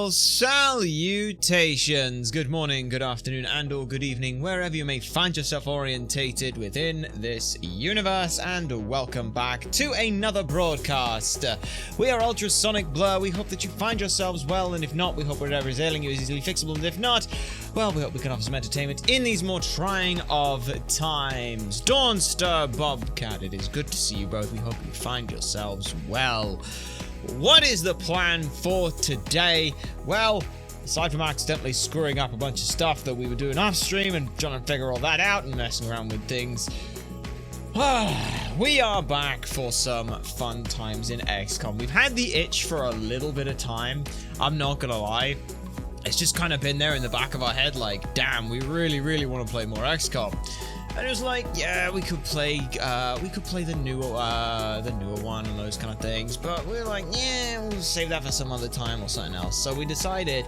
Well, salutations, good morning, good afternoon, and or good evening, wherever you may find yourself orientated within this universe, and welcome back to another broadcast. We are Ultrasonic Blur. We hope that you find yourselves well, and if not, we hope whatever is ailing you is easily fixable, and if not, well, we hope we can offer some entertainment in these more trying of times. Dawnstar Bobcat, it is good to see you both. We hope you find yourselves well. What is the plan for today? Well, aside from accidentally screwing up a bunch of stuff that we were doing off stream and trying to figure all that out and messing around with things, we are back for some fun times in XCom. We've had the itch for a little bit of time, I'm not gonna lie. It's just kind of been there in the back of our head, like, damn, we really want to play more XCom. And it was like, yeah, we could play the newer one and those kind of things. But we were like, yeah, we'll save that for some other time or something else. So we decided,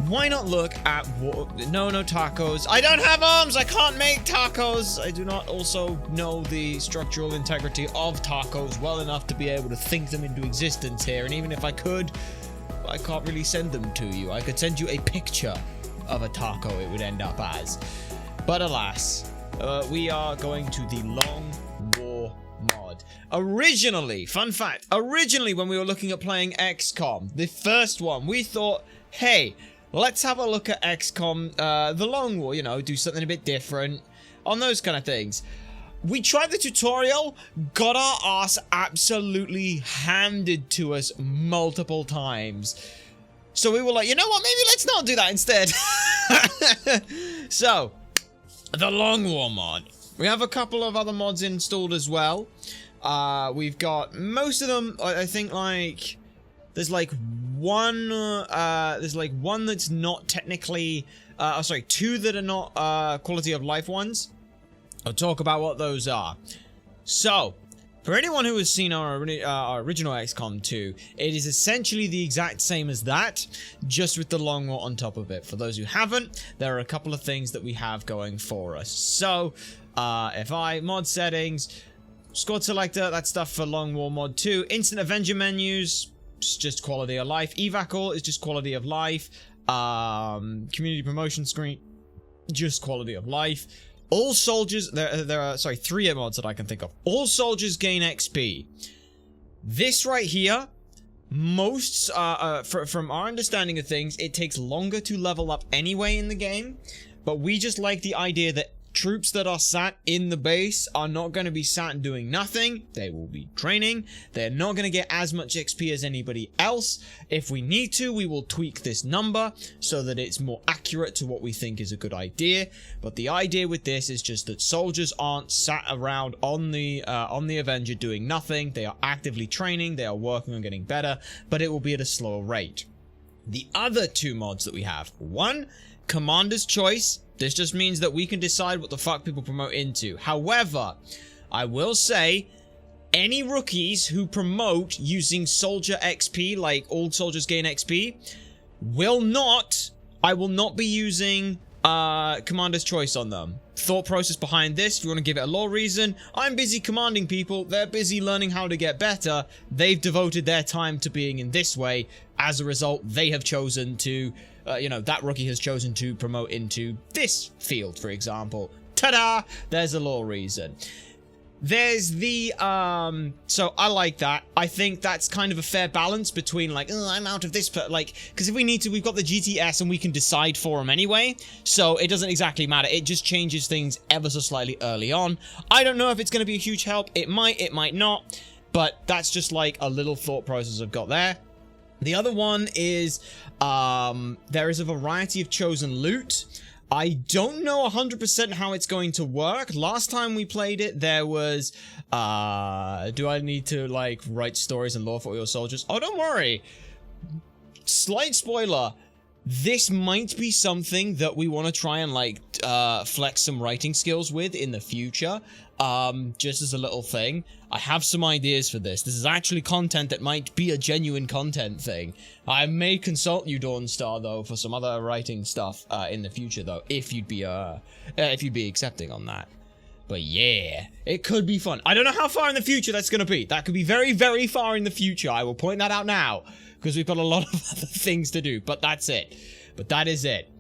why not look at no tacos. I don't have arms. I can't make tacos. I do not also know the structural integrity of tacos well enough to be able to think them into existence here. And even if I could, I can't really send them to you. I could send you a picture of a taco it would end up as. But alas, we are going to the Long War mod. Originally, fun fact, when we were looking at playing XCOM, the first one, we thought, hey, let's have a look at XCOM, the Long War, you know, do something a bit different, on those kind of things. We tried the tutorial, got our ass absolutely handed to us multiple times. So we were like, you know what, maybe let's not do that instead. So, the Long War mod. We have a couple of other mods installed as well. We've got most of them, I think, like, there's like one that's not technically, sorry, two that are not quality of life ones. I'll talk about what those are. So, for anyone who has seen our original XCOM 2, it is essentially the exact same as that, just with the Long War on top of it. For those who haven't, there are a couple of things that we have going for us. So, mod settings, squad selector, that's stuff for Long War Mod 2. Instant Avenger menus, it's just quality of life. Evac all is just quality of life. Community promotion screen, just quality of life. All soldiers, there are, sorry, 3 mods that I can think of. All soldiers gain XP. This right here, most, from our understanding of things, it takes longer to level up anyway in the game. But we just like the idea that troops that are sat in the base are not going to be sat doing nothing. They will be training. They're not going to get as much XP as anybody else. If we need to, we will tweak this number so that it's more accurate to what we think is a good idea. But the idea with this is just that soldiers aren't sat around on the Avenger doing nothing. They are actively training. They are working on getting better, but it will be at a slower rate. The other 2 mods that we have, one, Commander's Choice. This just means that we can decide what the fuck people promote into. However, I will say, any rookies who promote using soldier XP, like all soldiers gain XP, I will not be using Commander's Choice on them. Thought process behind this, if you want to give it a lore reason, I'm busy commanding people, they're busy learning how to get better, they've devoted their time to being in this way, as a result, they have chosen to, you know, that rookie has chosen to promote into this field, for example. Ta-da! There's a lore reason. There's the, so I like that. I think that's kind of a fair balance between, like, oh, I'm out of this, but, like, because if we need to, we've got the GTS and we can decide for them anyway, so it doesn't exactly matter. It just changes things ever so slightly early on. I don't know if it's going to be a huge help. It might not, but that's just, like, a little thought process I've got there. The other one is, there is a variety of chosen loot. I don't know 100% how it's going to work. Last time we played it, there was, do I need to, like, write stories and lore for your soldiers? Oh, don't worry. Slight spoiler. This might be something that we want to try and, like, flex some writing skills with in the future. Just as a little thing. I have some ideas for this. This is actually content that might be a genuine content thing. I may consult you, Dawnstar, though, for some other writing stuff in the future, though, if you'd be accepting on that. But yeah, it could be fun. I don't know how far in the future that's going to be. That could be very, very far in the future. I will point that out now. because we've got a lot of other things to do. But that's it. But that is it.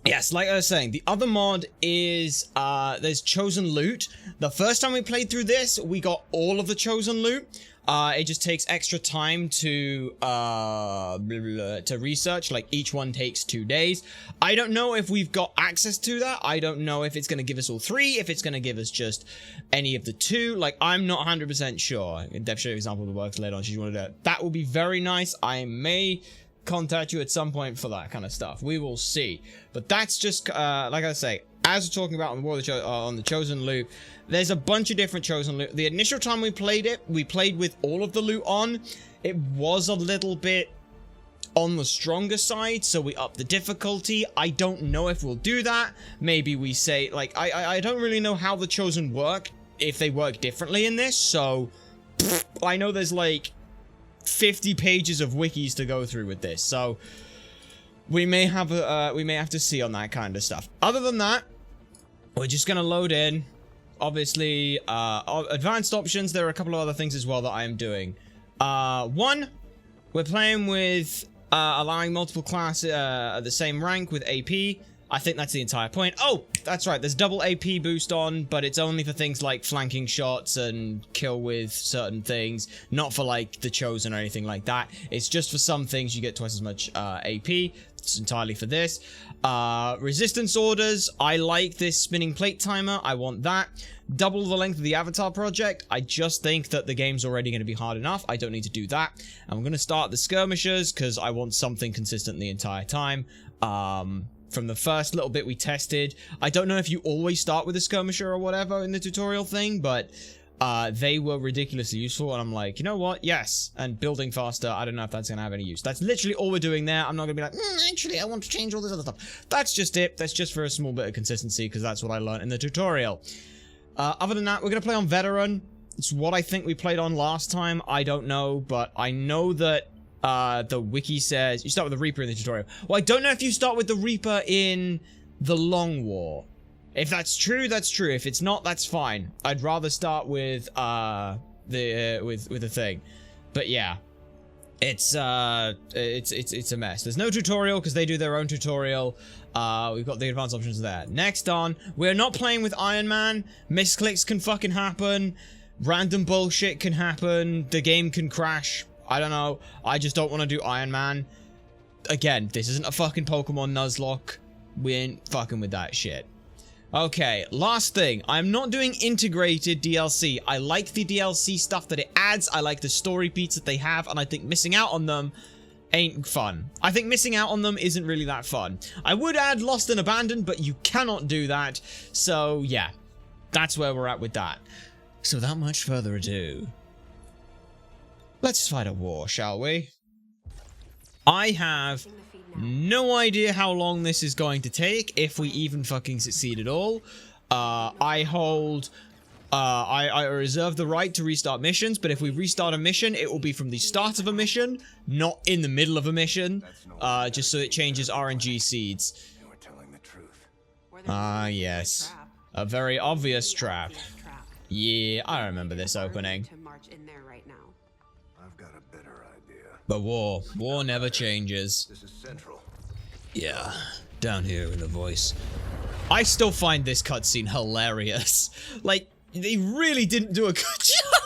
Yes, like I was saying, the other mod is, there's chosen loot. The first time we played through this, we got all of the chosen loot. It just takes extra time to research, like each one takes 2 days. I don't know if we've got access to that. I don't know if it's going to give us all 3, if it's going to give us just any of the 2. Like, I'm not 100% sure. Deb showed an example of the works later on. She's wanted to. That would be very nice. I may contact you at some point for that kind of stuff. We will see. But that's just, like I say, as we're talking about on the chosen loot, there's a bunch of different chosen loot. The initial time we played it, we played with all of the loot on. It was a little bit on the stronger side, so we upped the difficulty. I don't know if we'll do that. Maybe we say, like, I don't really know how the chosen work, if they work differently in this, so I know there's like 50 pages of wikis to go through with this, so we may have to see on that kind of stuff. Other than that, we're just gonna load in. Obviously, advanced options. There are a couple of other things as well that I am doing. One, we're playing with allowing multiple classes at the same rank with AP. I think that's the entire point. Oh, that's right. There's double AP boost on, but it's only for things like flanking shots and kill with certain things, not for like the chosen or anything like that. It's just for some things you get twice as much AP. It's entirely for this. Resistance orders. I like this spinning plate timer. I want that. Double the length of the avatar project. I just think that the game's already going to be hard enough. I don't need to do that. I'm going to start the skirmishers because I want something consistent the entire time. From the first little bit we tested, I don't know if you always start with a skirmisher or whatever in the tutorial thing, but they were ridiculously useful, and I'm like, you know what, yes, and building faster, I don't know if that's gonna have any use. That's literally all we're doing there. I'm not gonna be like, actually, I want to change all this other stuff. That's just it. That's just for a small bit of consistency, because that's what I learned in the tutorial. Other than that, we're gonna play on veteran. It's what I think we played on last time. I don't know, but I know that the wiki says you start with the Reaper in the tutorial. Well, I don't know if you start with the Reaper in the Long War. If that's true, that's true. If it's not, that's fine. I'd rather start with the thing. But yeah, it's a mess. There's no tutorial because they do their own tutorial. We've got the advanced options there. Next on, we're not playing with Iron Man. Misclicks can fucking happen. Random bullshit can happen. The game can crash. I don't know. I just don't want to do Iron Man. Again, this isn't a fucking Pokemon Nuzlocke. We ain't fucking with that shit. Okay, last thing. I'm not doing integrated DLC. I like the DLC stuff that it adds. I like the story beats that they have, and I think missing out on them ain't fun. I think missing out on them isn't really that fun. I would add Lost and Abandoned, but you cannot do that. So, yeah. That's where we're at with that. So without much further ado, let's fight a war, shall we? I have no idea how long this is going to take, if we even fucking succeed at all. I reserve the right to restart missions, but if we restart a mission, it will be from the start of a mission, not in the middle of a mission, just so it changes RNG seeds. Ah, yes. A very obvious trap. Yeah, I remember this opening. But war never changes. This is central. Yeah, down here in the voice. I still find this cutscene hilarious. Like, they really didn't do a good job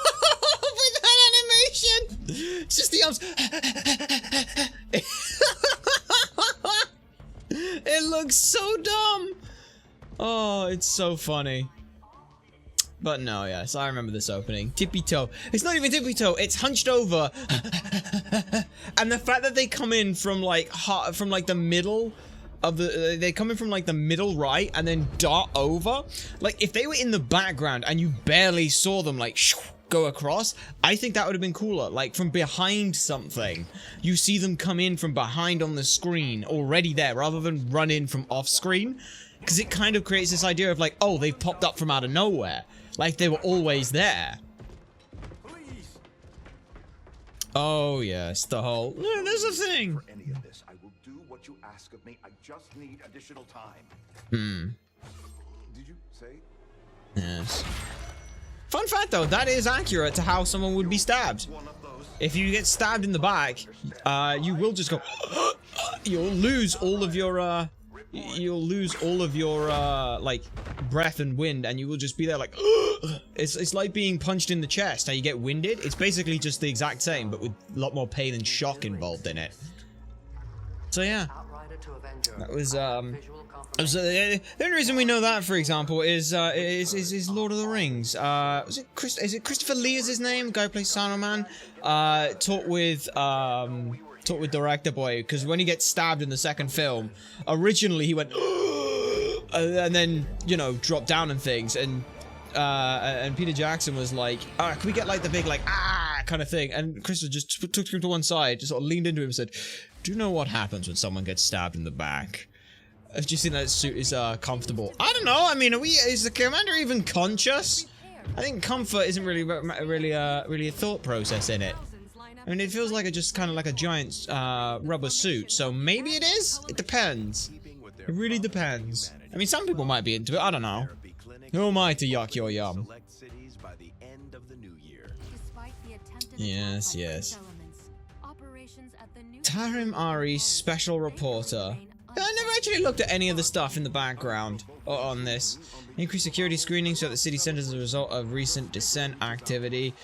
with that animation. It's just the arms. It looks so dumb. Oh, it's so funny. But no, yes, I remember this opening. Tippy toe. It's not even tippy toe. It's hunched over. And the fact that they come in from like the middle of the, they come in from like the middle right and then dart over. Like if they were in the background and you barely saw them like go across, I think that would have been cooler. Like from behind something, you see them come in from behind on the screen already there, rather than run in from off screen, because it kind of creates this idea of like, oh, they've popped up from out of nowhere. Like they were always there. Please. Oh yes, the whole. No, there's a thing. For any of this, I will do what you ask of me. I just need additional time. Hmm. Did you say? Yes. Fun fact though, that is accurate to how someone would be stabbed. If you get stabbed in the back, you will just go. You'll lose all of your like breath and wind, and you will just be there like. It's like being punched in the chest. How you get winded? It's basically just the exact same, but with a lot more pain and shock involved in it. So yeah, that was the only reason we know that, for example, is Lord of the Rings. Is it Christopher Lee is his name? The guy who plays Saruman. Talked with Director Boy, because when he gets stabbed in the second film, originally he went and then, you know, dropped down and things, and Peter Jackson was like, can we get like the big like kind of thing, and Christopher just took him to one side, just sort of leaned into him and said, do you know what happens when someone gets stabbed in the back? Have you seen that suit is comfortable? I don't know. I mean, is the commander even conscious? I think comfort isn't really a thought process in it. I mean, it feels like just kind of like a giant rubber suit. So maybe it is. It depends. It really depends. I mean, some people might be into it. I don't know. Who am I to yuck your yum? Yes, yes. Tarim Ari, special reporter. I never actually looked at any of the stuff in the background on this. Increased security screening so that the city centers as a result of recent dissent activity.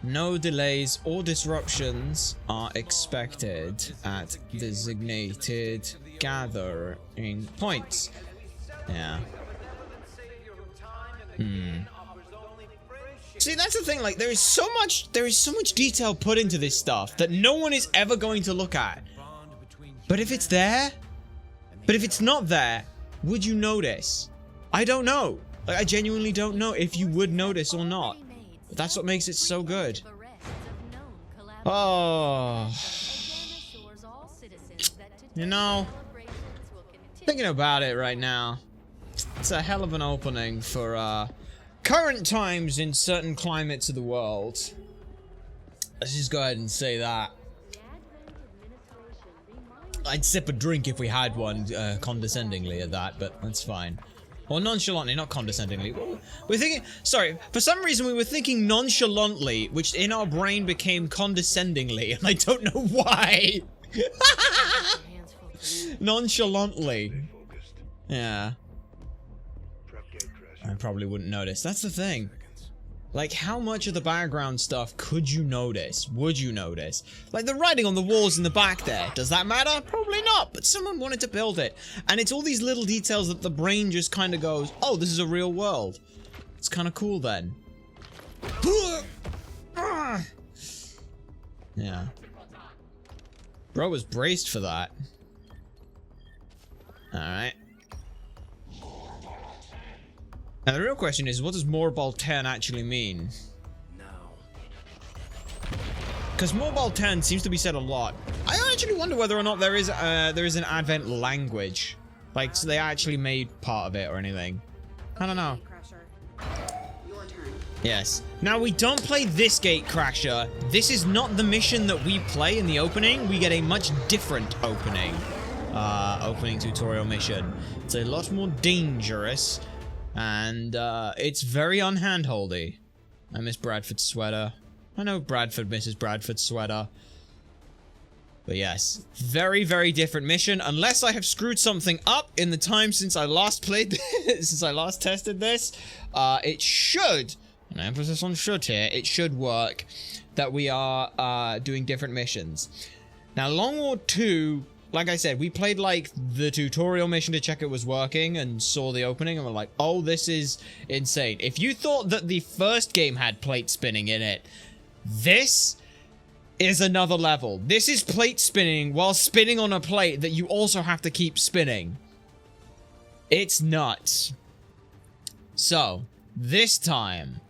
No delays or disruptions are expected at designated gathering points. Yeah. See, that's the thing, like, there is so much detail put into this stuff that no one is ever going to look at. But if it's there, but if it's not there, would you notice? I don't know. Like, I genuinely don't know if you would notice or not. But that's what makes it so good. Oh. You know, thinking about it right now, it's a hell of an opening for, current times in certain climates of the world. Let's just go ahead and say that. I'd sip a drink if we had one, condescendingly at that, but that's fine. Or nonchalantly, not condescendingly. We're thinking, sorry, for some reason we were thinking nonchalantly, which in our brain became condescendingly, and I don't know why. Nonchalantly. Yeah. I probably wouldn't notice. That's the thing. Like, how much of the background stuff could you notice? Would you notice? Like, the writing on the walls in the back there. Does that matter? Probably not, but someone wanted to build it. And it's all these little details that the brain just kind of goes, oh, this is a real world. It's kind of cool then. Yeah. Bro was braced for that. Alright. Now the real question is, what does Mobile 10 actually mean? Because Mobile 10 seems to be said a lot. I actually wonder whether or not there is an Advent language. Like, so they actually made part of it or anything. I don't know. Yes. Now, we don't play this Gatecrasher. This is not the mission that we play in the opening. We get a much different opening. Opening tutorial mission. It's a lot more dangerous. And, it's very unhandholdy. I miss Bradford's sweater. I know Bradford misses Bradford's sweater. But yes, very, very different mission. Unless I have screwed something up in the time since I last played this, since I last tested this, it should, and emphasis on should here, it should work that we are, doing different missions. Now, Long War 2... like I said, we played, like, the tutorial mission to check it was working and saw the opening and we're like, oh, this is insane. If you thought that the first game had plate spinning in it, this is another level. This is plate spinning while spinning on a plate that you also have to keep spinning. It's nuts. So, this time,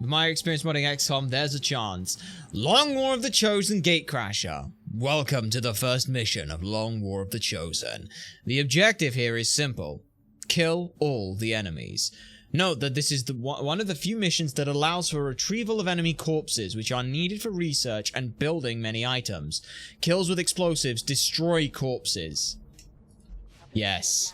with my experience modding XCom, there's a chance. Long War of the Chosen Gatecrasher. Welcome to the first mission of Long War of the Chosen. The objective here is simple. Kill all the enemies. Note that this is one of the few missions that allows for retrieval of enemy corpses, which are needed for research and building many items. Kills with explosives destroy corpses. Yes.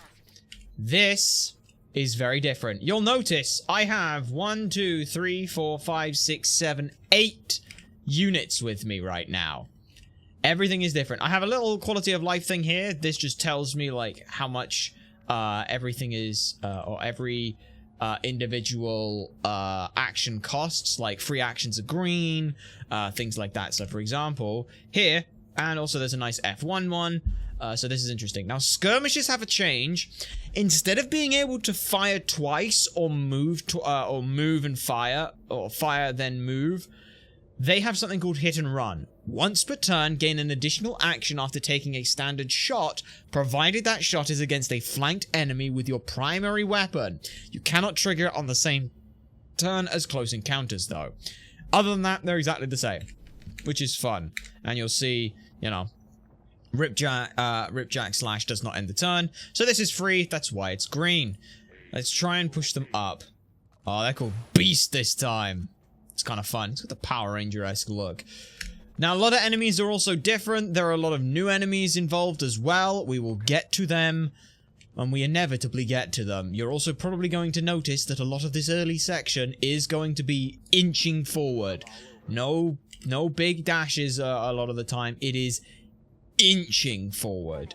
This is very different. You'll notice I have 1, 2, 3, 4, 5, 6, 7, 8 units with me right now. Everything is different. I have a little quality of life thing here. This just tells me like how much everything is, or every individual action costs. Like free actions are green, things like that. So for example, here, and also there's a nice F1 one. So this is interesting. Now skirmishes have a change. Instead of being able to fire twice or move and fire, or fire then move, they have something called hit and run. Once per turn, gain an additional action after taking a standard shot, provided that shot is against a flanked enemy with your primary weapon. You cannot trigger it on the same turn as close encounters, though. Other than that, they're exactly the same, which is fun. And you'll see, you know, Ripjack Slash does not end the turn. So this is free, that's why it's green. Let's try and push them up. Oh, they're called Beast this time. It's kind of fun. It's got the Power Ranger-esque look. Now, a lot of enemies are also different. There are a lot of new enemies involved as well. We will get to them when we inevitably get to them. You're also probably going to notice that a lot of this early section is going to be inching forward. No big dashes a lot of the time. It is inching forward.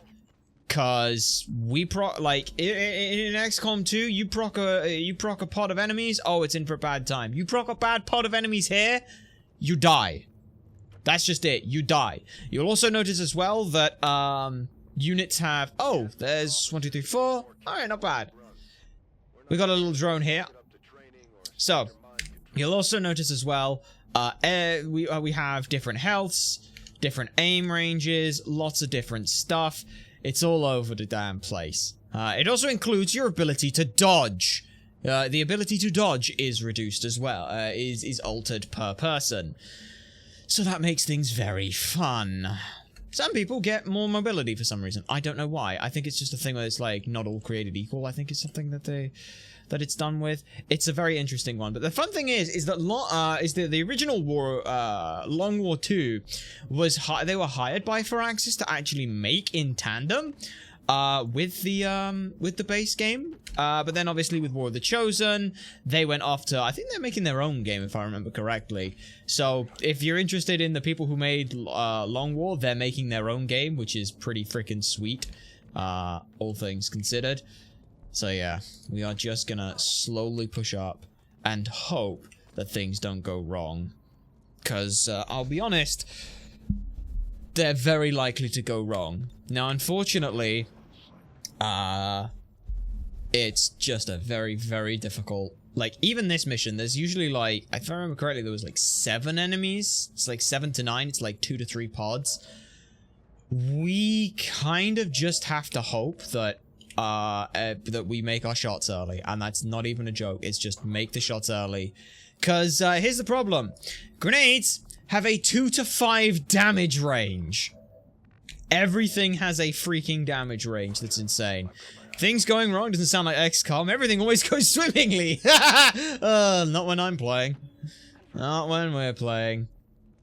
Cause we like in XCOM 2, you proc a pod of enemies, oh, it's in for a bad time. You proc a bad pod of enemies here, you die. That's just it, you die. You'll also notice as well that units have, oh, there's 1, 2, 3, 4. Alright, not bad. We got a little drone here. So, you'll also notice as well, we have different healths, different aim ranges, lots of different stuff. It's all over the damn place. It also includes your ability to dodge. The ability to dodge is reduced as well, is altered per person. So that makes things very fun. Some people get more mobility for some reason. I don't know why. I think it's just a thing where it's like not all created equal. I think it's something that it's done with. It's a very interesting one. But the fun thing is that the original war, Long War 2, they were hired by Firaxis to actually make in tandem with the base game. But then obviously with War of the Chosen, they went off to, I think they're making their own game if I remember correctly. So if you're interested in the people who made Long War, they're making their own game, which is pretty freaking sweet, all things considered. So yeah, we are just gonna slowly push up and hope that things don't go wrong. Because, I'll be honest, they're very likely to go wrong. Now, unfortunately, it's just a very, very difficult... Like, even this mission, there's usually like... If I remember correctly, there was like 7 enemies. It's like 7 to 9. It's like 2 to 3 pods. We kind of just have to hope that that we make our shots early, and that's not even a joke. It's just make the shots early, because here's the problem: grenades have a 2 to 5 damage range. Everything has a freaking damage range that's insane. Things going wrong doesn't sound like XCOM. Everything always goes swimmingly. Not when I'm playing. Not when we're playing.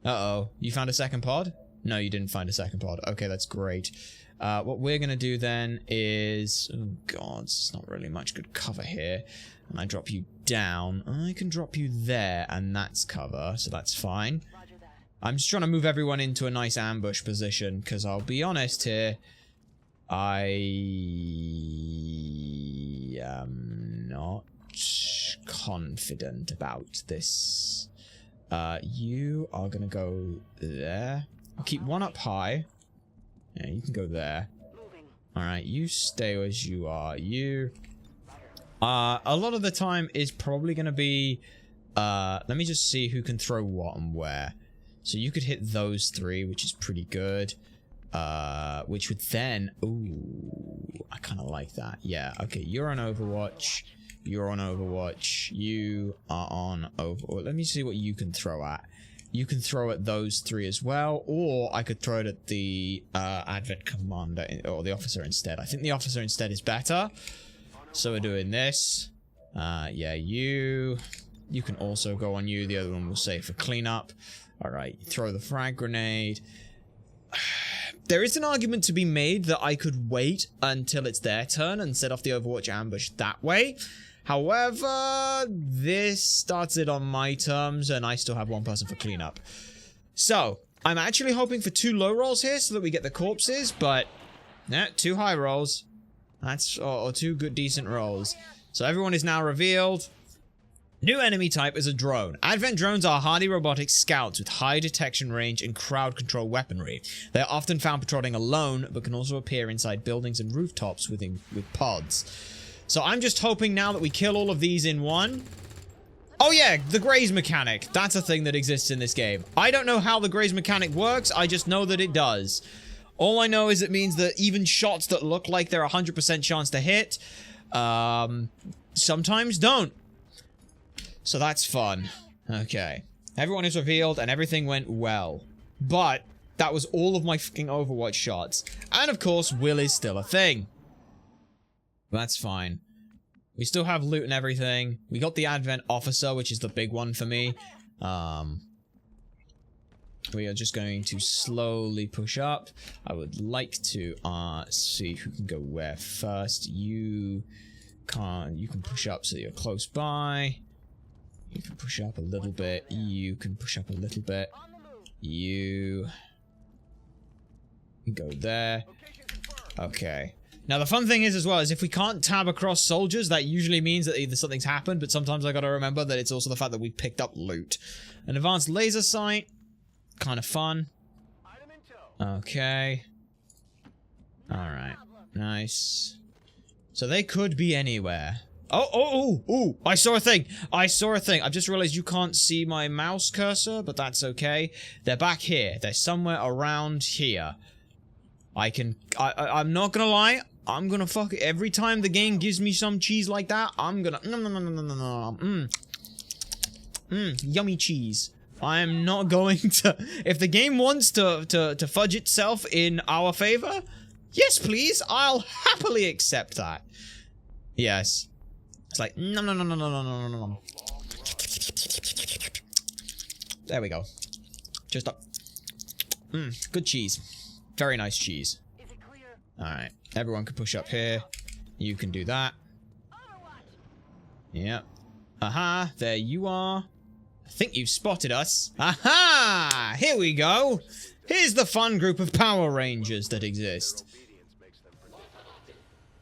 Uh-oh. You found a second pod? No, you didn't find a second pod. Okay, that's great. What we're going to do then is... Oh, God, there's not really much good cover here. And I drop you down. I can drop you there, and that's cover, so that's fine. I'm just trying to move everyone into a nice ambush position, because I'll be honest here, I am not confident about this. You are going to go there. I'll keep one up high. Yeah, you can go there. Alright, you stay as you are. You... a lot of the time is probably going to be... let me just see who can throw what and where. So you could hit those 3, which is pretty good. Which would then... Ooh, I kind of like that. Yeah, okay, you're on Overwatch. You're on Overwatch. You are on Overwatch. Let me see what you can throw at. You can throw at those 3 as well, or I could throw it at the Advent Commander, or the Officer instead. I think the Officer instead is better. So we're doing this. Yeah, you can also go on you. The other one will save for cleanup. Alright, throw the frag grenade. there is an argument to be made that I could wait until it's their turn and set off the Overwatch ambush that way. However, this starts it on my terms, and I still have one person for cleanup. So, I'm actually hoping for 2 low rolls here so that we get the corpses, but... nah, 2 high rolls. That's... or 2 good, decent rolls. So everyone is now revealed. New enemy type is a drone. Advent drones are hardy robotic scouts with high detection range and crowd control weaponry. They are often found patrolling alone, but can also appear inside buildings and rooftops with pods. So I'm just hoping now that we kill all of these in one. Oh yeah, the graze mechanic. That's a thing that exists in this game. I don't know how the graze mechanic works, I just know that it does. All I know is it means that even shots that look like they're 100% chance to hit, sometimes don't. So that's fun. Okay. Everyone is revealed and everything went well. But that was all of my fucking Overwatch shots. And of course, Will is still a thing. That's fine. We still have loot and everything. We got the Advent Officer, which is the big one for me. We are just going to slowly push up. I would like to see who can go where first. You can push up so you're close by. You can push up a little bit. You can push up a little bit. You go there. Okay. Now, the fun thing is, as well, is if we can't tab across soldiers, that usually means that either something's happened, but sometimes I gotta remember that it's also the fact that we picked up loot. An advanced laser sight. Kind of fun. Okay. Alright. Nice. So they could be anywhere. Oh, I saw a thing. I've just realized you can't see my mouse cursor, but that's okay. They're back here. They're somewhere around here. I'm not gonna lie. I'm gonna fuck it. Every time the game gives me some cheese like that, I'm gonna... Yummy cheese. I am not going to... If the game wants to fudge itself in our favor, yes, please. I'll happily accept that. Yes. It's like, no. There we go. Just up. Good cheese. Very nice cheese. Alright. Everyone can push up here. You can do that. Yep. Aha. There you are. I think you've spotted us. Aha! Here we go. Here's the fun group of Power Rangers that exist.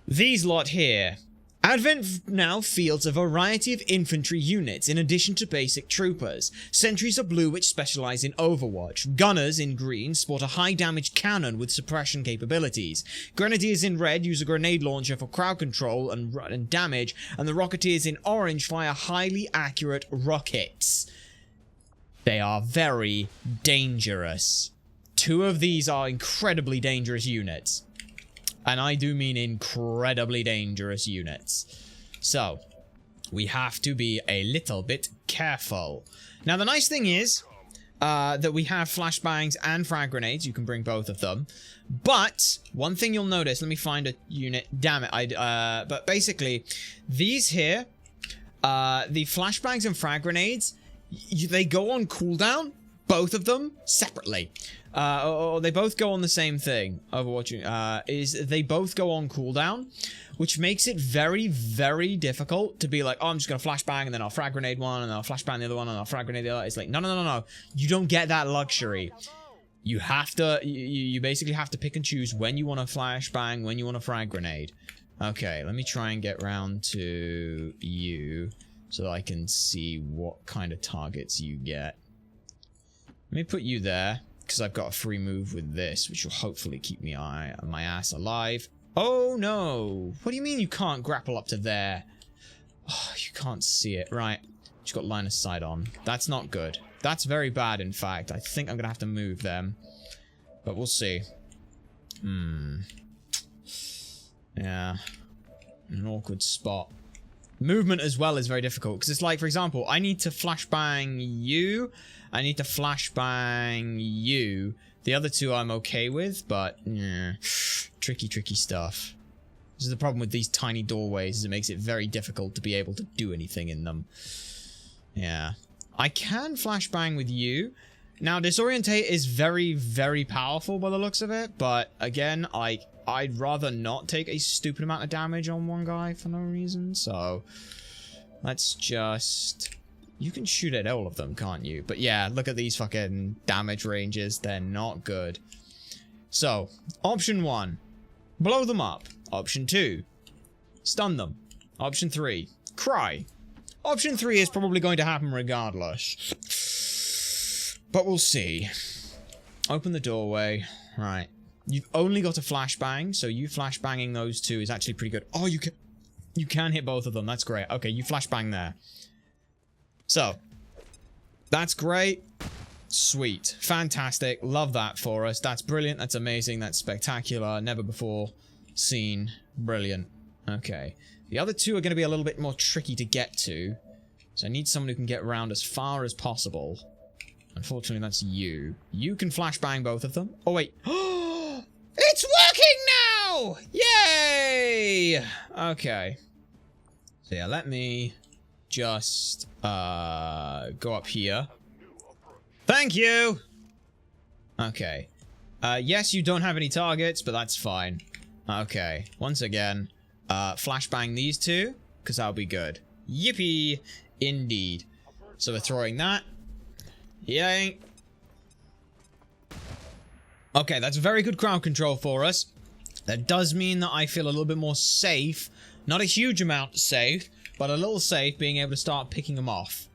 These lot here. Advent now fields a variety of infantry units in addition to basic troopers. Sentries are blue, which specialize in Overwatch. Gunners in green sport a high damage cannon with suppression capabilities. Grenadiers in red use a grenade launcher for crowd control and damage, and the Rocketeers in orange fire highly accurate rockets. They are very dangerous. 2 of these are incredibly dangerous units. And I do mean incredibly dangerous units. So, we have to be a little bit careful. Now, the nice thing is that we have flashbangs and frag grenades. You can bring both of them. But, one thing you'll notice, let me find a unit. Damn it. But basically, these here, the flashbangs and frag grenades, they go on cooldown, both of them, separately. Or they both go on the same thing. Overwatch is they both go on cooldown, which makes it very, very difficult to be like, oh, I'm just gonna flashbang and then I'll frag grenade one and then I'll flashbang the other one and I'll frag grenade the other. It's like, no. You don't get that luxury. You have to, you basically have to pick and choose when you want to flashbang, when you want to frag grenade. Okay, let me try and get round to you so that I can see what kind of targets you get. Let me put you there. Because I've got a free move with this, which will hopefully keep my ass alive. Oh, no. What do you mean you can't grapple up to there? Oh, you can't see it. Right. Just got line of sight on. That's not good. That's very bad, in fact. I think I'm going to have to move them. But we'll see. Yeah. An awkward spot. Movement as well is very difficult. Because it's like, for example, I need to flashbang you. I need to flashbang you. The other 2 I'm okay with, but yeah, tricky stuff. This is the problem with these tiny doorways, is it makes it very difficult to be able to do anything in them. Yeah. I can flashbang with you. Now, Disorientate is very, very powerful by the looks of it, but again, I'd rather not take a stupid amount of damage on one guy for no reason, so let's just... You can shoot at all of them, can't you? But yeah, look at these fucking damage ranges. They're not good. So, option 1, blow them up. Option 2, stun them. Option 3, cry. Option 3 is probably going to happen regardless. But we'll see. Open the doorway. Right. You've only got a flashbang, so you flashbanging those two is actually pretty good. Oh, you can hit both of them. That's great. Okay, you flashbang there. So, that's great. Sweet. Fantastic. Love that for us. That's brilliant. That's amazing. That's spectacular. Never before seen. Brilliant. Okay. The other two are going to be a little bit more tricky to get to. So I need someone who can get around as far as possible. Unfortunately, that's you. You can flashbang both of them. Oh, wait. It's working now! Yay! Okay. So yeah, let me just go up here. Thank you! Okay. Yes, you don't have any targets, but that's fine. Okay. Once again, flashbang these two, because that'll be good. Yippee! Indeed. So we're throwing that. Yay. Okay, that's very good crowd control for us. That does mean that I feel a little bit more safe. Not a huge amount safe, but a little safe being able to start picking them off.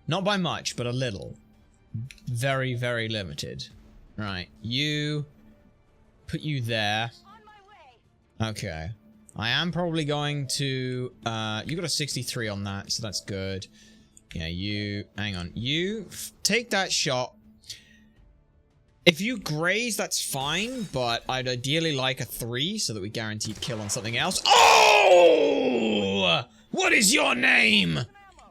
Not by much, but a little. Very, very limited. Right, you... Put you there. Okay. I am probably going to... you got a 63 on that, so that's good. Yeah, you... Hang on. You take that shot. If you graze, that's fine, but I'd ideally like a 3 so that we guaranteed kill on something else. Oh! What is your name?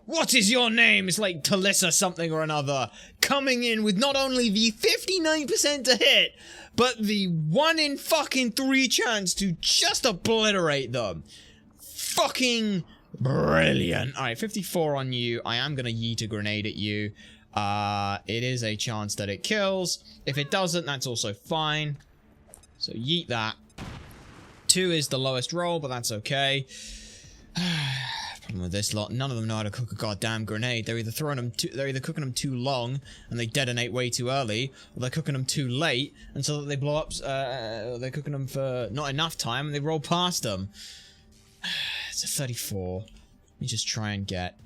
What is your name? It's like Talissa something or another. Coming in with not only the 59% to hit, but the 1 in fucking 3 chance to just obliterate them. Fucking brilliant. Alright, 54 on you. I am gonna yeet a grenade at you. It is a chance that it kills. If it doesn't, that's also fine. So yeet that. 2 is the lowest roll, but that's okay. Problem with this lot, none of them know how to cook a goddamn grenade. They're either cooking them too long and they detonate way too early, or they're cooking them too late and so that they blow up. They're cooking them for not enough time and they roll past them. It's a 34. Let me just try and get.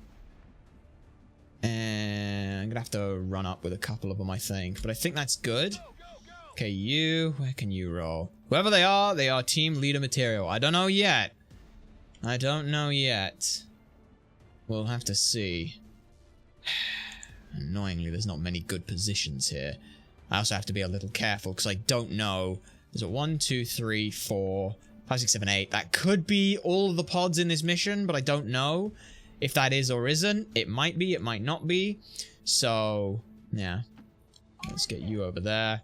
And I'm gonna have to run up with a couple of them, I think. But I think that's good. Okay, you. Where can you roll? Whoever they are team leader material. I don't know yet. I don't know yet. We'll have to see. Annoyingly, there's not many good positions here. I also have to be a little careful because I don't know. There's a 1, 2, 3, 4, 5, 6, 7, 8. That could be all of the pods in this mission, but I don't know. If that is or isn't, it might be, it might not be. So, yeah. Let's get you over there.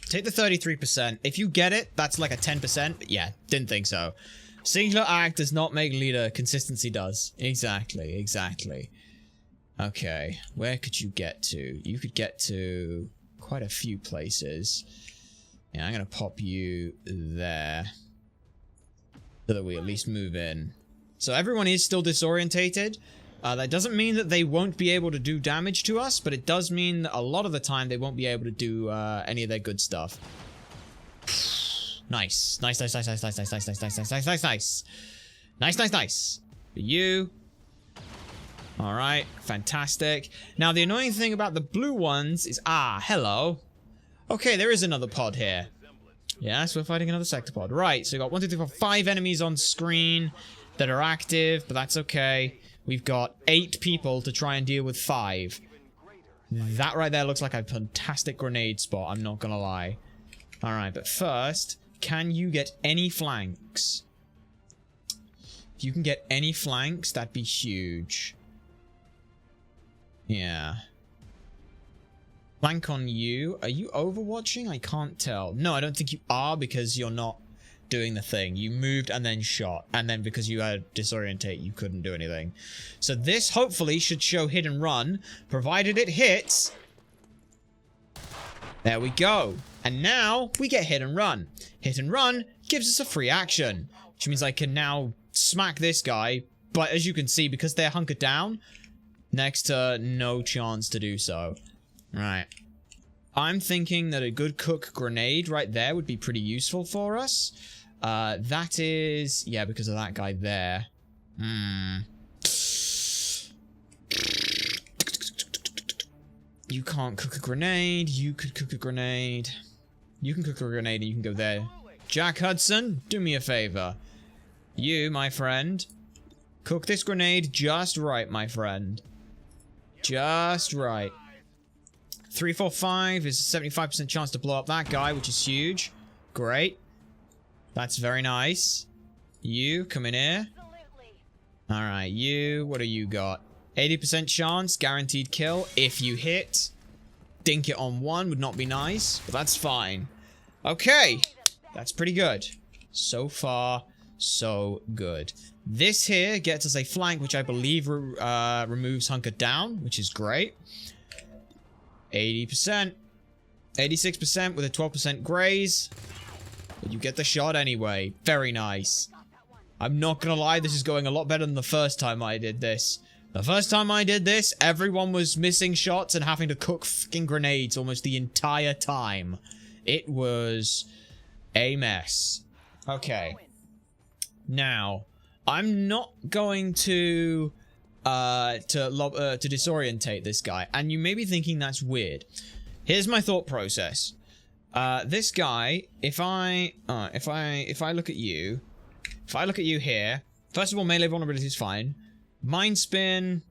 Take the 33%. If you get it, that's like a 10%. But yeah, didn't think so. Singular act does not make leader. Consistency does. Exactly, exactly. Okay, where could you get to? You could get to quite a few places. Yeah, I'm gonna pop you there. So that we at least move in. So everyone is still disorientated. That doesn't mean that they won't be able to do damage to us, but it does mean that a lot of the time they won't be able to do any of their good stuff. Nice. Nice, nice, nice, nice, nice, nice, nice, nice, nice, nice, nice, nice, nice. Nice, nice, nice. For you. Alright, fantastic. Now the annoying thing about the blue ones is... Ah, hello. Okay, there is another pod here. Yes, we're fighting another sector pod. Right, so we've got 1, 2, 3, 4, 5 enemies on screen that are active, but that's okay. We've got 8 people to try and deal with 5. That right there looks like a fantastic grenade spot, I'm not gonna lie. Alright, but first, can you get any flanks? If you can get any flanks, that'd be huge. Yeah. Flank on you. Are you overwatching? I can't tell. No, I don't think you are because you're not doing the thing. You moved and then shot. And then because you had disorientate, you couldn't do anything. So this hopefully should show hit and run, provided it hits. There we go. And now we get hit and run. Hit and run gives us a free action, which means I can now smack this guy. But as you can see, because they're hunkered down, next to no chance to do so. Right. I'm thinking that a good cook grenade right there would be pretty useful for us. That is... yeah, because of that guy there. You can't cook a grenade. You could cook a grenade. You can cook a grenade and you can go there. Jack Hudson, do me a favor. You, my friend, cook this grenade just right, my friend. Just right. 345 is a 75% chance to blow up that guy, which is huge. Great. That's very nice. You, come in here. Alright, you, what do you got? 80% chance, guaranteed kill. If you hit, dink it on one would not be nice, but that's fine. Okay, that's pretty good. So far, so good. This here gets us a flank, which I believe removes hunker down, which is great. 80%. 86% with a 12% graze. But you get the shot anyway. Very nice. I'm not gonna lie, this is going a lot better than the first time I did this. The first time I did this, everyone was missing shots and having to cook fucking grenades almost the entire time. It was a mess. Okay. Now, I'm not going to disorientate this guy, and you may be thinking that's weird. Here's my thought process. This guy, if I look at you, here, first of all, melee vulnerability is fine. Mind spin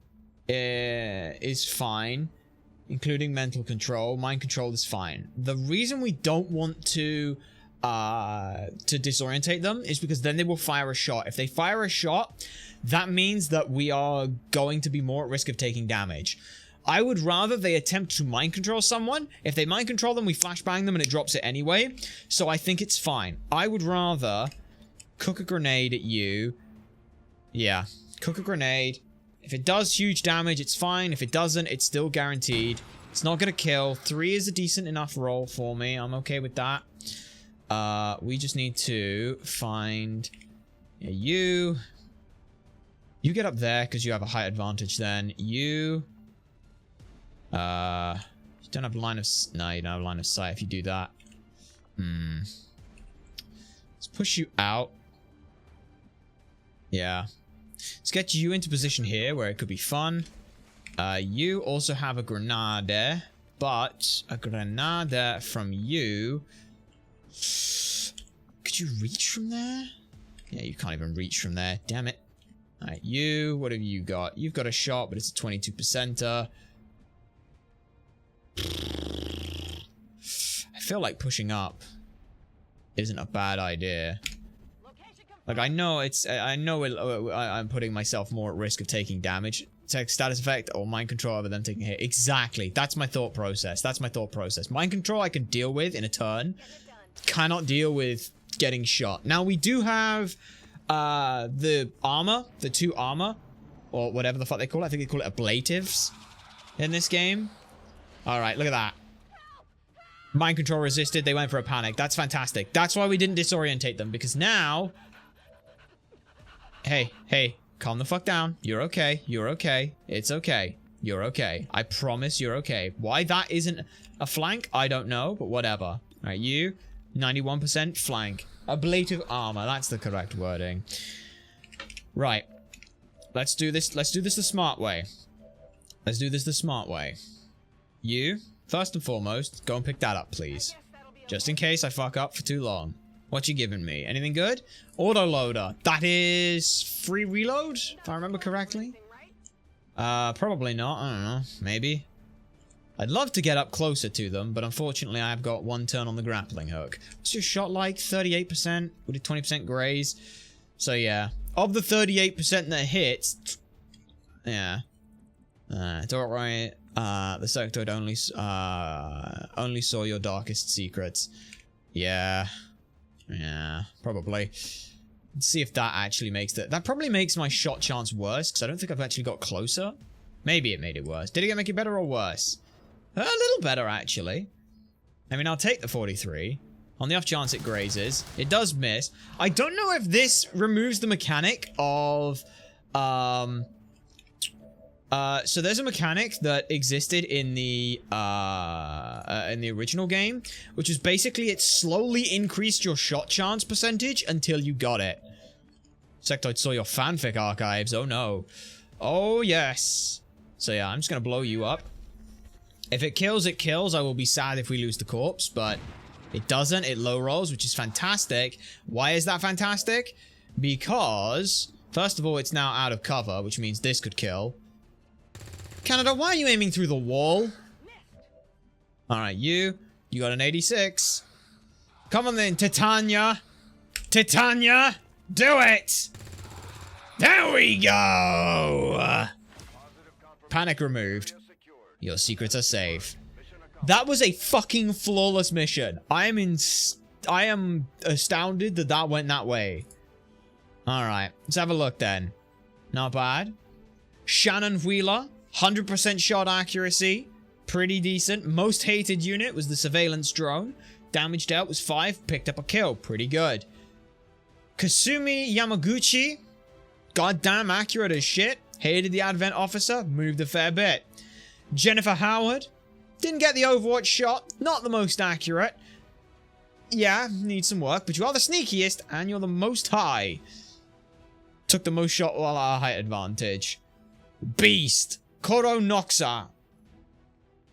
is fine, including mental control. Mind control is fine. The reason we don't want to disorientate them is because then they will fire a shot. If they fire a shot, that means that we are going to be more at risk of taking damage. I would rather they attempt to mind control someone. If they mind control them, we flashbang them and it drops it anyway. So I think it's fine. I would rather cook a grenade at you. Yeah, cook a grenade. If it does huge damage, it's fine. If it doesn't, it's still guaranteed. It's not gonna kill. 3 is a decent enough roll for me. I'm okay with that. We just need to find you. You get up there because you have a height advantage then. You don't have line of... no, you don't have line of sight if you do that. Let's push you out. Yeah. Let's get you into position here where it could be fun. You also have a grenade, but a grenade from you... could you reach from there? Yeah, you can't even reach from there. Damn it. Alright, you, what have you got? You've got a shot, but it's a 22%er. I feel like pushing up isn't a bad idea. Like, I know I'm putting myself more at risk of taking damage. Take status effect or mind control over them taking a hit. Exactly. That's my thought process. That's my thought process. Mind control I can deal with in a turn. Cannot deal with getting shot. Now, we do have the armor, the 2 armor, or whatever the fuck they call it. I think they call it ablatives in this game. Alright, look at that. Mind control resisted. They went for a panic. That's fantastic. That's why we didn't disorientate them, because now... Hey, calm the fuck down. You're okay. You're okay. It's okay. You're okay. I promise you're okay. Why that isn't a flank, I don't know, but whatever. Alright, you, 91% flank. Ablative armor, that's the correct wording. Right. Let's do this the smart way. Let's do this the smart way. You, first and foremost, go and pick that up, please. Just in case I fuck up for too long. What you giving me? Anything good? Autoloader. That is free reload, if I remember correctly. Probably not. I don't know. Maybe. I'd love to get up closer to them, but unfortunately I've got 1 turn on the grappling hook. What's your shot like? 38%? We did 20% graze. So yeah. Of the 38% that hits... yeah. Don't worry. The sectoid only saw your darkest secrets. Yeah. Yeah, probably. Let's see if that actually makes it. That probably makes my shot chance worse, because I don't think I've actually got closer. Maybe it made it worse. Did it make it better or worse? A little better, actually. I mean, I'll take the 43. On the off chance it grazes. It does miss. I don't know if this removes the mechanic of... so there's a mechanic that existed in the original game, which is basically it slowly increased your shot chance percentage until you got it. Sectoid saw your fanfic archives. Oh no. Oh yes. So yeah, I'm just gonna blow you up. If it kills, it kills. I will be sad if we lose the corpse, but it doesn't. It low rolls, which is fantastic. Why is that fantastic? Because, first of all, it's now out of cover, which means this could kill. Canada, why are you aiming through the wall? Alright, you got an 86. Come on then, Titania. Titania, do it! There we go! Panic removed. Your secrets are safe. That was a fucking flawless mission. I am astounded that that went that way. Alright, let's have a look then. Not bad. Shannon Wheeler. 100% shot accuracy. Pretty decent. Most hated unit was the surveillance drone. Damage dealt was 5. Picked up a kill. Pretty good. Kasumi Yamaguchi. Goddamn accurate as shit. Hated the Advent officer. Moved a fair bit. Jennifer Howard. Didn't get the Overwatch shot. Not the most accurate. Yeah, needs some work. But you are the sneakiest. And you're the most high. Took the most shot while at a height advantage. Beast. Koro Noxa.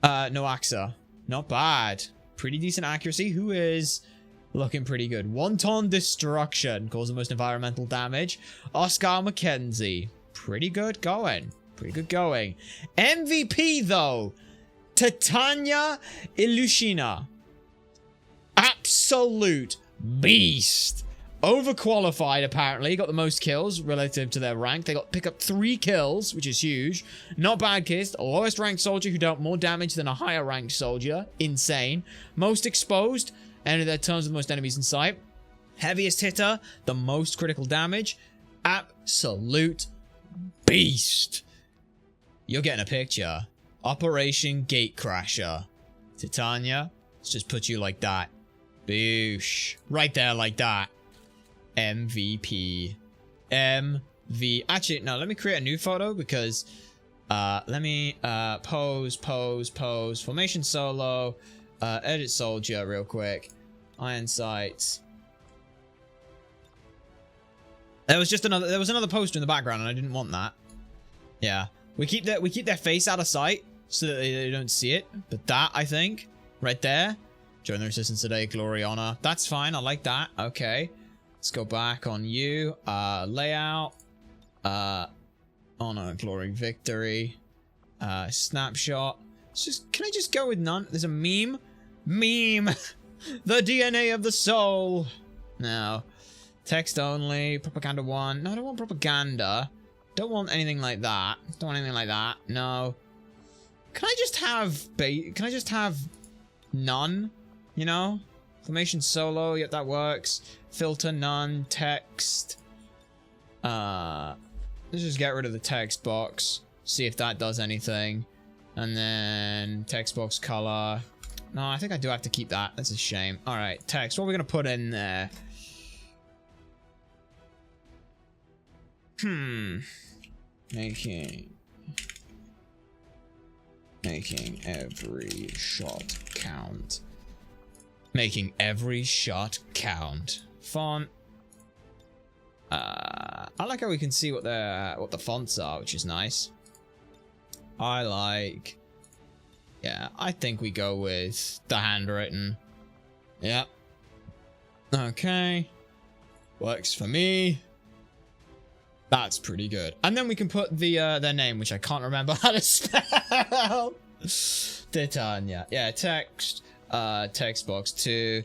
Noaxa. Not bad. Pretty decent accuracy. Who is looking pretty good? Wanton Destruction. Cause the most environmental damage. Oscar McKenzie. Pretty good going. Pretty good going. MVP though. Titania Ilyushina. Absolute beast. Overqualified, apparently. Got the most kills relative to their rank. They got pick up 3 kills, which is huge. Not bad kids. Lowest ranked soldier who dealt more damage than a higher ranked soldier. Insane. Most exposed. Ended their turns with the most enemies in sight. Heaviest hitter. The most critical damage. Absolute beast. You're getting a picture. Operation Gatecrasher. Titania. Let's just put you like that. Boosh. Right there like that. MVP. Actually, no, let me create a new photo because let me pose. Formation solo. Edit soldier real quick. Iron sights. There was another poster in the background and I didn't want that. Yeah. We keep their face out of sight so that they don't see it. But that, I think, right there. Join the resistance today, glory, honor. That's fine. I like that. Okay. Let's go back on you. Layout. Honor, glory, victory. Snapshot. Can I just go with none? There's a meme. Meme. The DNA of the soul. No. Text only. Propaganda 1. No, I don't want propaganda. Don't want anything like that. Don't want anything like that. No. Can I just have none? You know? Formation solo. Yep, that works. Filter none. Text. Let's just get rid of the text box. See if that does anything. And then text box color. No, I think I do have to keep that. That's a shame. Alright, text. What are we going to put in there? Making every shot count. Making every shot count. Font. I like how we can see what the fonts are, which is nice. Yeah, I think we go with the handwritten. Yep. Okay. Works for me. That's pretty good. And then we can put their name, which I can't remember how to spell. Titania. Yeah, text. Text box 2.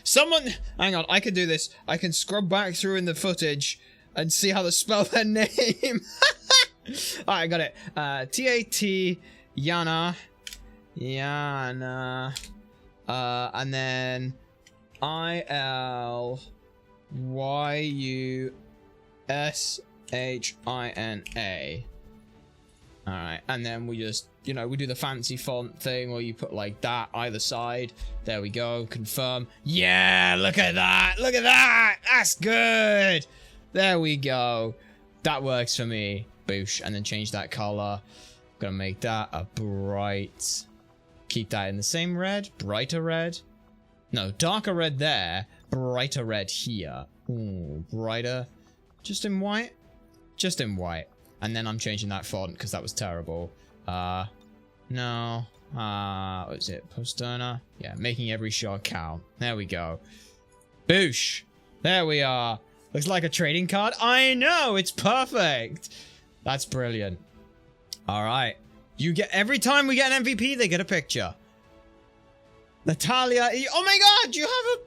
Someone, hang on, I can do this. I can scrub back through in the footage and see how to spell their name. Alright, I got it. T-A-T, Yana. And then ILYUSHINA. Alright, and then we just, you know, we do the fancy font thing where you put like that either side. There we go, confirm. Yeah, look at that, look at that, that's good. There we go. That works for me. Boosh, and then change that color. I'm gonna make that a bright, keep that in the same red, brighter red. No, darker red there, brighter red here. Ooh, brighter, just in white, just in white. And then I'm changing that font because that was terrible. No. What is it? Posterna? Yeah, making every shot count. There we go. Boosh. There we are. Looks like a trading card. I know, it's perfect. That's brilliant. All right. You get, every time we get an MVP, they get a picture. Natalia, oh my god, you have a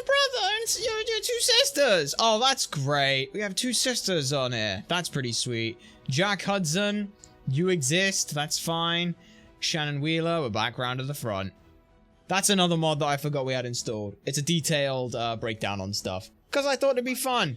brother and your two sisters. Oh, that's great. We have two sisters on here. That's pretty sweet. Jack Hudson, you exist. That's fine. Shannon Wheeler, we're back round to the front. That's another mod that I forgot we had installed. It's a detailed breakdown on stuff. Because I thought it'd be fun.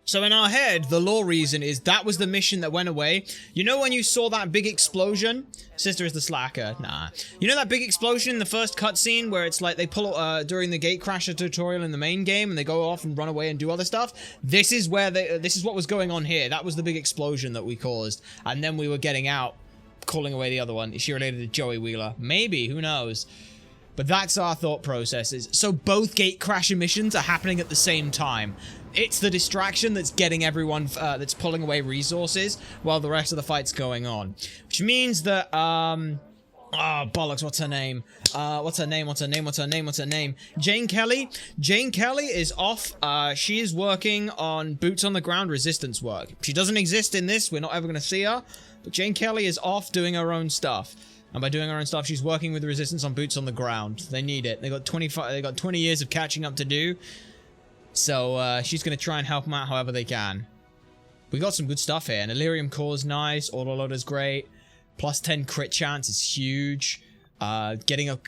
So in our head, the lore reason is that was the mission that went away. You know when you saw that big explosion? Sister is the slacker. Nah. You know that big explosion in the first cutscene where it's like they pull during the Gatecrasher tutorial in the main game and they go off and run away and do other stuff? This is where this is what was going on here. That was the big explosion that we caused. And then we were getting out, calling away the other one. Is she related to Joey Wheeler? Maybe, who knows? But that's our thought processes. So both Gatecrasher missions are happening at the same time. It's the distraction that's getting everyone, that's pulling away resources while the rest of the fight's going on. Which means that, oh, bollocks, what's her name? What's her name? Jane Kelly? Jane Kelly is off. She is working on boots on the ground resistance work. She doesn't exist in this. We're not ever going to see her. But Jane Kelly is off doing her own stuff. And by doing her own stuff, she's working with the resistance on boots on the ground. They need it. They got 20 years of catching up to do. So, she's going to try and help them out however they can. We got some good stuff here. An Illyrium core is nice. Autoloader's great. Plus 10 crit chance is huge. Getting a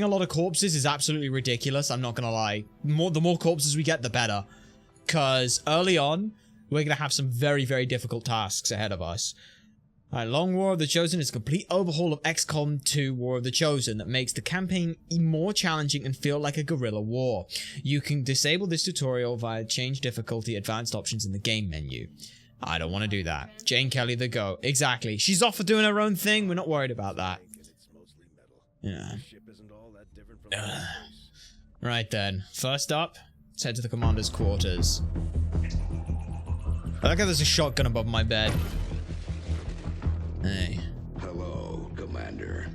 lot of corpses is absolutely ridiculous. I'm not going to lie. The more corpses we get, the better. Because early on, we're going to have some very, very difficult tasks ahead of us. Alright, Long War of the Chosen is a complete overhaul of XCOM 2 War of the Chosen that makes the campaign more challenging and feel like a guerrilla war. You can disable this tutorial via change difficulty advanced options in the game menu. I don't want to do that. Jane Kelly the go. Exactly. She's off for doing her own thing. We're not worried about that. Yeah. Right then. First up, let's head to the commander's quarters. I like how there's a shotgun above my bed. Hey. Hello, Commander.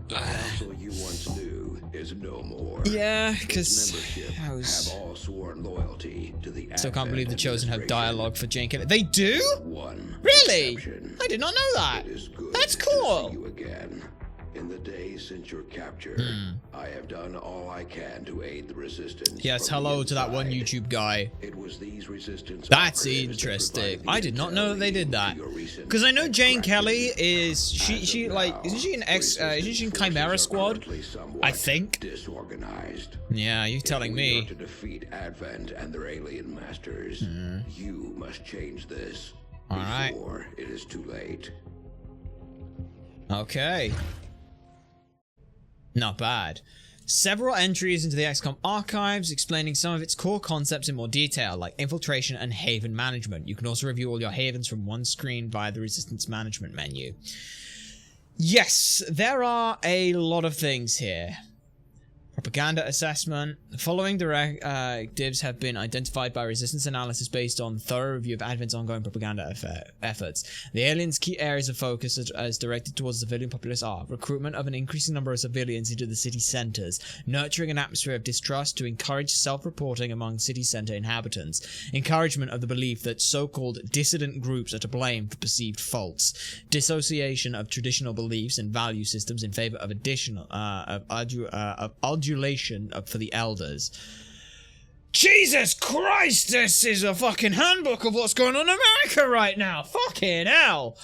The council you once knew is no more. Yeah, because have all sworn loyalty to the still can't believe the Chosen have dialogue for Jane Kelly. They do? One really? exception. I did not know that. It is good That's to cool. see you again. In the days since your capture, I have done all I can to aid the resistance. Yes, from hello the to that one inside. YouTube guy. It was these resistance That's operatives that interesting. provided the I did not know that they did intel that. to your recent Because I know Jane extraction. Kelly is she As of like now, isn't she an isn't she in resistance Chimera forces are Squad? currently somewhat I think. Disorganized. Yeah, you telling If we are me. to defeat Advent and their alien masters, you must change this All right. before it is too late. Okay. Not bad. Several entries into the XCOM archives explaining some of its core concepts in more detail, like infiltration and haven management. You can also review all your havens from one screen via the resistance management menu. Yes, there are a lot of things here. Propaganda assessment. The following directives have been identified by resistance analysis based on thorough review of Advent's ongoing propaganda efforts. The aliens' key areas of focus as directed towards the civilian populace are recruitment of an increasing number of civilians into the city centers, nurturing an atmosphere of distrust to encourage self-reporting among city center inhabitants, encouragement of the belief that so-called dissident groups are to blame for perceived faults, dissociation of traditional beliefs and value systems in favor of adulation for the elders. Jesus Christ, this is a fucking handbook of what's going on in America right now. Fucking hell.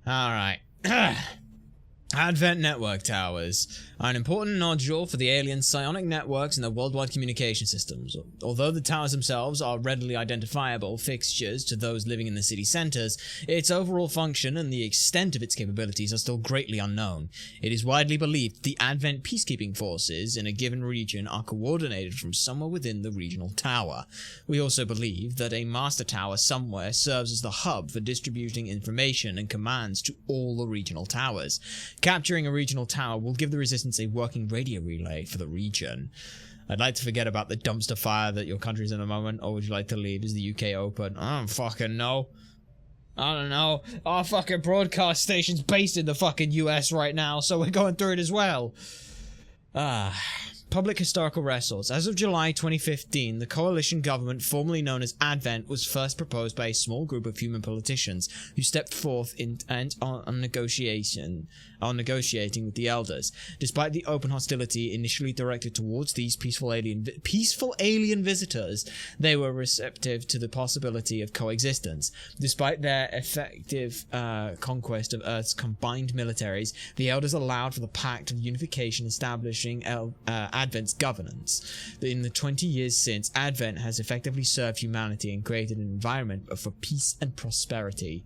Alright. How Advent network towers are an important nodule for the alien psionic networks and their worldwide communication systems. Although the towers themselves are readily identifiable fixtures to those living in the city centers, its overall function and the extent of its capabilities are still greatly unknown. It is widely believed the Advent peacekeeping forces in a given region are coordinated from somewhere within the regional tower. We also believe that a master tower somewhere serves as the hub for distributing information and commands to all the regional towers. Capturing a regional tower will give the Resistance a working radio relay for the region. I'd like to forget about the dumpster fire that your country's in a moment, or would you like to leave? Is the UK open? I don't fucking know. I don't know. Our fucking broadcast station's based in the fucking US right now, so we're going through it as well. Public historical records. As of July 2015, the coalition government, formerly known as Advent, was first proposed by a small group of human politicians who stepped forth on negotiating with the elders. Despite the open hostility initially directed towards these peaceful alien visitors, they were receptive to the possibility of coexistence. Despite their effective conquest of Earth's combined militaries, the elders allowed for the Pact of Unification, establishing Advent's governance. In the 20 years since, Advent has effectively served humanity and created an environment for peace and prosperity.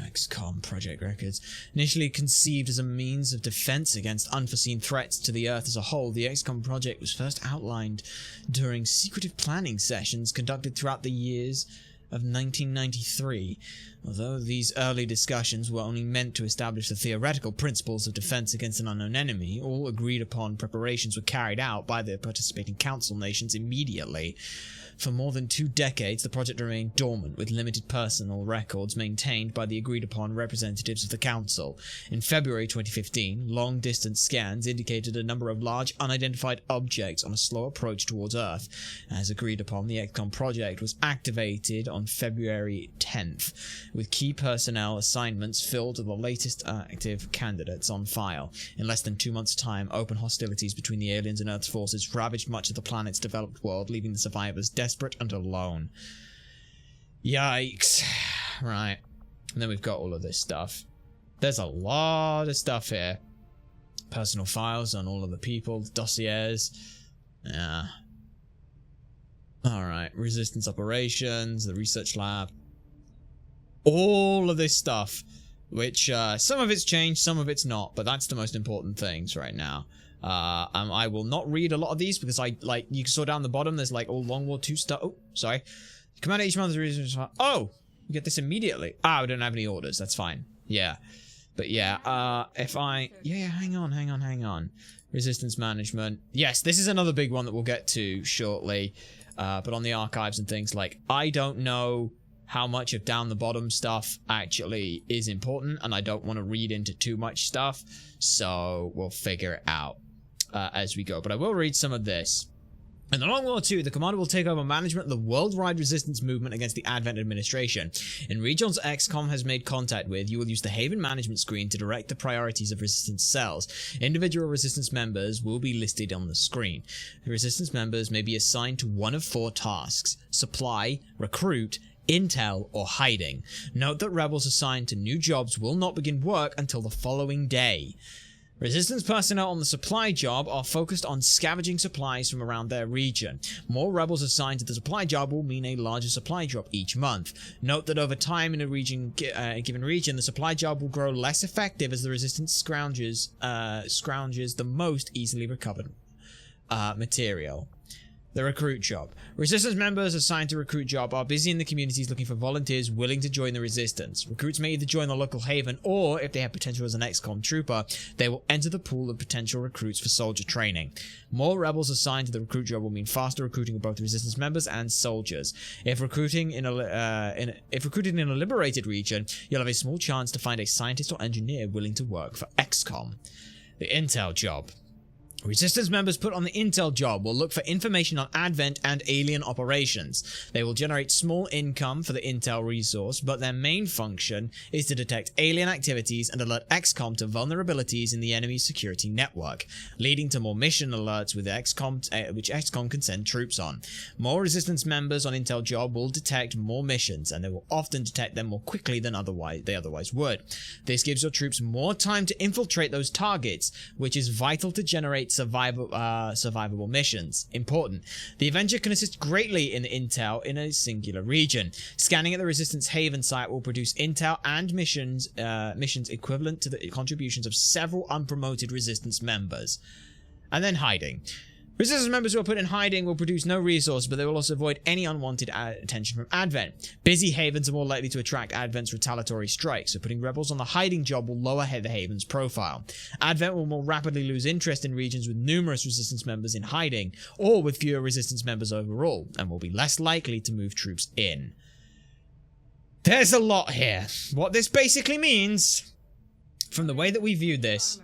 XCom project records. Initially conceived as a means of defense against unforeseen threats to the Earth as a whole, the XCom project was first outlined during secretive planning sessions conducted throughout the years of 1993. Although these early discussions were only meant to establish the theoretical principles of defense against an unknown enemy, all agreed upon preparations were carried out by the participating council nations immediately. For more than 2 decades, the project remained dormant, with limited personal records maintained by the agreed-upon representatives of the Council. In February 2015, long-distance scans indicated a number of large unidentified objects on a slow approach towards Earth. As agreed upon, the XCOM project was activated on February 10th, with key personnel assignments filled to the latest active candidates on file. In less than 2 months' time, open hostilities between the aliens and Earth's forces ravaged much of the planet's developed world, leaving the survivors desperate and alone. Yikes. Right. And then we've got all of this stuff. There's a lot of stuff here. Personal files on all of the people, dossiers. Yeah. Alright. Resistance operations, the research lab. All of this stuff. Which, some of it's changed, some of it's not. But that's the most important things right now. I will not read a lot of these because you saw down the bottom, there's like all Long War II stuff. Oh, sorry. Command each month. Oh, you get this immediately. Ah, we don't have any orders. That's fine. Yeah. But yeah, if I... Yeah, hang on. Resistance management. Yes, this is another big one that we'll get to shortly. But on the archives and things, like, I don't know how much of down the bottom stuff actually is important, and I don't want to read into too much stuff, so we'll figure it out as we go. But I will read some of this. In the Long War II, the Commander will take over management of the worldwide resistance movement against the Advent administration. In regions XCOM has made contact with, you will use the Haven management screen to direct the priorities of resistance cells. Individual resistance members will be listed on the screen. The resistance members may be assigned to one of 4 tasks: supply, recruit, intel, or hiding. Note that rebels assigned to new jobs will not begin work until the following day. Resistance personnel on the supply job are focused on scavenging supplies from around their region. More rebels assigned to the supply job will mean a larger supply drop each month. Note that over time in a given region, the supply job will grow less effective as the resistance scrounges the most easily recovered material. The recruit job. Resistance members assigned to recruit job are busy in the communities looking for volunteers willing to join the resistance. Recruits may either join the local haven, or if they have potential as an XCOM trooper, they will enter the pool of potential recruits for soldier training. More rebels assigned to the recruit job will mean faster recruiting of both resistance members and soldiers. If recruited in a liberated region, you'll have a small chance to find a scientist or engineer willing to work for XCOM. The intel job. Resistance members put on the intel job will look for information on Advent and alien operations. They will generate small income for the intel resource, but their main function is to detect alien activities and alert XCom to vulnerabilities in the enemy's security network, leading to more mission alerts with XCom, which XCom can send troops on. More resistance members on intel job will detect more missions, and they will often detect them more quickly than they otherwise would. This gives your troops more time to infiltrate those targets, which is vital to generate survivable missions. Important. The Avenger can assist greatly in intel in a singular region. Scanning at the Resistance Haven site will produce intel and missions equivalent to the contributions of several unpromoted Resistance members. And then hiding. Resistance members who are put in hiding will produce no resource, but they will also avoid any unwanted attention from Advent. Busy havens are more likely to attract Advent's retaliatory strikes, so putting rebels on the hiding job will lower the haven's profile. Advent will more rapidly lose interest in regions with numerous resistance members in hiding, or with fewer resistance members overall, and will be less likely to move troops in. There's a lot here. What this basically means, from the way that we viewed this,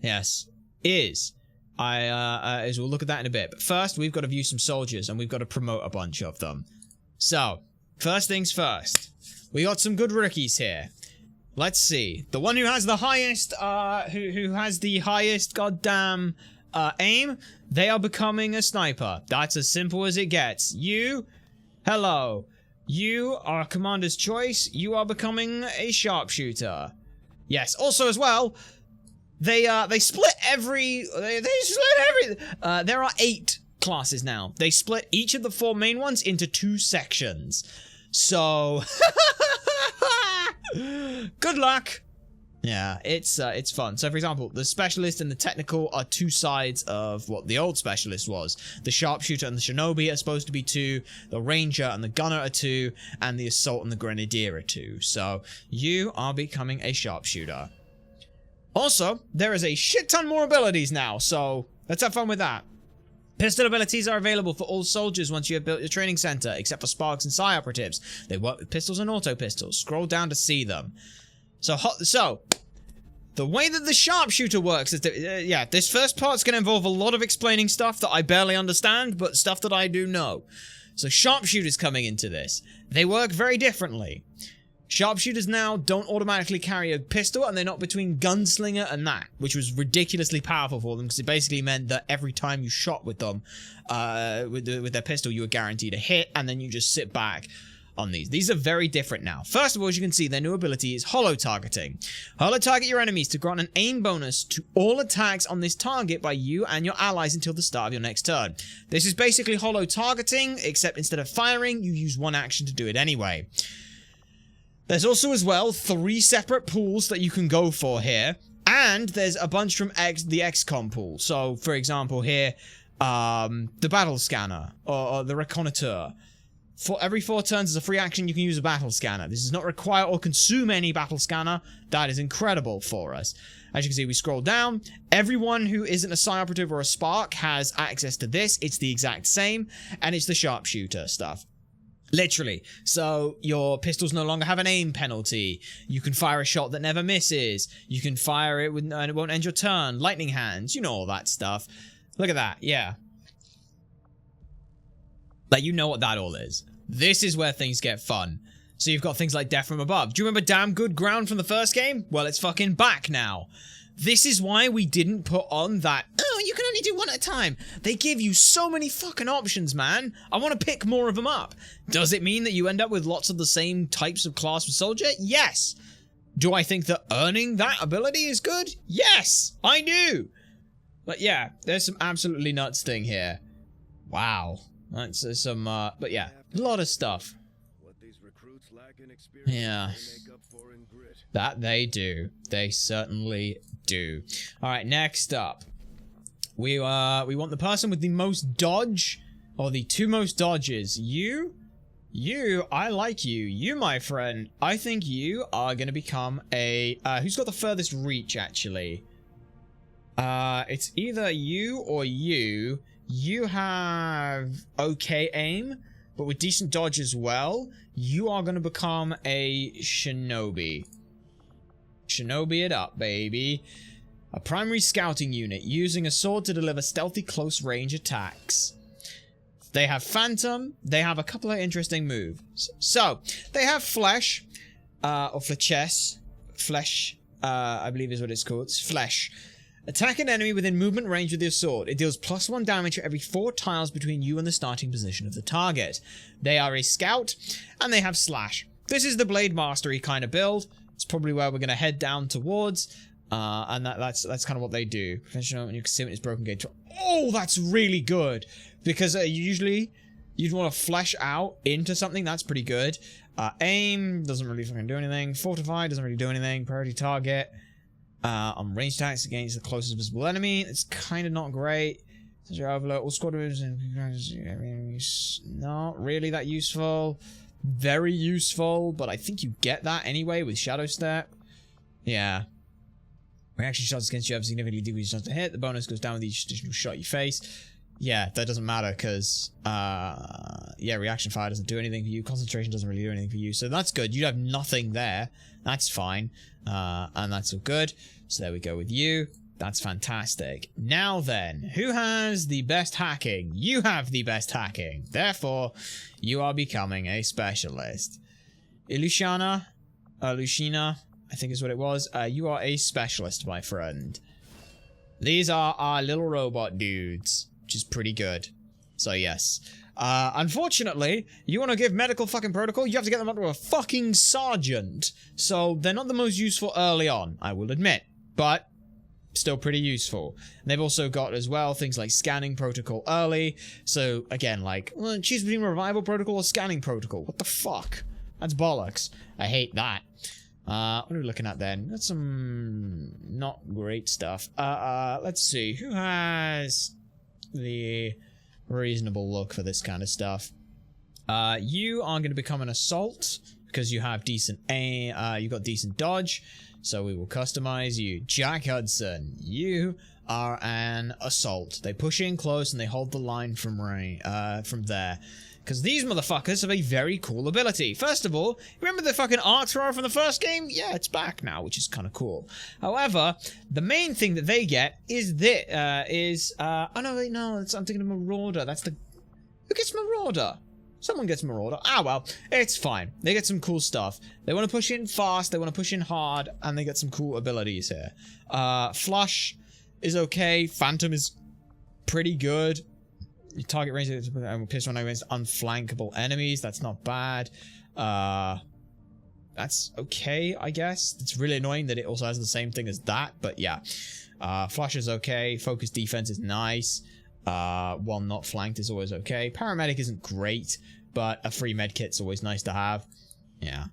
yes, is we'll look at that in a bit. But first, we've got to view some soldiers, and we've got to promote a bunch of them. So, first things first. We got some good rookies here. Let's see. The one who has the highest, who has the highest goddamn aim, they are becoming a sniper. That's as simple as it gets. You, hello. You are Commander's Choice. You are becoming a sharpshooter. Yes. Also, as well, they split there are 8 classes now. They split each of the 4 main ones into 2 sections. So, good luck. Yeah, it's fun. So, for example, the Specialist and the Technical are 2 sides of what the old Specialist was. The Sharpshooter and the Shinobi are supposed to be 2. The Ranger and the Gunner are 2. And the Assault and the Grenadier are 2. So, you are becoming a Sharpshooter. Also, there is a shit ton more abilities now, so let's have fun with that. Pistol abilities are available for all soldiers once you have built your training center, except for Sparks and Psi operatives. They work with pistols and auto pistols. Scroll down to see them. So the way that the sharpshooter works is that, this first part's going to involve a lot of explaining stuff that I barely understand, but stuff that I do know. So sharpshooters coming into this. They work very differently. Sharpshooters now don't automatically carry a pistol, and they're not between gunslinger and that, which was ridiculously powerful for them, because it basically meant that every time you shot with them, with their pistol, you were guaranteed a hit, and then you just sit back on these. These are very different now. First of all, as you can see, their new ability is holo targeting. Holo target your enemies to grant an aim bonus to all attacks on this target by you and your allies until the start of your next turn. This is basically holo targeting, except instead of firing, you use one action to do it anyway. There's also, as well, 3 separate pools that you can go for here. And there's a bunch from the XCom pool. So, for example, here, the battle scanner, or the reconnaisseur. For every 4 turns as a free action, you can use a battle scanner. This does not require or consume any battle scanner. That is incredible for us. As you can see, we scroll down. Everyone who isn't a Psi operative or a Spark has access to this. It's the exact same. And it's the sharpshooter stuff. Literally. So your pistols no longer have an aim penalty. You can fire a shot that never misses. You can fire it and it won't end your turn. Lightning hands. You know all that stuff. Look at that. Yeah. Like, you know what that all is. This is where things get fun. So you've got things like Death from Above. Do you remember Damn Good Ground from the first game? Well, it's fucking back now. This is why we didn't put on that, oh, you can only do 1 at a time. They give you so many fucking options, man. I want to pick more of them up. Does it mean that you end up with lots of the same types of class with soldier? Yes. Do I think that earning that ability is good? Yes, I do. But yeah, there's some absolutely nuts thing here. Wow. That's some, but yeah, a lot of stuff. Yeah. That they do. They certainly do. Alright, next up. We want the person with the most dodge, or the 2 most dodges. You, I like you. You, my friend, I think you are gonna become a, who's got the furthest reach, actually? It's either you or you. You have okay aim, but with decent dodge as well. You are gonna become a Shinobi. Shinobi it up, baby. A primary scouting unit using a sword to deliver stealthy close range attacks. They have Phantom. They have a couple of interesting moves. So, they have Flesh, or Fleches. Flesh, I believe is what it's called. It's Flesh. Attack an enemy within movement range with your sword. It deals +1 damage for every 4 tiles between you and the starting position of the target. They are a scout, and they have Slash. This is the Blade Mastery kind of build. It's probably where we're going to head down towards. And that's kind of what they do. Professional, and you can see it is broken gauge. Oh, that's really good. Because usually you'd want to flesh out into something. That's pretty good. Aim doesn't really fucking do anything. Fortify doesn't really do anything. Priority target. On range attacks against the closest visible enemy. It's kind of not great. Overload all squadrons and not really that useful. Very useful, but I think you get that anyway with Shadow Step. Yeah. Reaction shots against you have significantly decreased chance to hit. The bonus goes down with each additional shot you face. Yeah, that doesn't matter because, yeah, reaction fire doesn't do anything for you. Concentration doesn't really do anything for you. So that's good. You have nothing there. That's fine. And that's all good. So there we go with you. That's fantastic. Now then, who has the best hacking? You have the best hacking. Therefore, you are becoming a specialist. Lucina, I think is what it was. You are a specialist, my friend. These are our little robot dudes, which is pretty good. So yes. Unfortunately, you want to give medical fucking protocol, you have to get them up to a fucking sergeant. So they're not the most useful early on, I will admit. But still pretty useful. And they've also got as well things like scanning protocol early. So again, like, well, choose between revival protocol or scanning protocol. What the fuck? That's bollocks. I hate that. What are we looking at then? That's some not great stuff. Let's see. Who has the reasonable look for this kind of stuff? You are going to become an assault because you have decent aim. You got decent dodge, so we will customize you. Jack Hudson, you are an assault. They push in close and they hold the line from there. Because these motherfuckers have a very cool ability. First of all, remember the fucking arc thrower from the first game? Yeah, it's back now, which is kind of cool. However, the main thing that they get is this, oh no, wait, no, I'm thinking of Marauder. That's the... Who gets Marauder? Someone gets Marauder. Ah, well, it's fine. They get some cool stuff. They want to push in fast, they want to push in hard, and they get some cool abilities here. Flush is okay. Phantom is pretty good. Your target range and pierce one against unflankable enemies. That's not bad. That's okay, I guess. It's really annoying that it also has the same thing as that, but yeah. Flash is okay. Focus defense is nice. While not flanked is always okay. Paramedic isn't great, but a free medkit's always nice to have. Yeah.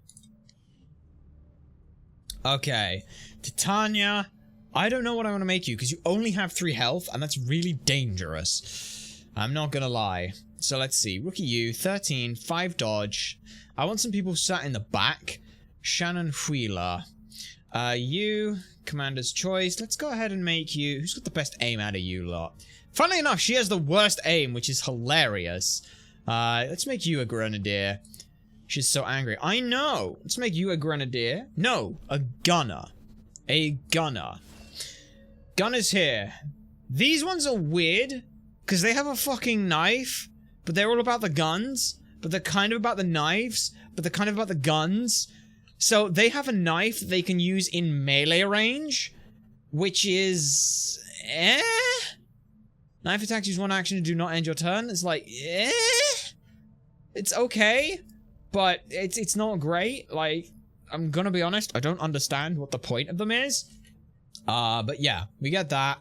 Okay. Titania. I don't know what I want to make you, because you only have 3 health, and that's really dangerous. I'm not gonna lie. So let's see. Rookie you, 13, 5 dodge. I want some people sat in the back. Shannon Wheeler. You, Commander's Choice. Let's go ahead and make you... Who's got the best aim out of you lot? Funnily enough, she has the worst aim, which is hilarious. Let's make you a Grenadier. She's so angry. I know! Let's make you a Grenadier. No, a Gunner. A Gunner. Gunner's here. These ones are weird. Because they have a fucking knife, but they're all about the guns, but they're kind of about the knives, but they're kind of about the guns. So they have a knife they can use in melee range, which is... Knife attacks use 1 action to do not end your turn. It's like, It's okay, but it's not great. Like, I'm gonna be honest, I don't understand what the point of them is. But yeah, we get that.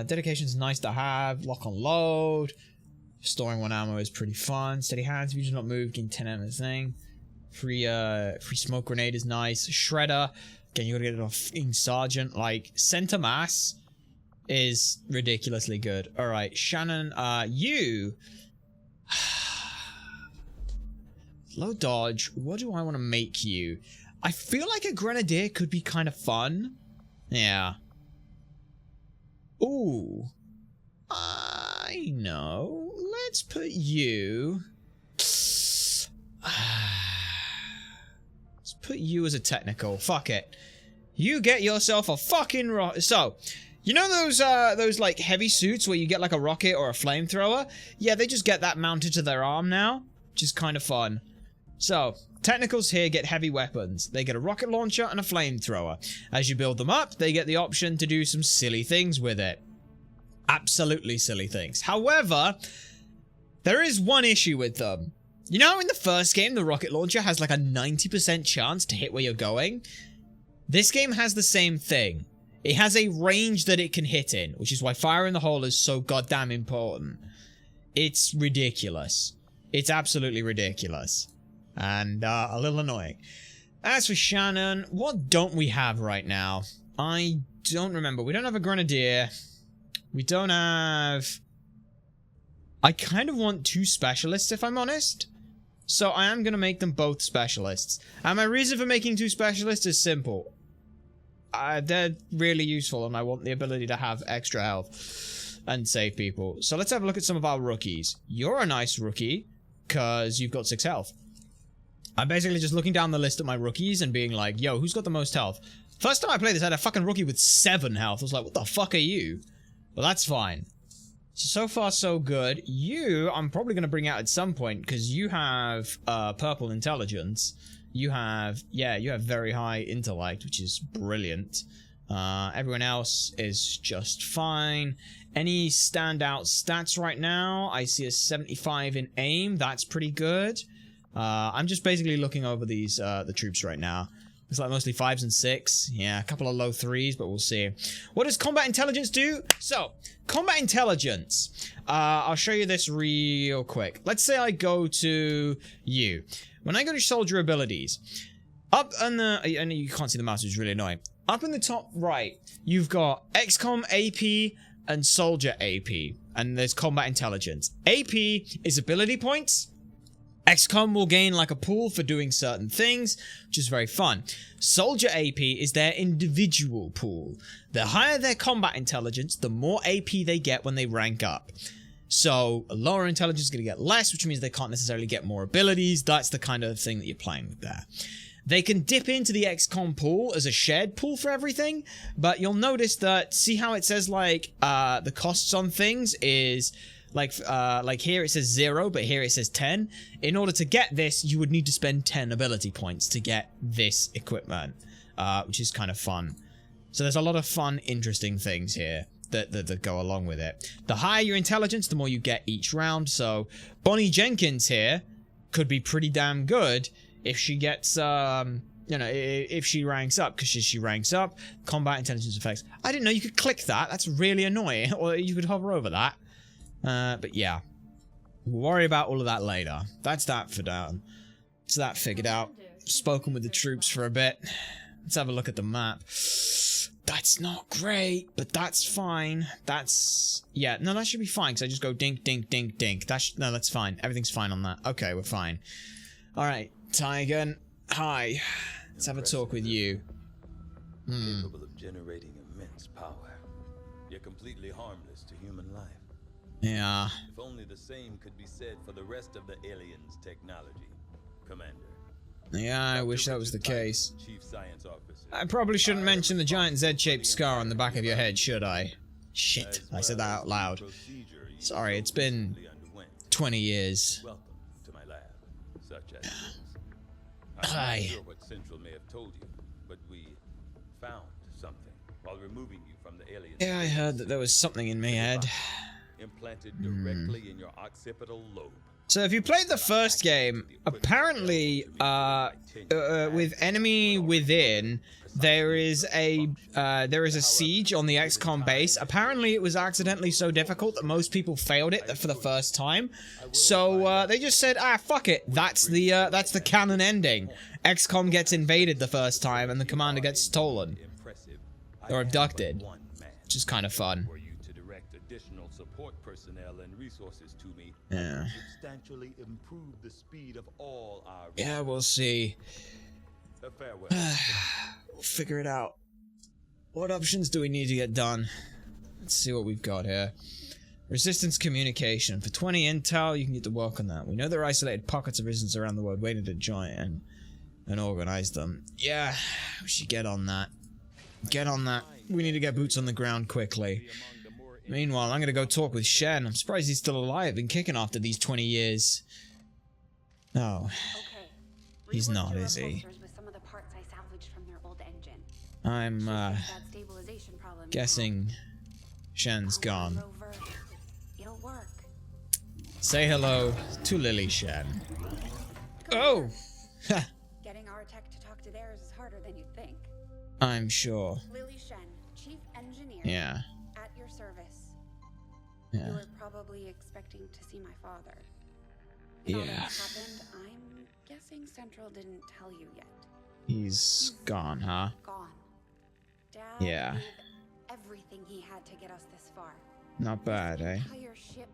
Dedication's nice to have. Lock on load. Storing 1 ammo is pretty fun. Steady hands, if you do not move, gain 10 ammo thing. Free smoke grenade is nice. Shredder. Again, you gotta get it off fucking sergeant. Like, center mass is ridiculously good. Alright, Shannon, you... Low dodge. What do I want to make you? I feel like a Grenadier could be kind of fun. Yeah. Ooh. I know. Let's put you... Let's put you as a technical. Fuck it. you get yourself a fucking rocket. So, you know those like heavy suits where you get like a rocket or a flamethrower? Yeah, they just get that mounted to their arm now, which is kind of fun. So, technicals here get heavy weapons. They get a rocket launcher and a flamethrower. As you build them up, they get the option to do some silly things with it. Absolutely silly things. However, there is one issue with them. You know, in the first game, the rocket launcher has like a 90% chance to hit where you're going? This game has the same thing. It has a range that it can hit in, which is why fire in the hole is so goddamn important. It's ridiculous. It's absolutely ridiculous. And a little annoying. As for Shannon, what don't we have right now? I don't remember. We don't have a grenadier. We don't have... I kind of want 2 specialists, if I'm honest. So I am going to make them both specialists. And my reason for making 2 specialists is simple. They're really useful, and I want the ability to have extra health and save people. So let's have a look at some of our rookies. You're a nice rookie, because you've got 6 health. I'm basically just looking down the list at my rookies and being like, yo, who's got the most health? First time I played this, I had a fucking rookie with 7 health. I was like, what the fuck are you? But that's fine. So far, so good. You, I'm probably going to bring out at some point, because you have purple intelligence. You have, yeah, you have very high intellect, which is brilliant. Everyone else is just fine. Any standout stats right now? I see a 75 in aim. That's pretty good. I'm just basically looking over these the troops right now. It's like mostly 5s and 6. Yeah, a couple of low 3s, but we'll see. What does combat intelligence do? So, combat intelligence. I'll show you this real quick. Let's say I go to you. When I go to soldier abilities, up on the... I know you can't see the mouse, it's really annoying. Up in the top right, you've got XCom AP and soldier AP. And there's combat intelligence. AP is ability points. XCOM will gain like a pool for doing certain things, which is very fun. Soldier AP is their individual pool. The higher their combat intelligence, the more AP they get when they rank up. So, a lower intelligence is going to get less, which means they can't necessarily get more abilities. That's the kind of thing that you're playing with there. They can dip into the XCOM pool as a shared pool for everything, but you'll notice that, see how it says like, the costs on things is... Like here it says 0, but here it says 10. In order to get this, you would need to spend 10 ability points to get this equipment, which is kind of fun. So there's a lot of fun, interesting things here that go along with it. The higher your intelligence, the more you get each round. So Bonnie Jenkins here could be pretty damn good if she gets, you know, if she ranks up, because she ranks up, combat intelligence effects. I didn't know you could click that. That's really annoying. Or you could hover over that. But yeah, we'll worry about all of that later. That's that for down. That's that figured out. Spoken with the troops for a bit. Let's have a look at the map. That's not great, but that's fine. That's... Yeah, no, that should be fine, because I just go dink, dink, dink, dink. No, that's fine. Everything's fine on that. Okay, we're fine. Alright, Tygan. Hi. Let's have a talk with you. Capable of generating immense power. You're completely harmless to human life. Yeah. If only the same could be said for the rest of the aliens' technology, Commander. Yeah, I wish that was the case. Chief Science Officer. I probably shouldn't mention the giant Z-shaped scar on the back of your head, should I? Shit, I said that out loud. Sorry, it's been 20 years. Welcome to my lab, such as Hi. I'm not sure what Central may have told you, but we found something while removing you from the alien. Yeah, I heard that there was something in my head. Implanted directly in your occipital lobe. So if you played the first game, apparently, with Enemy Within, there is a siege on the XCOM base. Apparently it was accidentally so difficult that most people failed it for the first time. So they just said, ah, fuck it. That's the canon ending. XCOM gets invaded the first time and the commander gets stolen or abducted, which is kind of fun. Additional support personnel and resources to me. Yeah. Substantially improve the speed of all our... Yeah, we'll see. Farewell. We'll figure it out. What options do we need to get done? Let's see what we've got here. Resistance communication. For 20 intel, you can get to work on that. We know there are isolated pockets of resistance around the world waiting to join and organize them. Yeah, we should get on that. Get on that. We need to get boots on the ground quickly. Meanwhile, I'm gonna go talk with Shen. I'm surprised he's still alive and kicking after these 20 years. Oh. He's not, is he? I'm, guessing Shen's gone. Say hello to Lily Shen. Oh! Getting our tech to talk to theirs is harder than you'd think. I'm sure. Lily Shen, Chief Engineer. Yeah. At your service. Yeah. You were probably expecting to see my father. With all that happened, I'm guessing Central didn't tell you yet. He's gone, huh? Gone. Dad Yeah. gave everything he had to get us this far. Not bad, eh? The entire ship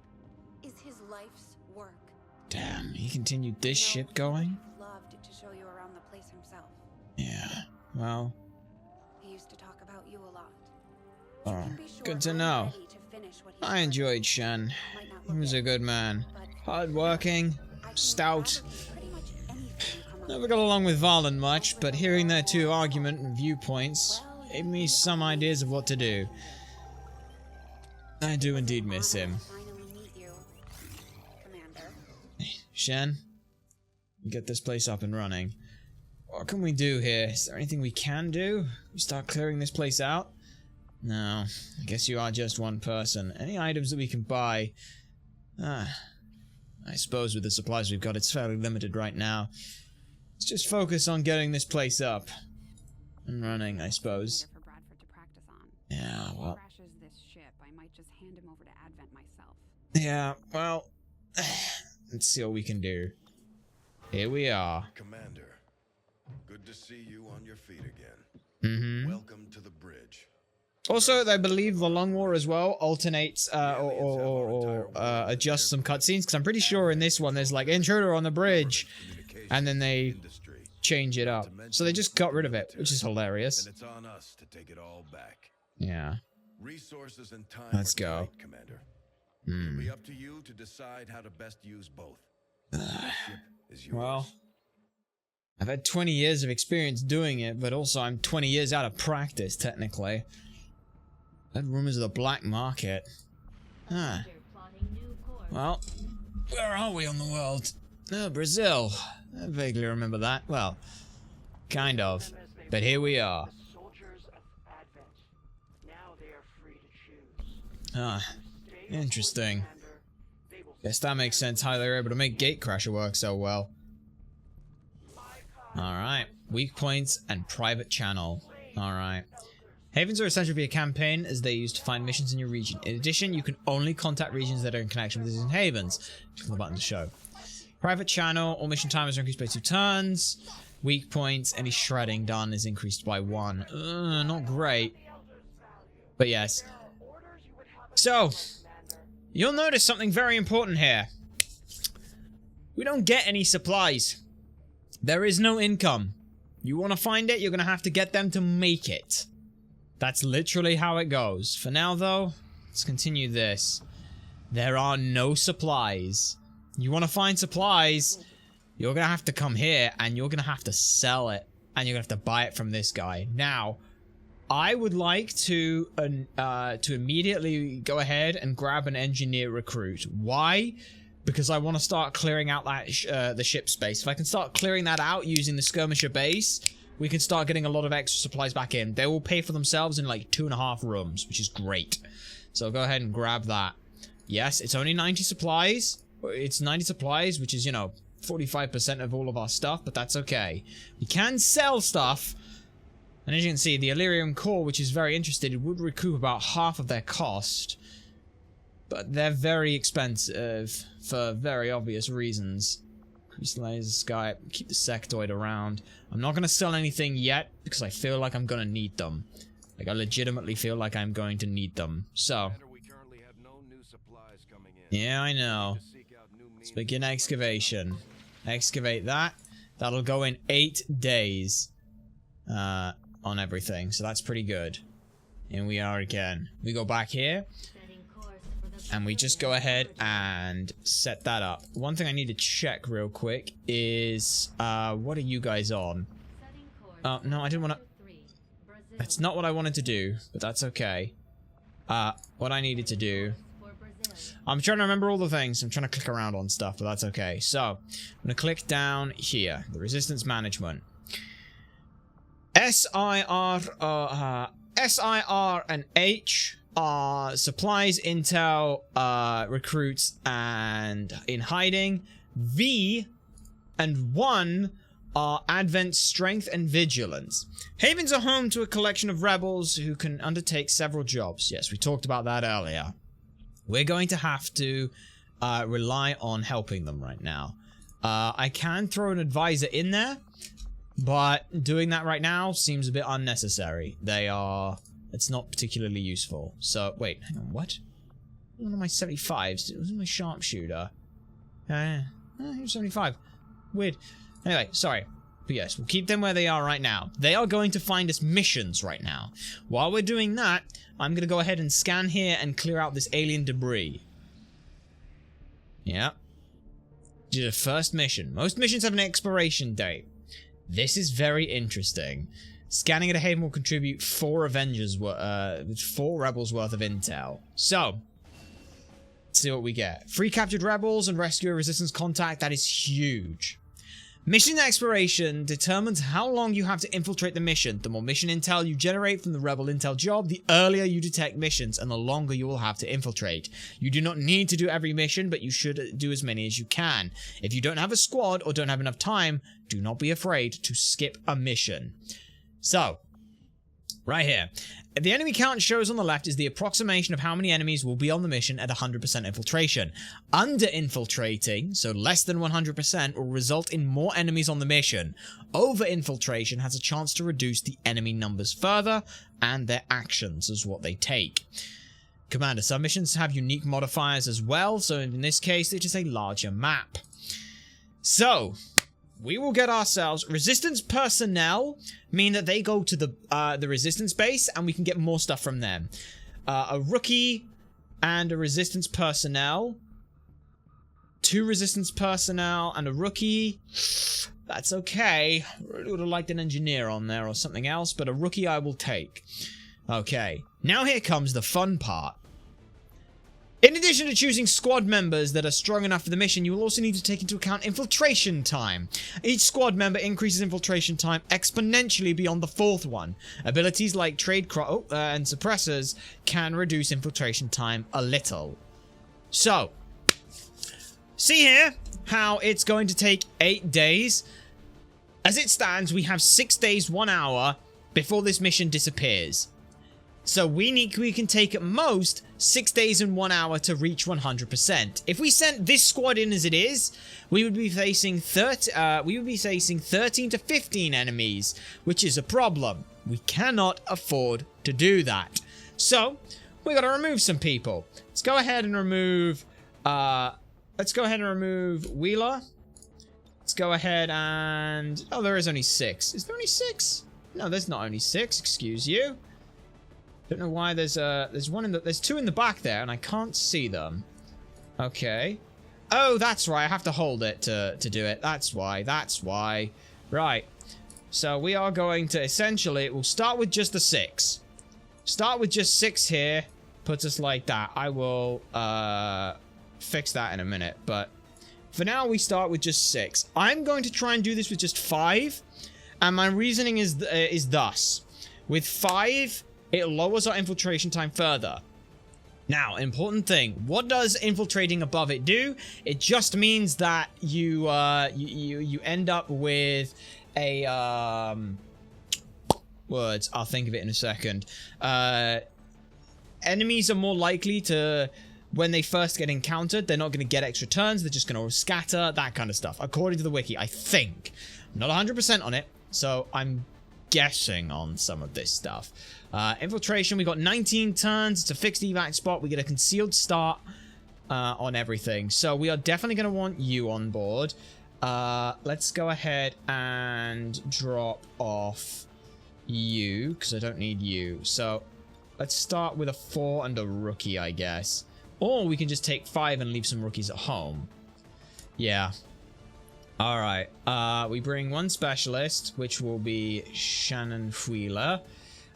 is his life's work. Damn, he continued this You know, ship going? He loved to show you around the place himself. Yeah. Well, He used to talk about you a lot. oh, Be sure good to I'm know. ready to finish what he I started. enjoyed Shen. Might not He look was it, a good man. but Hardworking, I can stout. fabricate pretty much anything you come up Never with. got along with Valen much, but hearing their two argument and viewpoints gave me some ideas of what to do. I do indeed miss him. Finally meet you, Commander. Shen, get this place up and running. What can we do here? Is there anything we can do? We start clearing this place out? No, I guess you are just one person. Any items that we can buy? I suppose with the supplies we've got, it's fairly limited right now. Let's just focus on getting this place up and running, I suppose. For Bradford to practice on. Yeah, If he well, crashes this ship, I might just hand him over to Advent myself. yeah, well, let's see what we can do. Here we are. Commander, good to see you on your feet again. Mm-hmm. Welcome to the bridge. Also, I believe the Long War as well alternates or adjusts some cutscenes, because I'm pretty sure in this one there's like intruder on the bridge, and then they Industry. change it up. So they just got rid of it, which is hilarious. And it's on us to take it all back. Yeah. Resources and time Let's are go. tight, Commander. It'll be up to you to decide how to best use both. The ship is yours. Well, I've had 20 years of experience doing it, but also I'm 20 years out of practice, technically. I had rumors of the black market. Huh. Well, where are we on the world? Oh, Brazil. I vaguely remember that. Well, kind of. But here we are. Soldiers of Advent. Now they are free to choose. Ah, interesting. Commander, they will Guess that makes sense how they were able to make Gatecrasher work so well. Alright. Weak points and private channel. Alright. Havens are essential for your campaign as they are used to find missions in your region. In addition, you can only contact regions that are in connection with these havens. Click the button to show. Private channel, all mission timers are increased by 2 turns. Weak points, any shredding done is increased by 1. Not great. But yes. So, you'll notice something very important here. We don't get any supplies. There is no income. You want to find it, you're going to have to get them to make it. That's literally how it goes. For now, though, let's continue this. There are no supplies. You want to find supplies, you're going to have to come here, and you're going to have to sell it. And you're going to have to buy it from this guy. Now, I would like to immediately go ahead and grab an engineer recruit. Why? Because I want to start clearing out that the ship space. If I can start clearing that out using the skirmisher base, we can start getting a lot of extra supplies back in. They will pay for themselves in like 2.5 rooms, which is great. So I'll go ahead and grab that. Yes, it's only 90 supplies. It's 90 supplies, which is, you know, 45% of all of our stuff, but that's okay. We can sell stuff. And as you can see, the Illyrium core, which is very interested, would recoup about half of their cost. But they're very expensive for very obvious reasons. Increase the laser sky, keep the sectoid around. I'm not going to sell anything yet because I feel like I'm going to need them. Like, I legitimately feel like I'm going to need them. So, We currently have no new supplies coming in. yeah, I know. Seek out new means Let's begin excavation. Excavate that. That'll go in 8 days on everything. So that's pretty good. And we are again. We go back here. And we just go ahead and set that up. One thing I need to check real quick is, what are you guys on? No, I didn't want to... That's not what I wanted to do, but that's okay. What I needed to do... I'm trying to remember all the things. I'm trying to click around on stuff, but that's okay. So, I'm going to click down here. The resistance management. SIR and H are supplies, intel, recruits, and in hiding. V and 1 are Advent, Strength, and Vigilance. Havens are home to a collection of rebels who can undertake several jobs. Yes, we talked about that earlier. We're going to have to rely on helping them right now. I can throw an advisor in there, but doing that right now seems a bit unnecessary. It's not particularly useful. So, wait, hang on, what? One of my 75s. It was my sharpshooter. Here's 75. Weird. Anyway, sorry. But yes, we'll keep them where they are right now. They are going to find us missions right now. While we're doing that, I'm going to go ahead and scan here and clear out this alien debris. Yeah. Do the first mission. Most missions have an expiration date. This is very interesting. Scanning at a haven will contribute 4 Avengers, 4 rebels worth of intel. So, let's see what we get. Free captured rebels and rescue a resistance contact. That is huge. Mission expiration determines how long you have to infiltrate the mission. The more mission intel you generate from the rebel intel job, the earlier you detect missions and the longer you will have to infiltrate. You do not need to do every mission, but you should do as many as you can. If you don't have a squad or don't have enough time, do not be afraid to skip a mission. So, right here. The enemy count shows on the left is the approximation of how many enemies will be on the mission at 100% infiltration. Under-infiltrating, so less than 100%, will result in more enemies on the mission. Over-infiltration has a chance to reduce the enemy numbers further, and their actions as what they take. Commander, some missions have unique modifiers as well, so in this case, it is a larger map. So, we will get ourselves resistance personnel, mean that they go to the resistance base and we can get more stuff from them. A rookie and a resistance personnel. 2 resistance personnel and a rookie. That's okay. Really would have liked an engineer on there or something else, but a rookie I will take. Okay, now here comes the fun part. In addition to choosing squad members that are strong enough for the mission, you will also need to take into account infiltration time. Each squad member increases infiltration time exponentially beyond the 4th one. Abilities like trade and suppressors can reduce infiltration time a little. So, see here how it's going to take 8 days. As it stands, we have 6 days, 1 hour before this mission disappears. So we can take at most 6 days and 1 hour to reach 100%. If we sent this squad in as it is, we would be facing 13 to 15 enemies, which is a problem. We cannot afford to do that. So we got to remove some people. Let's go ahead and remove. Wheeler. Let's go ahead and. Oh, there is only 6. Is there only 6? No, there's not only 6. Excuse you. Don't know why there's 2 in the back there and I can't see them. Okay. Oh, that's right. I have to hold it to do it. That's why. Right. So we are going to essentially, we'll start with just the 6. Start with just 6 here. Puts us like that. I will fix that in a minute, but for now we start with just 6. I'm going to try and do this with just 5, and my reasoning is thus. With 5, it lowers our infiltration time further. Now, important thing, what does infiltrating above it do? It just means that you end up with a words. I'll think of it in a second. Enemies are more likely to, when they first get encountered, they're not going to get extra turns. They're just going to scatter, that kind of stuff. According to the wiki, I think. I'm not 100% on it, so I'm guessing on some of this stuff. Infiltration, we got 19 turns. It's a fixed evac spot. We get a concealed start on everything. So we are definitely going to want you on board. Let's go ahead and drop off you, because I don't need you. So let's start with a 4 and a rookie, I guess. Or we can just take 5 and leave some rookies at home. Yeah. Alright. We bring 1 specialist, which will be Shannon Wheeler.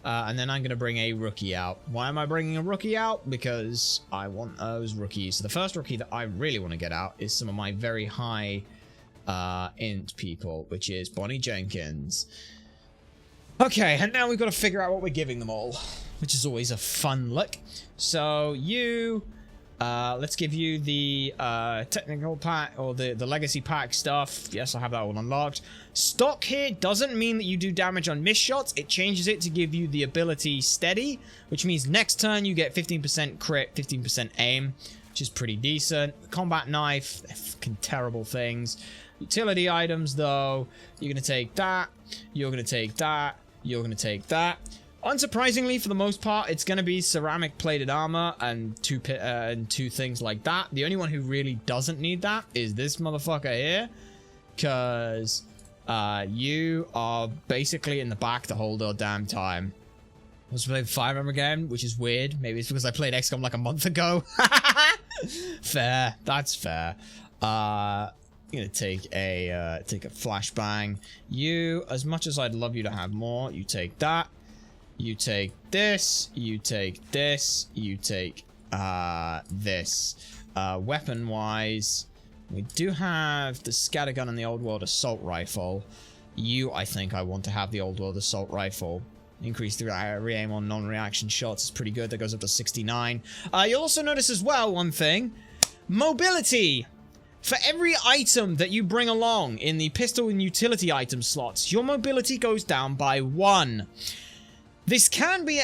And then I'm going to bring a rookie out. Why am I bringing a rookie out? Because I want those rookies. So the first rookie that I really want to get out is some of my very high int people, which is Bonnie Jenkins. Okay, and now we've got to figure out what we're giving them all, which is always a fun look. So you... let's give you the technical pack or the legacy pack stuff. Yes, I have that all unlocked. Stock here doesn't mean that you do damage on missed shots. It changes it to give you the ability steady, which means next turn you get 15% crit, 15% aim, which is pretty decent. Combat knife, they're fucking terrible things. Utility items though, you're gonna take that, you're gonna take that, you're gonna take that. Unsurprisingly, for the most part, it's going to be ceramic plated armor and two things like that. The only one who really doesn't need that is this motherfucker here, because you are basically in the back the whole damn time. I was playing Fire Emblem again, which is weird. Maybe it's because I played XCom like a month ago. Fair, that's fair. I'm gonna take a flashbang. You, as much as I'd love you to have more, you take that. You take this, you take this, you take this. Weapon-wise, we do have the scattergun and the old world assault rifle. I think I want to have the old world assault rifle. Increase the re-aim on non-reaction shots is pretty good. That goes up to 69. You'll also notice as well one thing. Mobility! For every item that you bring along in the pistol and utility item slots, your mobility goes down by 1. This can be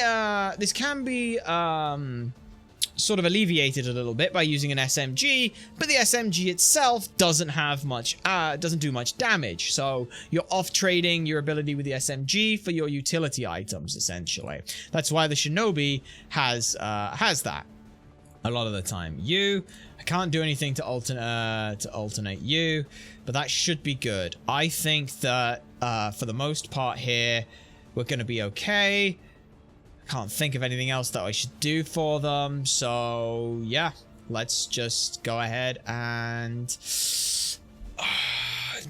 sort of alleviated a little bit by using an SMG, but the SMG itself doesn't have much, doesn't do much damage. So you're off trading your ability with the SMG for your utility items, essentially. That's why the Shinobi has that a lot of the time. I can't do anything to alternate you, but that should be good. I think that for the most part here, we're going to be okay. I can't think of anything else that I should do for them. So, yeah. Let's just go ahead and...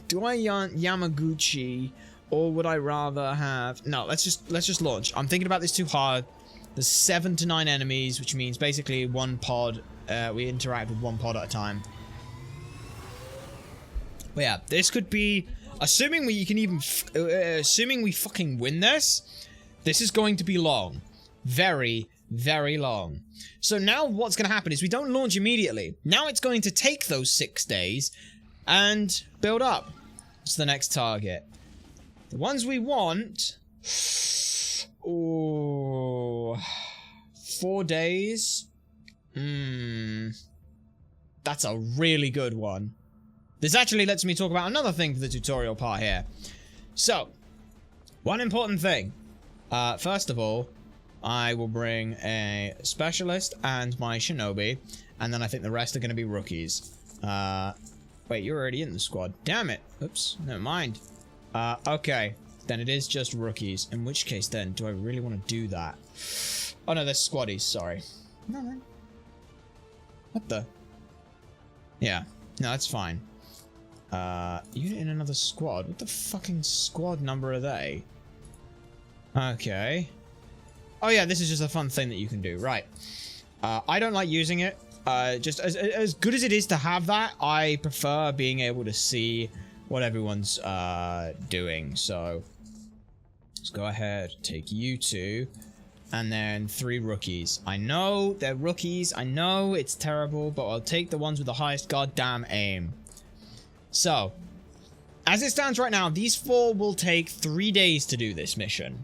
do I want Yamaguchi? Or would I rather have... No, let's just launch. I'm thinking about this too hard. There's 7 to 9 enemies, which means basically one pod. We interact with one pod at a time. But yeah, this could be... Assuming we fucking win this is going to be long. Very, very long. So now what's going to happen is we don't launch immediately. Now it's going to take those 6 days and build up. What's the next target? The ones we want... Oh... 4 days? That's a really good one. This actually lets me talk about another thing for the tutorial part here. So, one important thing. First of all, I will bring a specialist and my shinobi, and then I think the rest are going to be rookies. Wait, you're already in the squad. Damn it. Oops, never mind. Okay, then it is just rookies. In which case then, do I really want to do that? Oh no, they're squaddies, sorry. No. What the? Yeah, no, that's fine. Unit in another squad. What the fucking squad number are they? Okay. Oh yeah, this is just a fun thing that you can do. Right. I don't like using it. Just as good as it is to have that, I prefer being able to see what everyone's doing. So let's go ahead, take you two, and then 3 rookies. I know they're rookies. I know it's terrible, but I'll take the ones with the highest goddamn aim. So, as it stands right now, these 4 will take 3 days to do this mission.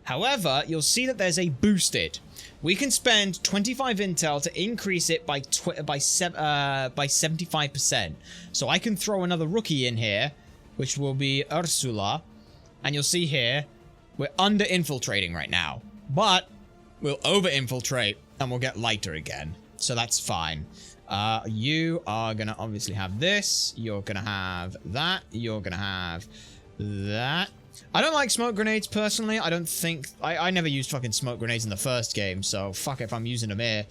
However, you'll see that there's a boosted. We can spend 25 intel to increase it by 75%. So I can throw another rookie in here, which will be Ursula. And you'll see here, we're under-infiltrating right now. But we'll over-infiltrate and we'll get lighter again. So that's fine. You are going to obviously have this. You're going to have that. You're going to have that. I don't like smoke grenades personally. I don't think... I never used fucking smoke grenades in the first game, so fuck if I'm using them here.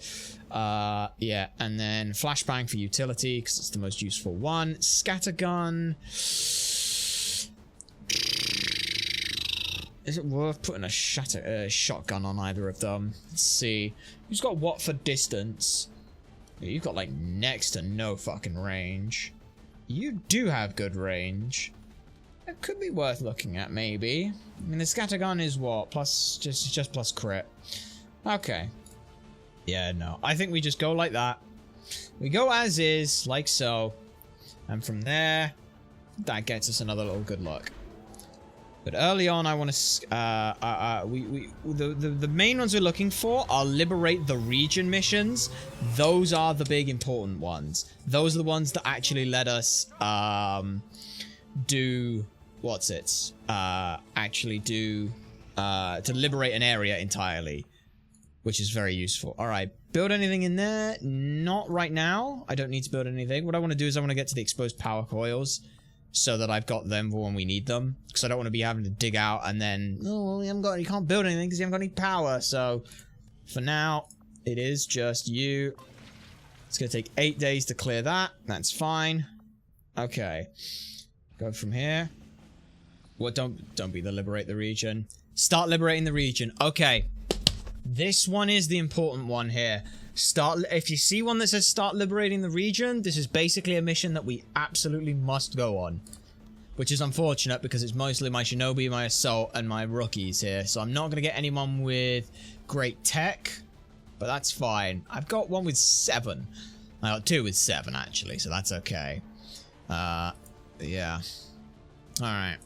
Yeah, and then flashbang for utility, because it's the most useful one. Scattergun. Is it worth putting a shotgun on either of them? Let's see. Who's got what for distance? You've got like next to no fucking range. You do have good range. It could be worth looking at, maybe. I mean, the scattergun is what? Plus, just plus crit. Okay. Yeah, no. I think we just go like that. We go as is, like so. And from there, that gets us another little good luck. But early on, I want to... the main ones we're looking for are liberate the region missions. Those are the big important ones. Those are the ones that actually let us do... What's it? Actually do... to liberate an area entirely. Which is very useful. Alright, build anything in there? Not right now. I don't need to build anything. What I want to do is I want to get to the exposed power coils. So that I've got them for when we need them. Because I don't want to be having to dig out and then... Oh, well, you can't build anything because you haven't got any power. So, for now, it is just you. It's going to take 8 days to clear that. That's fine. Okay. Go from here. What? Don't be the liberate the region. Start liberating the region. Okay. This one is the important one here. If you see one that says start liberating the region, this is basically a mission that we absolutely must go on. Which is unfortunate because it's mostly my shinobi, my assault, and my rookies here. So I'm not going to get anyone with great tech. But that's fine. I've got one with 7. I got 2 with 7 actually, so that's okay. Yeah. Alright.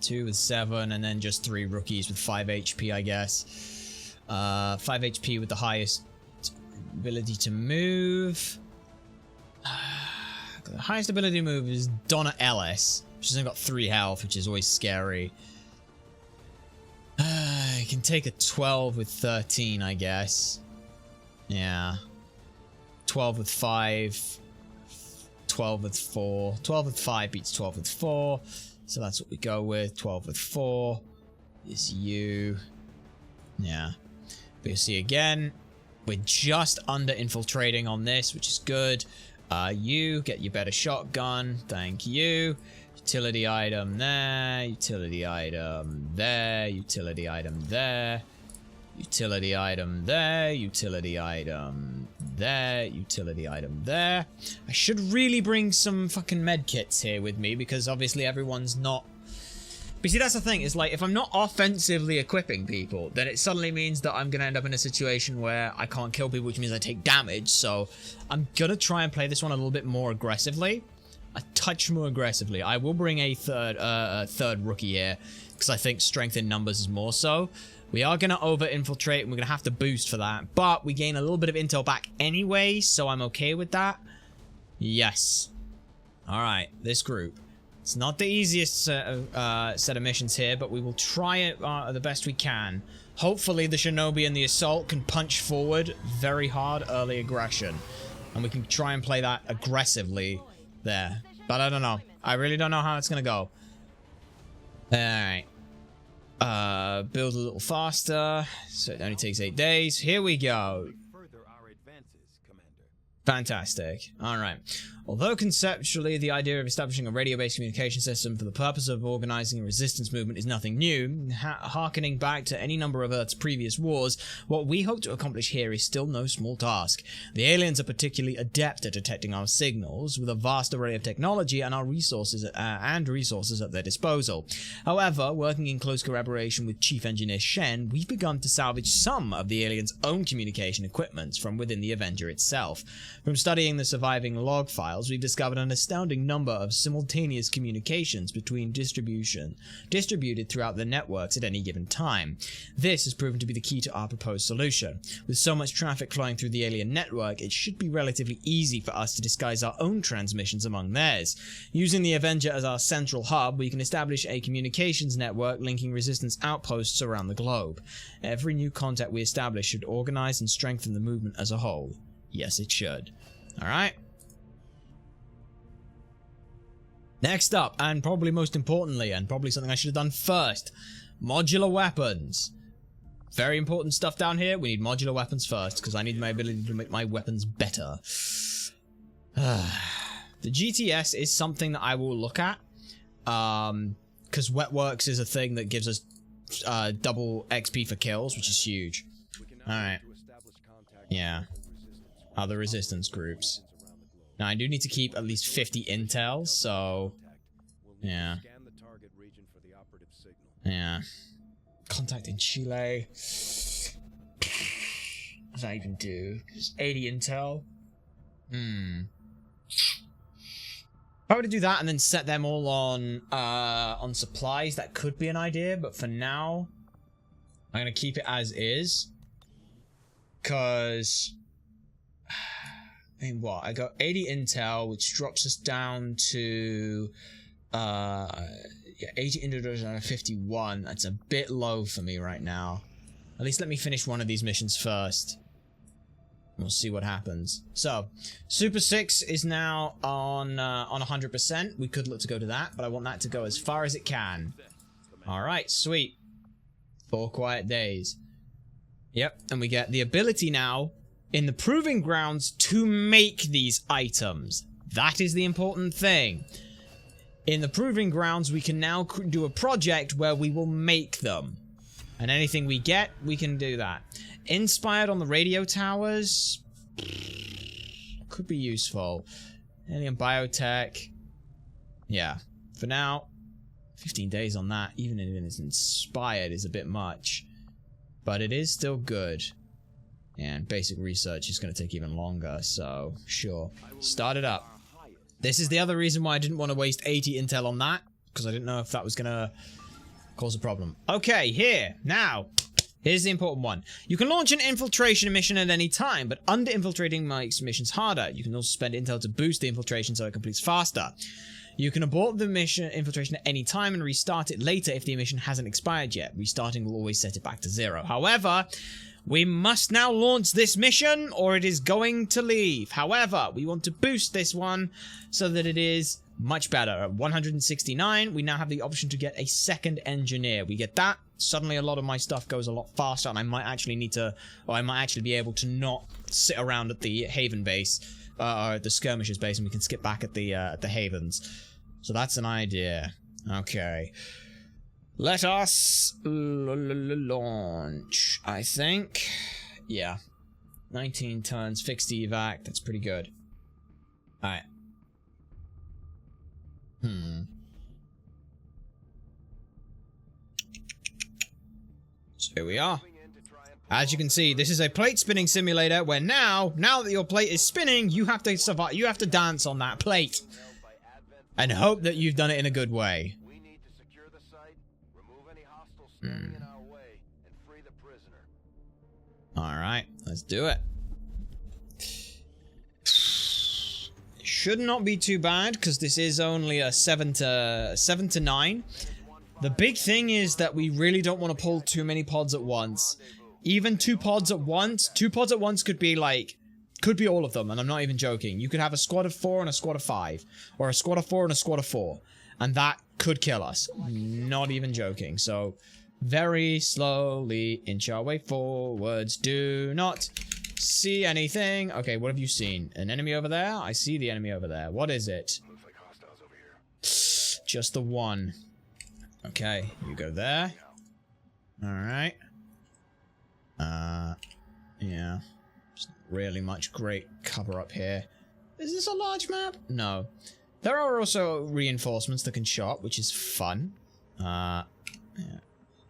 2 with 7 and then just 3 rookies with 5 HP, I guess. 5 HP with the highest ability to move. The highest ability to move is Donna Ellis. She's only got 3 health, which is always scary. I can take a 12 with 13, I guess. Yeah. 12 with 5. 12 with 4. 12 with 5 beats 12 with 4. So that's what we go with. 12 with 4 is you. Yeah. But you'll see again, we're just under infiltrating on this, which is good. You get your better shotgun. Thank you. Utility item there. Utility item there. Utility item there. Utility item there. Utility item there. Utility item there. I should really bring some fucking med kits here with me because obviously everyone's not... But see, that's the thing, is like, if I'm not offensively equipping people, then it suddenly means that I'm going to end up in a situation where I can't kill people, which means I take damage, so I'm going to try and play this one a little bit more aggressively. A touch more aggressively. I will bring a third rookie here, because I think strength in numbers is more so. We are going to over-infiltrate, and we're going to have to boost for that, but we gain a little bit of intel back anyway, so I'm okay with that. Yes. Alright, this group. It's not the easiest set of missions here, but we will try it the best we can. Hopefully the Shinobi and the Assault can punch forward very hard early aggression. And we can try and play that aggressively there. But I don't know. I really don't know how it's going to go. Alright. Build a little faster. So it only takes 8 days. Here we go. Fantastic. Alright. Although conceptually the idea of establishing a radio-based communication system for the purpose of organizing a resistance movement is nothing new, harkening back to any number of Earth's previous wars, what we hope to accomplish here is still no small task. The aliens are particularly adept at detecting our signals, with a vast array of technology and resources at their disposal. However, working in close collaboration with Chief Engineer Shen, we've begun to salvage some of the aliens' own communication equipments from within the Avenger itself. From studying the surviving log files, we've discovered an astounding number of simultaneous communications between distributed throughout the networks at any given time. This has proven to be the key to our proposed solution. With so much traffic flowing through the alien network, it should be relatively easy for us to disguise our own transmissions among theirs. Using the Avenger as our central hub, we can establish a communications network linking resistance outposts around the globe. Every new contact we establish should organize and strengthen the movement as a whole. Yes, it should. Alright. Next up, and probably most importantly, and probably something I should have done first, modular weapons. Very important stuff down here. We need modular weapons first, because I need my ability to make my weapons better. The GTS is something that I will look at, because Wetworks is a thing that gives us double XP for kills, which is huge. Alright. Yeah. Other resistance groups. Now, I do need to keep at least 50 intel, so... Yeah. Yeah. Contact in Chile. What does that even do? Just 80 intel? If I were to do that and then set them all on supplies, that could be an idea, but for now, I'm gonna keep it as is. Cause I mean what? I got 80 intel, which drops us down to yeah, 80 individuals out of 51. That's a bit low for me right now. At least let me finish one of these missions first. We'll see what happens. So, Super 6 is now on 100%. We could look to go to that, but I want that to go as far as it can. Alright, sweet. 4 quiet days. Yep, and we get the ability now in the Proving Grounds to make these items. That is the important thing. In the Proving Grounds, we can now do a project where we will make them. And anything we get, we can do that. Inspired on the radio towers. Could be useful. Alien biotech. Yeah. For now, 15 days on that, even if it's inspired, is a bit much. But it is still good. And basic research is going to take even longer, so sure. Start it up. This is the other reason why I didn't want to waste 80 intel on that, because I didn't know if that was going to cause a problem. Okay, here. Now, here's the important one. You can launch an infiltration mission at any time, but under-infiltrating makes missions harder. You can also spend intel to boost the infiltration so it completes faster. You can abort the mission infiltration at any time and restart it later if the mission hasn't expired yet. Restarting will always set it back to 0. However, we must now launch this mission or it is going to leave. However, we want to boost this one so that it is much better. At 169, we now have the option to get a second engineer. We get that. Suddenly a lot of my stuff goes a lot faster and I might actually need to, or I might actually be able to not sit around at the Haven base, or at the Skirmishers base, and we can skip back at the Havens. So that's an idea. Okay. Let us launch, I think. Yeah. 19 tons, fixed evac, that's pretty good. Alright. So here we are. As you can see, this is a plate spinning simulator where now that your plate is spinning, you have to survive. You have to dance on that plate. And hope that you've done it in a good way. We need to secure the site, remove any hostiles standing in our way, and free the prisoner. Alright, let's do it. Should not be too bad, because this is only a 7 to 9. The big thing is that we really don't want to pull too many pods at once. Even 2 pods at once. 2 pods at once could be like, could be all of them, and I'm not even joking. You could have a squad of 4 and a squad of 5. Or a squad of 4 and a squad of 4. And that could kill us. Not even joking. So, very slowly inch our way forwards. Do not see anything. Okay, what have you seen? An enemy over there? I see the enemy over there. What is it? Looks like hostiles over here. Just the one. Okay, you go there. Alright. Yeah. Just not really much great cover up here. Is this a large map? No. There are also reinforcements that can shot, which is fun. Yeah.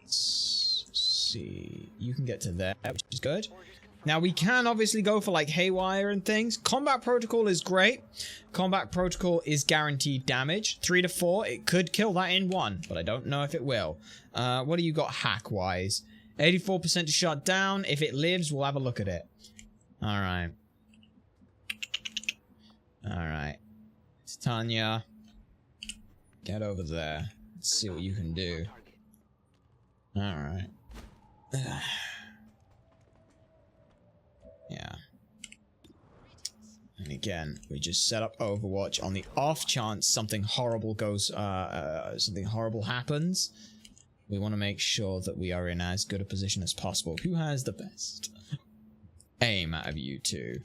Let's see. You can get to there, which is good. Now, we can obviously go for, like, haywire and things. Combat Protocol is great. Combat Protocol is guaranteed damage. 3 to 4. It could kill that in 1, but I don't know if it will. What do you got hack-wise? 84% to shut down. If it lives, we'll have a look at it. Alright. Alright. Tanya. Get over there. Let's see what you can do. Alright. Yeah. And again, we just set up Overwatch on the off chance something horrible goes, something horrible happens. We want to make sure that we are in as good a position as possible. Who has the best aim out of you two?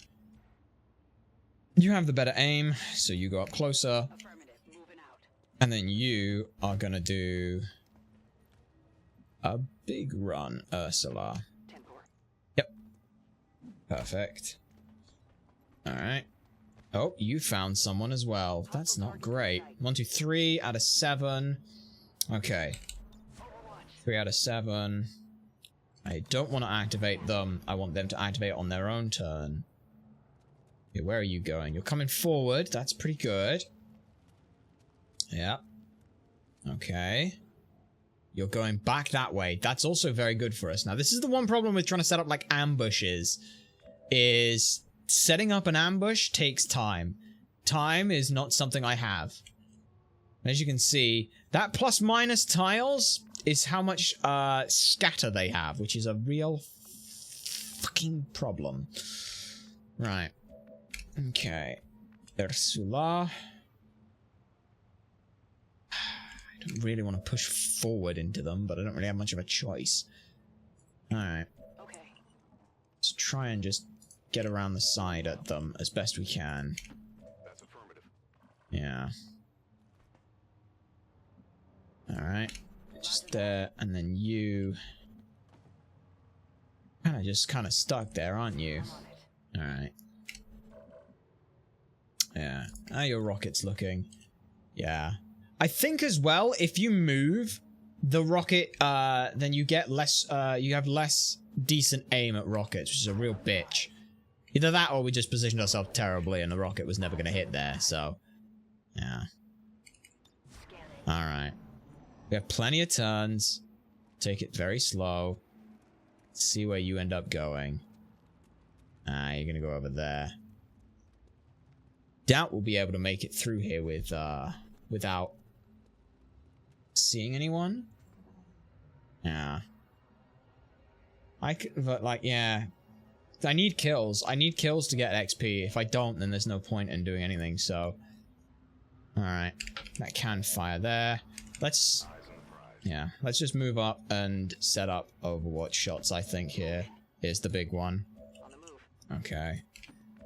You have the better aim, so you go up closer. And then you are gonna do a big run, Ursula. 10-4. Yep. Perfect. Alright. Oh, you found someone as well. That's not great. 1, 2, 3 out of 7. Okay. 3 out of 7. I don't want to activate them. I want them to activate on their own turn. Okay, where are you going? You're coming forward. That's pretty good. Yeah. Okay. You're going back that way. That's also very good for us. Now, this is the one problem with trying to set up, like, ambushes. Is setting up an ambush takes time. Time is not something I have. As you can see, that plus-minus tiles is how much scatter they have, which is a real fucking problem. Right. Okay. Ursula. I don't really want to push forward into them, but I don't really have much of a choice. Alright. Okay. Let's try and just get around the side at them as best we can. That's affirmative. Yeah. Alright. Just there, and then you... kind of stuck there, aren't you? Alright. Yeah. How are your rockets looking? Yeah. I think as well, if you move the rocket, then you get less, you have less decent aim at rockets, which is a real bitch. Either that or we just positioned ourselves terribly and the rocket was never going to hit there, so... Yeah. Alright. We have plenty of turns. Take it very slow. See where you end up going. Ah, you're gonna go over there. Doubt we'll be able to make it through here with, without seeing anyone. Yeah. But like, yeah. I need kills. I need kills to get XP. If I don't, then there's no point in doing anything, so. Alright. That can fire there. Let's... Yeah, let's just move up and set up Overwatch shots, I think, here. Here's the big one. On the move. Okay.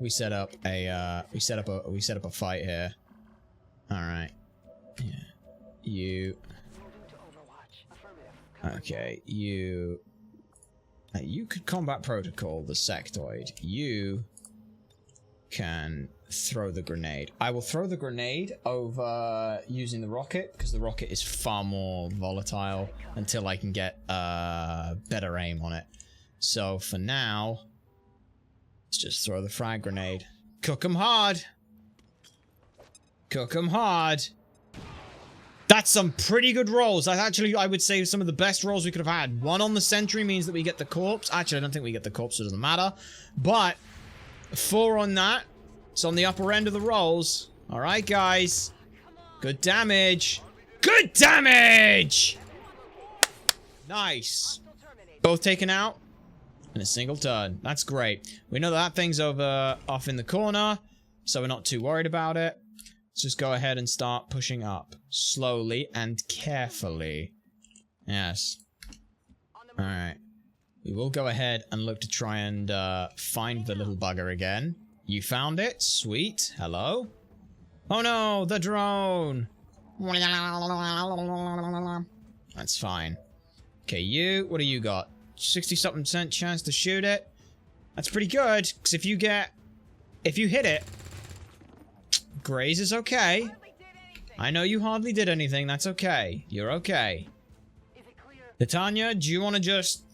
We set up a, we set up a fight here. Alright. Yeah. You... Moving to Overwatch. Affirmative. Okay, you... you could combat protocol the sectoid. You can throw the grenade. I will throw the grenade over using the rocket, because the rocket is far more volatile until I can get better aim on it. So for now, let's just throw the frag grenade. Cook 'em hard! Cook 'em hard! That's some pretty good rolls. That's actually, I would say, some of the best rolls we could have had. 1 on the sentry means that we get the corpse. Actually, I don't think we get the corpse, so it doesn't matter. But 4 on that. It's on the upper end of the rolls. Alright, guys. Good damage. Good damage! Nice. Both taken out in a single turn. That's great. We know that thing's off in the corner, so we're not too worried about it. Let's just go ahead and start pushing up. Slowly and carefully. Yes. Alright. We will go ahead and look to try and find the little bugger again. You found it? Sweet. Hello? Oh no, the drone! That's fine. Okay, you, what do you got? 60-something% chance to shoot it? That's pretty good, because if you hit it, Graze is okay. I know you hardly did anything, that's okay. You're okay. Titania, do you want to just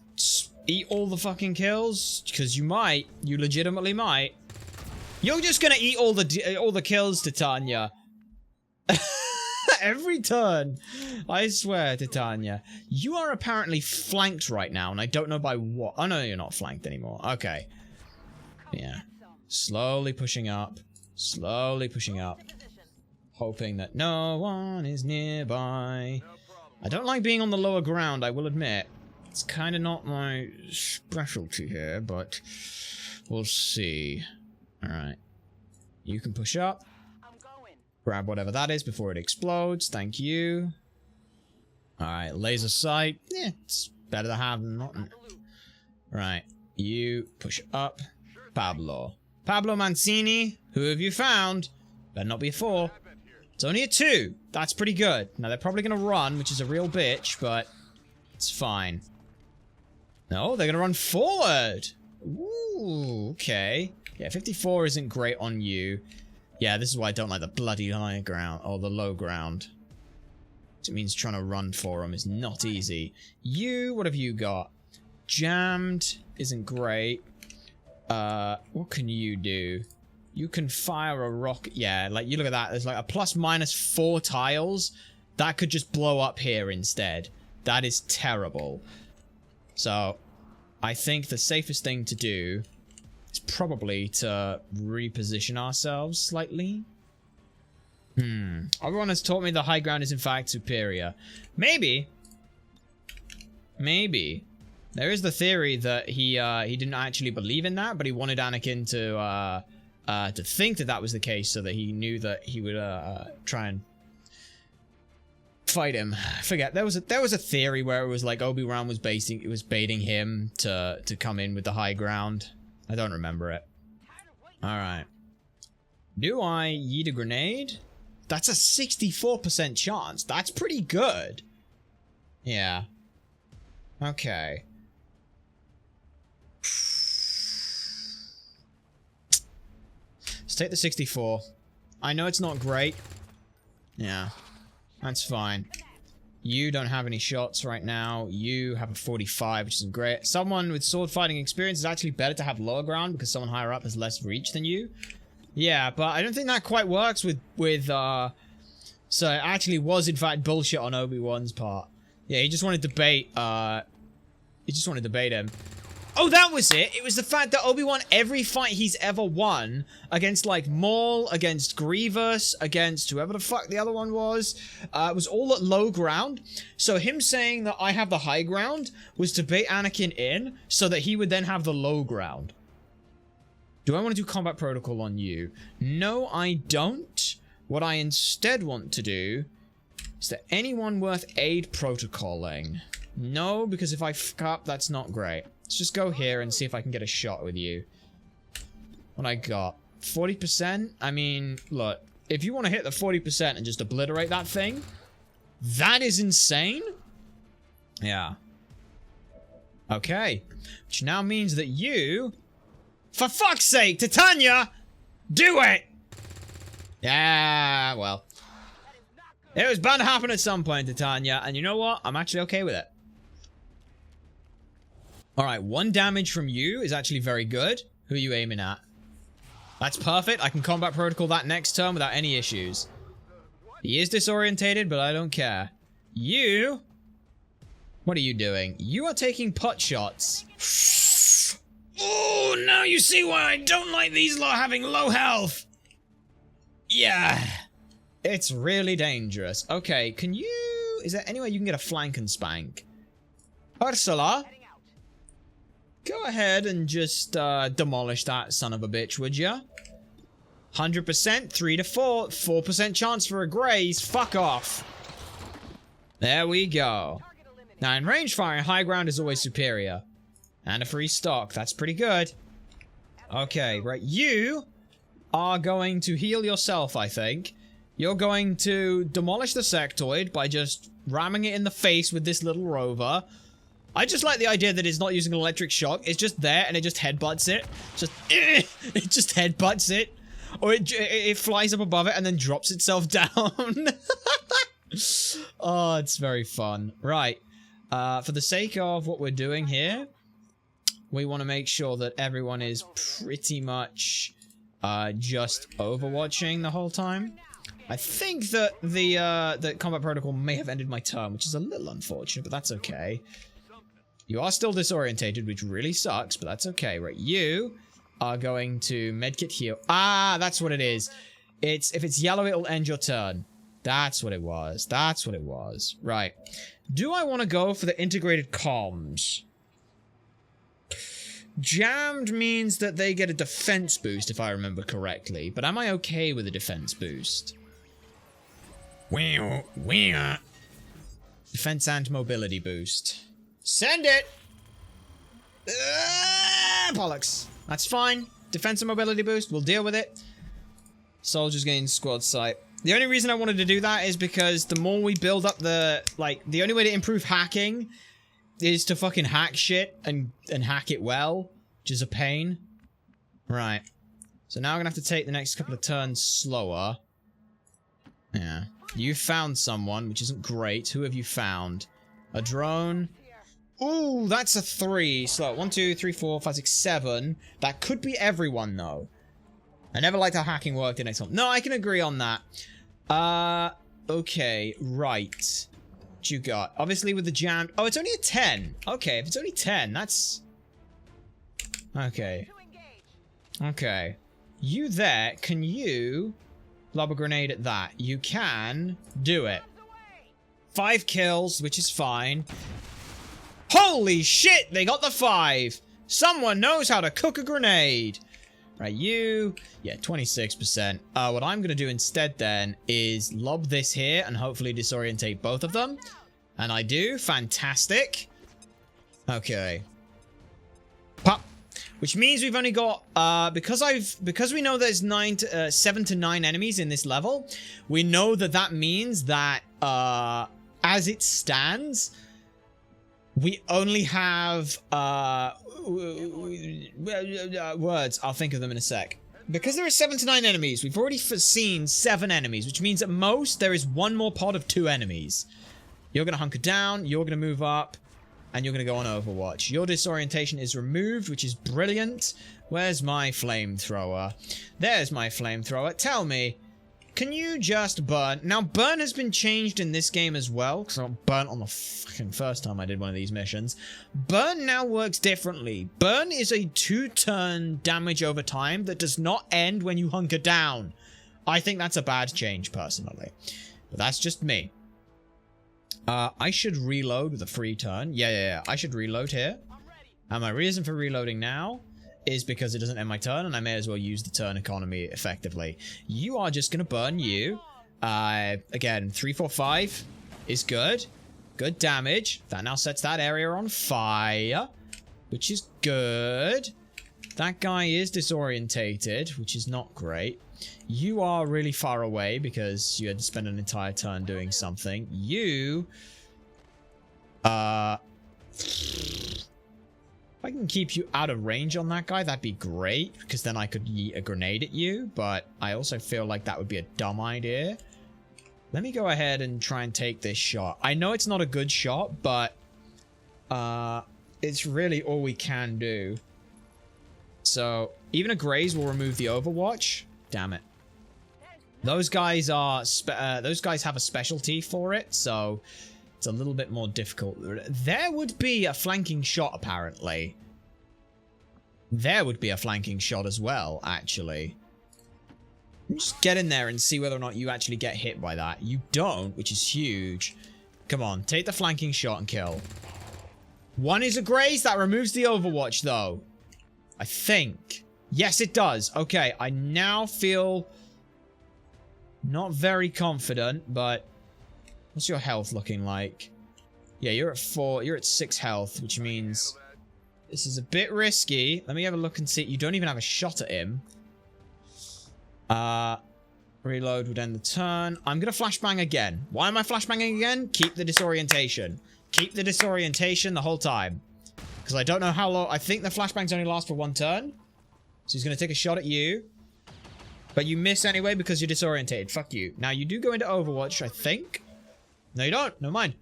eat all the fucking kills? Because you might. You legitimately might. You're just gonna eat all the kills, Titania. Every turn. I swear, Titania. You are apparently flanked right now, and I don't know by what. Oh, no, you're not flanked anymore. Okay. Yeah. Slowly pushing up. Slowly pushing up. Hoping that no one is nearby. I don't like being on the lower ground, I will admit. It's kind of not my specialty here, but we'll see. Alright. You can push up. Grab whatever that is before it explodes. Thank you. Alright, laser sight. Yeah, it's better to have than not. Right. You push up. Pablo. Pablo Mancini, who have you found? Better not be a 4. It's only a 2. That's pretty good. Now, they're probably going to run, which is a real bitch, but It's fine. No, they're gonna run forward. Ooh, okay. Yeah, 54 isn't great on you. Yeah, this is why I don't like the bloody high ground, or the low ground. It means trying to run for them is not easy. You, what have you got? Jammed isn't great. What can you do? You can fire a rocket. Yeah, like, you look at that. There's like a ±4 tiles. That could just blow up here instead. That is terrible. So, I think the safest thing to do is probably to reposition ourselves slightly. Everyone has taught me the high ground is in fact superior. Maybe. Maybe. There is the theory that he didn't actually believe in that, but he wanted Anakin to think that that was the case, so that he knew that he would try and fight him. I forget. There was a theory where it was like Obi-Wan was baiting him to come in with the high ground. I don't remember it. All right. Do I yeet a grenade? That's a 64% chance. That's pretty good. Yeah. Okay. Let's take the 64. I know it's not great. Yeah. That's fine. You don't have any shots right now. You have a 45, which isn't great. Someone with sword fighting experience is actually better to have lower ground because someone higher up has less reach than you. Yeah, but I don't think that quite works with so it actually was in fact bullshit on Obi-Wan's part. Yeah, he just wanted to bait, him. Oh, that was it! It was the fact that Obi-Wan, every fight he's ever won, against, like, Maul, against Grievous, against whoever the fuck the other one was all at low ground. So him saying that I have the high ground was to bait Anakin in, so that he would then have the low ground. Do I want to do combat protocol on you? No, I don't. What I instead want to do... Is there anyone worth aid protocoling? No, because if I fuck up, that's not great. Let's just go here and see if I can get a shot with you. What I got? 40%? I mean, look. If you want to hit the 40% and just obliterate that thing, that is insane. Yeah. Okay. Which now means that you... For fuck's sake, Titania! Do it! Yeah, well. It was bound to happen at some point, Titania, and you know what? I'm actually okay with it. Alright, 1 damage from you is actually very good. Who are you aiming at? That's perfect. I can combat protocol that next turn without any issues. He is disorientated, but I don't care. You... What are you doing? You are taking pot shots. Oh, now you see why I don't like these having low health. Yeah. It's really dangerous. Okay, can you... Is there any way you can get a flank and spank? Ursula? Go ahead and just demolish that son of a bitch, would ya? 100%, 3 to 4, 4% chance for a graze. Fuck off. There we go. Now, in range firing, high ground is always superior. And a free stock. That's pretty good. Okay, right. You are going to heal yourself, I think. You're going to demolish the sectoid by just ramming it in the face with this little rover. I just like the idea that it's not using an electric shock. It's just there and it just headbutts it. It just headbutts it. Or it flies up above it and then drops itself down. Oh, it's very fun. Right. For the sake of what we're doing here, we want to make sure that everyone is pretty much just overwatching the whole time. I think that the combat protocol may have ended my turn, which is a little unfortunate, but that's okay. You are still disorientated, which really sucks, but that's okay. Right, you are going to medkit heal. Ah, that's what it is. If it's yellow, it'll end your turn. That's what it was. That's what it was. Right. Do I want to go for the integrated comms? Jammed means that they get a defense boost, if I remember correctly. But am I okay with a defense boost? Defense and mobility boost. Send it! Bollocks. That's fine. Defense and mobility boost. We'll deal with it. Soldiers gain squad sight. The only reason I wanted to do that is because the more we build up the... Like, the only way to improve hacking is to fucking hack shit and hack it well, which is a pain. Right. So now I'm gonna have to take the next couple of turns slower. Yeah. You found someone, which isn't great. Who have you found? A drone. Ooh, that's a 3. Slow. 1, 2, 3, 4, 5, 6, 7. That could be everyone, though. I never liked how hacking worked in XCom. No, I can agree on that. Okay, right. What you got? Obviously with the jam... Oh, it's only a 10. Okay, if it's only 10, that's... Okay. Okay. You there, can you lob a grenade at that? You can do it. 5 kills, which is fine. Holy shit, they got the 5. Someone knows how to cook a grenade. Right, you... Yeah, 26%. What I'm going to do instead then is lob this here and hopefully disorientate both of them. And I do. Fantastic. Okay. Pop. Which means we've only got... because we know there's 7 to 9 enemies in this level, we know that means that, as it stands... We only have, words. I'll think of them in a sec. Because there are 7 to 9 enemies, we've already foreseen 7 enemies, which means at most there is 1 more pod of 2 enemies. You're going to hunker down, you're going to move up, and you're going to go on Overwatch. Your disorientation is removed, which is brilliant. Where's my flamethrower? There's my flamethrower. Tell me, can you just burn? Now, burn has been changed in this game as well, because I got burnt on the fucking first time I did one of these missions. Burn now works differently. Burn is a 2-turn damage over time that does not end when you hunker down. I think that's a bad change, personally. But that's just me. I should reload with a free turn. Yeah. I should reload here. And my reason for reloading now is because it doesn't end my turn, and I may as well use the turn economy effectively. You are just going to burn you. Again, 3, 4, 5 is good. Good damage. That now sets that area on fire, which is good. That guy is disorientated, which is not great. You are really far away because you had to spend an entire turn doing something. You... If I can keep you out of range on that guy, that'd be great, because then I could yeet a grenade at you, but I also feel like that would be a dumb idea. Let me go ahead and try and take this shot. I know it's not a good shot, but it's really all we can do. So, even a graze will remove the Overwatch. Damn it. Those guys are those guys have a specialty for it, so it's a little bit more difficult. There would be a flanking shot, apparently. There would be a flanking shot as well, actually. Just get in there and see whether or not you actually get hit by that. You don't, which is huge. Come on, take the flanking shot and kill. 1 is a graze. That removes the Overwatch, though. I think. Yes, it does. Okay, I now feel not very confident, but what's your health looking like? Yeah, you're at 4. You're at 6 health, which means this is a bit risky. Let me have a look and see. You don't even have a shot at him. Reload would end the turn. I'm going to flashbang again. Why am I flashbanging again? Keep the disorientation. Keep the disorientation the whole time. Because I don't know how long. I think the flashbangs only last for 1 turn. So he's going to take a shot at you. But you miss anyway because you're disorientated. Fuck you. Now, you do go into Overwatch, I think. No, you don't. Never mind.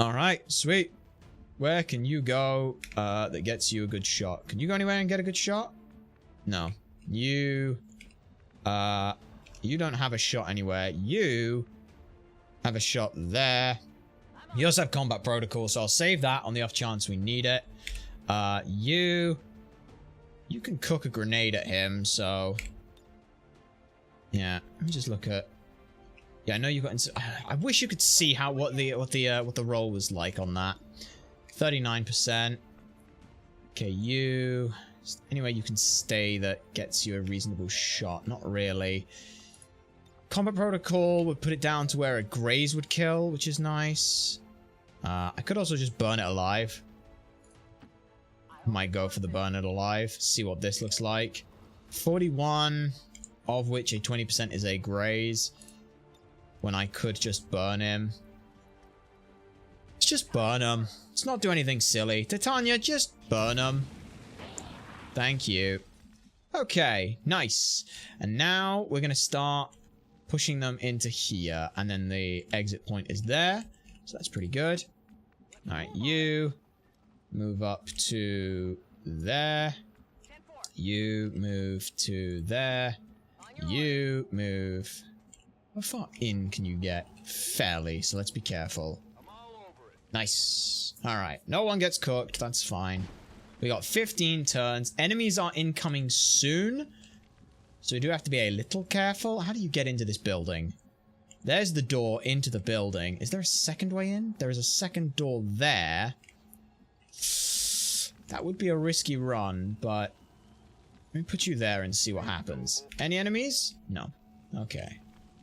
Alright, sweet. Where can you go that gets you a good shot? Can you go anywhere and get a good shot? No. You don't have a shot anywhere. You have a shot there. You also have combat protocol, so I'll save that on the off chance we need it. You can cook a grenade at him, so yeah. Let me just look at. Yeah, I know you got. I wish you could see how what the roll was like on that. 39%. Okay, you. Anyway, you can stay that gets you a reasonable shot. Not really. Combat protocol would put it down to where a graze would kill, which is nice. I could also just burn it alive. Might go for the burn it alive. See what this looks like. 41, of which a 20% is a graze. When I could just burn him. It's just burn them. Let's not do anything silly. Titania, just burn them. Thank you. Okay, nice. And now we're going to start pushing them into here. And then the exit point is there. So that's pretty good. Alright, you move up to there. You move to there. You move... How far in can you get? Fairly, so let's be careful. Nice. Alright, no one gets cooked, that's fine. We got 15 turns. Enemies are incoming soon. So we do have to be a little careful. How do you get into this building? There's the door into the building. Is there a second way in? There is a second door there. That would be a risky run, but... Let me put you there and see what happens. Any enemies? No. Okay.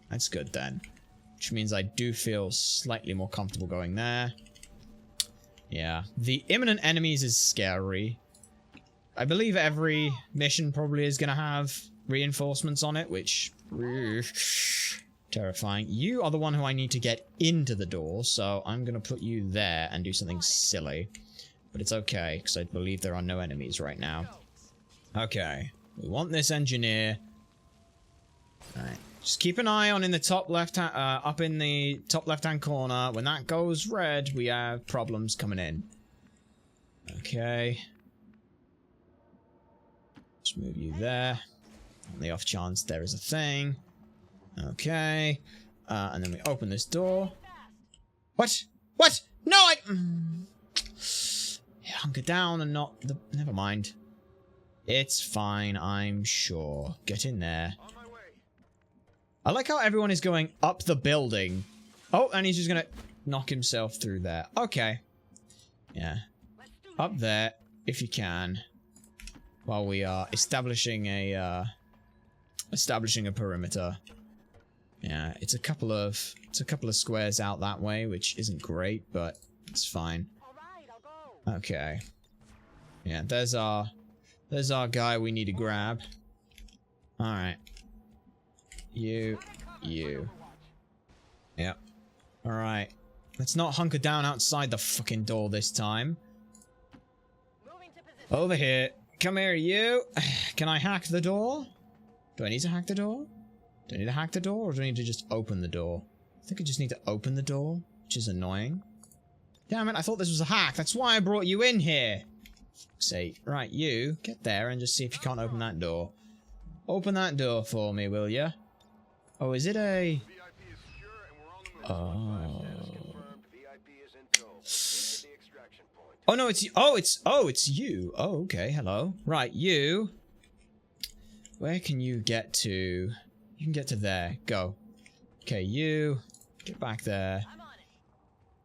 That's good then. Which means I do feel slightly more comfortable going there. Yeah. The imminent enemies is scary. I believe every mission probably is going to have reinforcements on it, which... terrifying. You are the one who I need to get into the door, so I'm going to put you there and do something silly. But it's okay, because I believe there are no enemies right now. Okay. We want this engineer. Alright. Just keep an eye on in the top left hand, up in the top left-hand corner. When that goes red, we have problems coming in. Okay. Just move you there. On the off chance there is a thing. Okay. And then we open this door. What? What? No, hunker down and not the... Never mind. It's fine, I'm sure. Get in there. I like how everyone is going up the building. Oh, and he's just gonna knock himself through there. Okay. Yeah. Up there, if you can. While we are establishing a perimeter. Yeah, it's a couple of squares out that way, which isn't great, but it's fine. Okay. Yeah, there's our guy we need to grab. Alright. You. Yep. Alright. Let's not hunker down outside the fucking door this time. Over here. Come here, you. Can I hack the door? Do I need to hack the door? Do I need to hack the door, or do I need to just open the door? I think I just need to open the door, which is annoying. Damn it, I thought this was a hack. That's why I brought you in here. Fuck's sake. Right, you, get there and just see if you can't open that door. Open that door for me, will ya? Oh, is it a... Oh. Oh, no, it's... it's you. Oh, okay, hello. Right, you. Where can you get to? You can get to there. Go. Okay, you. Get back there.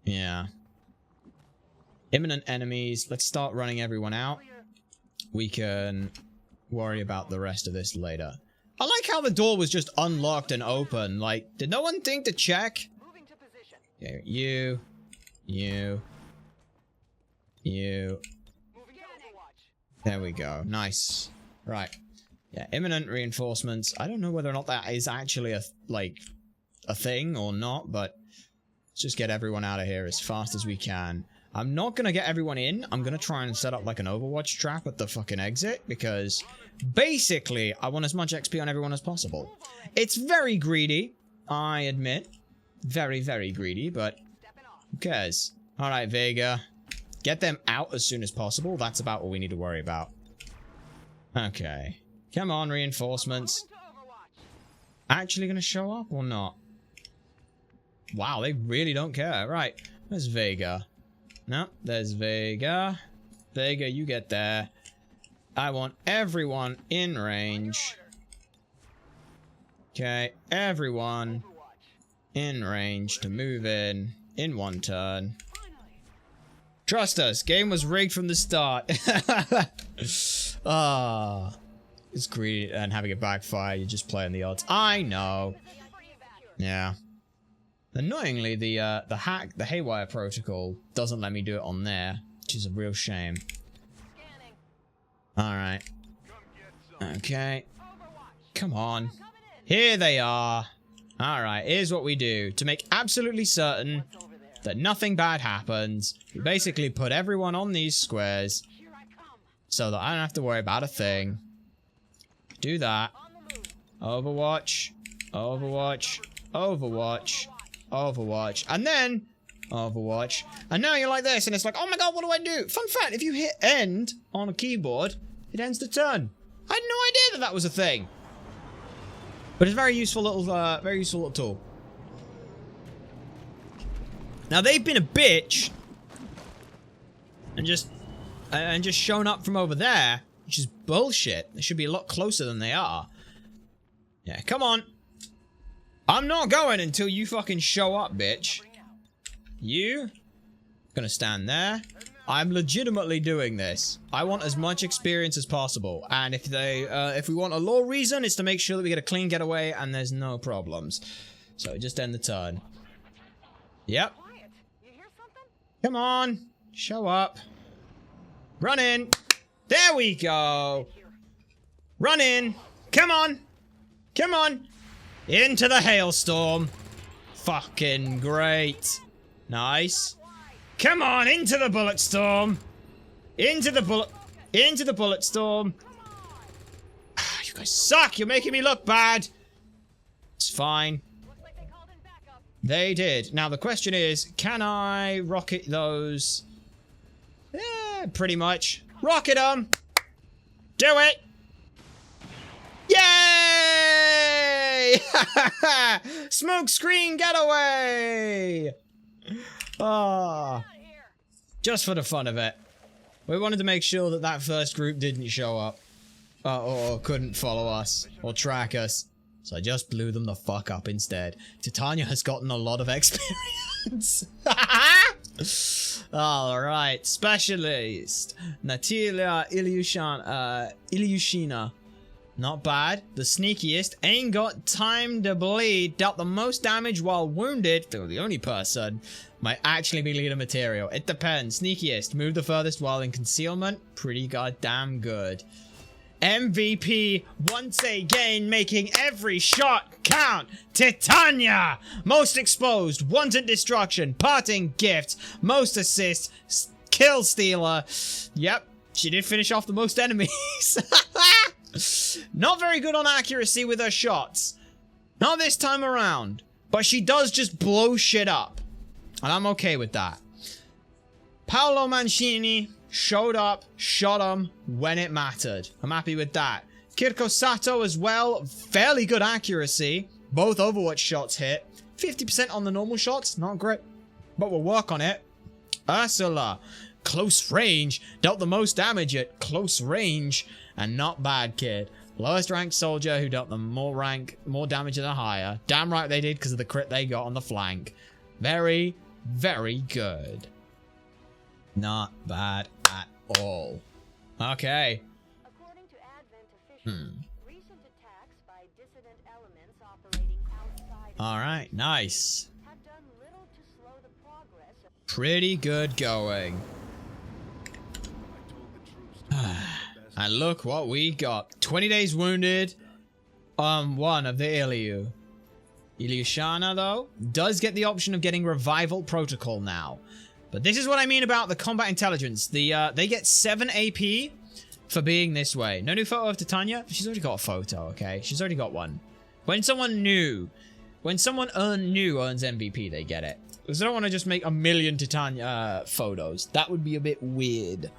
Yeah. Imminent enemies. Let's start running everyone out. We can worry about the rest of this later. I like how the door was just unlocked and open. Like, did no one think to check? Okay, you. There we go. Nice. Right. Yeah, imminent reinforcements. I don't know whether or not that is actually a thing or not, but let's just get everyone out of here as fast as we can. I'm not gonna get everyone in. I'm gonna try and set up like an Overwatch trap at the fucking exit, because basically I want as much XP on everyone as possible. It's very greedy, I admit. Very, very greedy, but who cares? Alright, Vega. Get them out as soon as possible. That's about what we need to worry about. Okay. Come on, reinforcements. Actually gonna show up or not? Wow, they really don't care. Right, there's Vega. No, there's Vega. Vega, you get there. I want everyone in range. Okay, everyone in range to move in one turn. Trust us, game was rigged from the start. Ah, it's greedy and having it backfire. You're just playing the odds. I know. Yeah. Annoyingly, the Haywire protocol doesn't let me do it on there, which is a real shame. Alright. Okay. Come on. Here they are. Alright, here's what we do. To make absolutely certain that nothing bad happens. We basically put everyone on these squares so that I don't have to worry about a thing. Do that. Overwatch. Overwatch. Overwatch. Overwatch. And then Overwatch. And now you're like this, and it's like, oh my god, what do I do? Fun fact, if you hit end on a keyboard, it ends the turn. I had no idea that that was a thing. But it's a very useful little tool. Now they've been a bitch and just shown up from over there, which is bullshit. They should be a lot closer than they are. Yeah, come on. I'm not going until you fucking show up, bitch. You gonna stand there. I'm legitimately doing this. I want as much experience as possible, and if we want a law reason, it's to make sure that we get a clean getaway and there's no problems. So just end the turn. Yep. Come on, show up. Run in. There we go. Run in. Come on. Come on. Into the hailstorm. Fucking great. Nice. Come on, into the bullet storm. Into the bullet storm. You guys suck. You're making me look bad. It's fine. They did. Now the question is, can I rocket those? Yeah, pretty much. Rocket them. Do it. Yay! Smoke screen getaway. Ah, just for the fun of it. We wanted to make sure that that first group didn't show up. Or couldn't follow us. Or track us. So I just blew them the fuck up instead. Titania has gotten a lot of experience. Alright. Specialist. Natalia Ilyushina. Not bad. The sneakiest. Ain't got time to bleed. Dealt the most damage while wounded. They're the only person. Might actually be leader material. It depends. Sneakiest. Move the furthest while in concealment. Pretty goddamn good. MVP once again, making every shot count. Titania, most exposed, wanted destruction, parting gift, most assists, kill stealer. Yep, she did finish off the most enemies. Not very good on accuracy with her shots. Not this time around, but she does just blow shit up, and I'm okay with that. Paolo Mancini showed up, shot him when it mattered. I'm happy with that. Kirko Sato as well, fairly good accuracy. Both Overwatch shots hit. 50% on the normal shots, not great, but we'll work on it. Ursula, close range, dealt the most damage at close range, and not bad, kid. Lowest ranked soldier who dealt them more damage than a higher. Damn right they did because of the crit they got on the flank. Very, very good. Not bad at all. Okay. According to Advent officials, recent attacks by dissident elements operating outside Alright, nice. have done little to slow the progress of Pretty good going. And look what we got. 20 days wounded on one of the Ilyu. Ilyushana, though, does get the option of getting revival protocol now. But this is what I mean about the combat intelligence. They get 7 AP for being this way. No new photo of Titania? She's already got a photo, okay? She's already got one. When someone new, when someone earns MVP, they get it. Because I don't want to just make a million Titania photos. That would be a bit weird.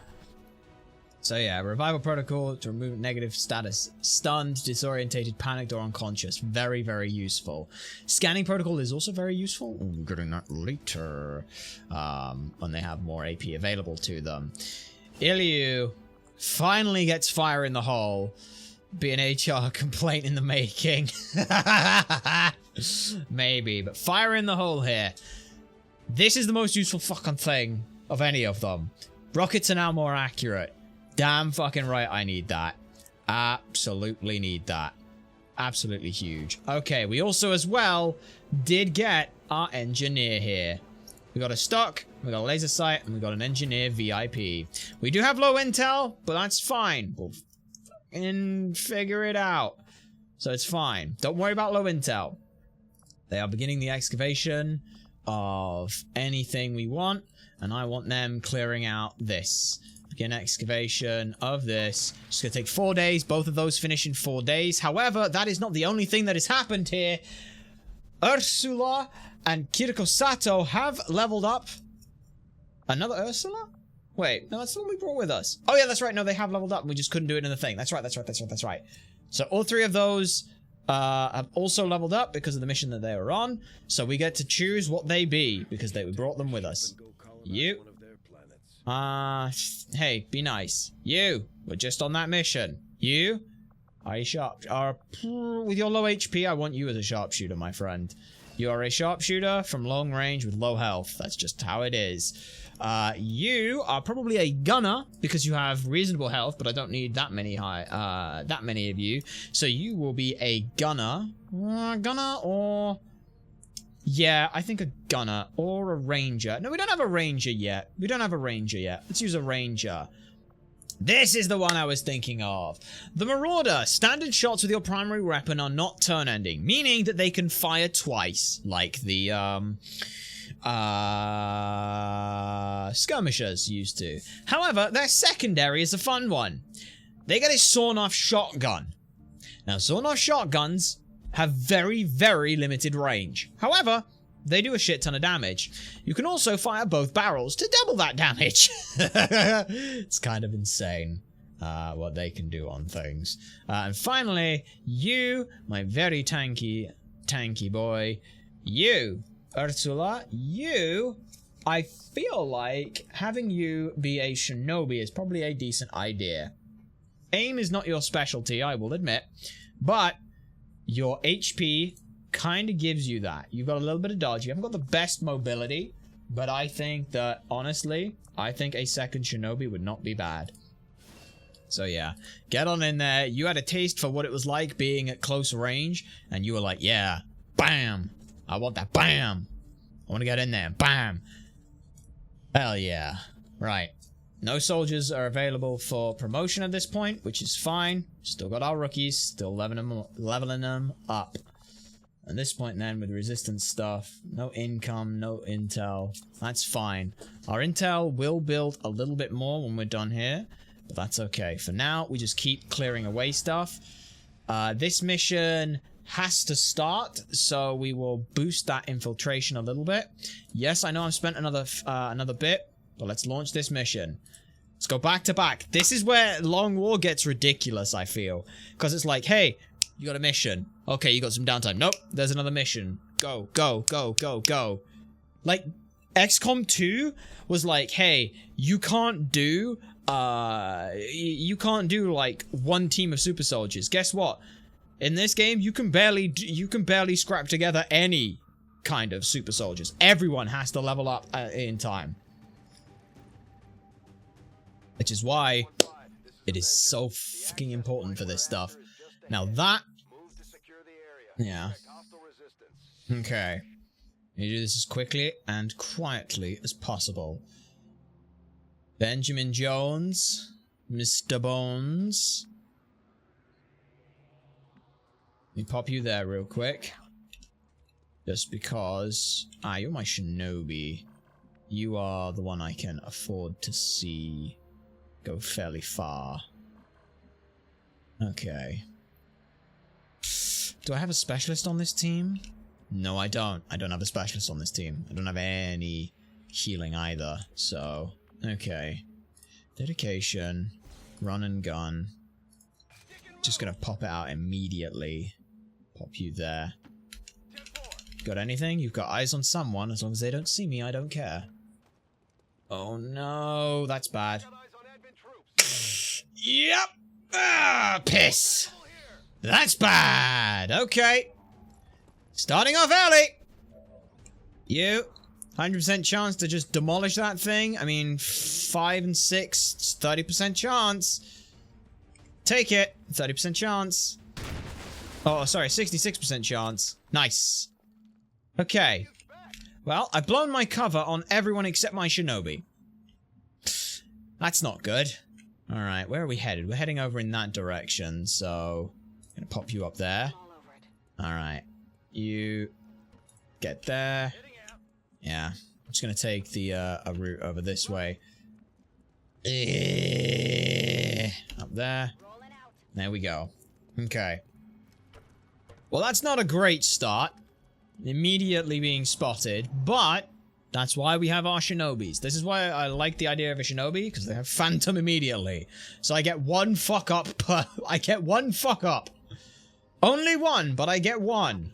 So yeah, revival protocol to remove negative status. Stunned, disorientated, panicked, or unconscious. Very, very useful. Scanning protocol is also very useful. We're getting that later. When they have more AP available to them. Ilyu finally gets fire in the hole. Be an HR complaint in the making. Maybe, but fire in the hole here. This is the most useful fucking thing of any of them. Rockets are now more accurate. Damn fucking right I need that. Absolutely need that. Absolutely huge. Okay, we also as well did get our engineer here. We got a stock, we got a laser sight, and we got an engineer VIP. We do have low intel, but that's fine. We'll fucking figure it out. So it's fine. Don't worry about low intel. They are beginning the excavation of anything we want, and I want them clearing out this. Begin excavation of this. It's going to take 4 days. Both of those finish in 4 days. However, that is not the only thing that has happened here. Ursula and Kiriko Sato have leveled up. Another Ursula? Wait, no, that's the one we brought with us. Oh yeah, that's right. No, they have leveled up and we just couldn't do it in the thing. That's right. So all 3 of those have also leveled up because of the mission that they were on. So we get to choose what they be because we brought them with us. You. Hey, be nice. You. We're just on that mission. You. Are you sharp? With your low HP, I want you as a sharpshooter, my friend. You are a sharpshooter from long range with low health. That's just how it is. You are probably a gunner because you have reasonable health, but I don't need that many of you. So you will be a gunner. Gunner or... Yeah, I think a gunner or a ranger. No, we don't have a ranger yet. Let's use a ranger. This is the one I was thinking of. The Marauder. Standard shots with your primary weapon are not turn-ending, meaning that they can fire twice, like the skirmishers used to. However, their secondary is a fun one. They get a sawn-off shotgun. Now, sawn-off shotguns have very, very limited range. However, they do a shit ton of damage. You can also fire both barrels to double that damage. It's kind of insane what they can do on things. And finally, you, my very tanky boy, you, Ursula, you, I feel like having you be a shinobi is probably a decent idea. Aim is not your specialty, I will admit, but your HP kind of gives you that. You've got a little bit of dodge. You haven't got the best mobility, but I think that, honestly, I think a second shinobi would not be bad. So yeah, get on in there. You had a taste for what it was like being at close range, and you were like, yeah, bam. I want that bam. I want to get in there, bam. Hell yeah. Right. No soldiers are available for promotion at this point, which is fine. Still got our rookies, still leveling them up. At this point then, with resistance stuff, no income, no intel. That's fine. Our intel will build a little bit more when we're done here, but that's okay. For now, we just keep clearing away stuff. This mission has to start, so we will boost that infiltration a little bit. Yes, I know I've spent another bit, but let's launch this mission. Let's go back to back. This is where Long War gets ridiculous, I feel. Because it's like, hey, you got a mission. Okay, you got some downtime. Nope, there's another mission. Go, go, go, go, go. Like, XCOM 2 was like, hey, you can't do, like, one team of super soldiers. Guess what? In this game, you can barely scrap together any kind of super soldiers. Everyone has to level up in time. Which is why it is so fucking important for this stuff. Now that... Yeah. Okay. You do this as quickly and quietly as possible. Benjamin Jones. Mr. Bones. Let me pop you there real quick. Just because... Ah, you're my shinobi. You are the one I can afford to see go fairly far. Okay. Do I have a specialist on this team? No, I don't. I don't have a specialist on this team. I don't have any healing either, so... Okay. Dedication. Run and gun. Just gonna pop it out immediately. Pop you there. Got anything? You've got eyes on someone. As long as they don't see me, I don't care. Oh no, that's bad. Yep! Ah, piss! That's bad! Okay. Starting off early! You. 100% chance to just demolish that thing. I mean, 5 and 6, it's 30% chance. Take it. 30% chance. Oh, sorry, 66% chance. Nice. Okay. Well, I've blown my cover on everyone except my shinobi. That's not good. Alright, where are we headed? We're heading over in that direction, so... I'm gonna pop you up there. Alright. You... Get there. Yeah. I'm just gonna take the a route over this way. Up there. There we go. Okay. Well, that's not a great start. Immediately being spotted, but that's why we have our shinobis. This is why I like the idea of a shinobi, because they have phantom immediately. So I get one fuck up per... I get one fuck up. Only one, but I get one.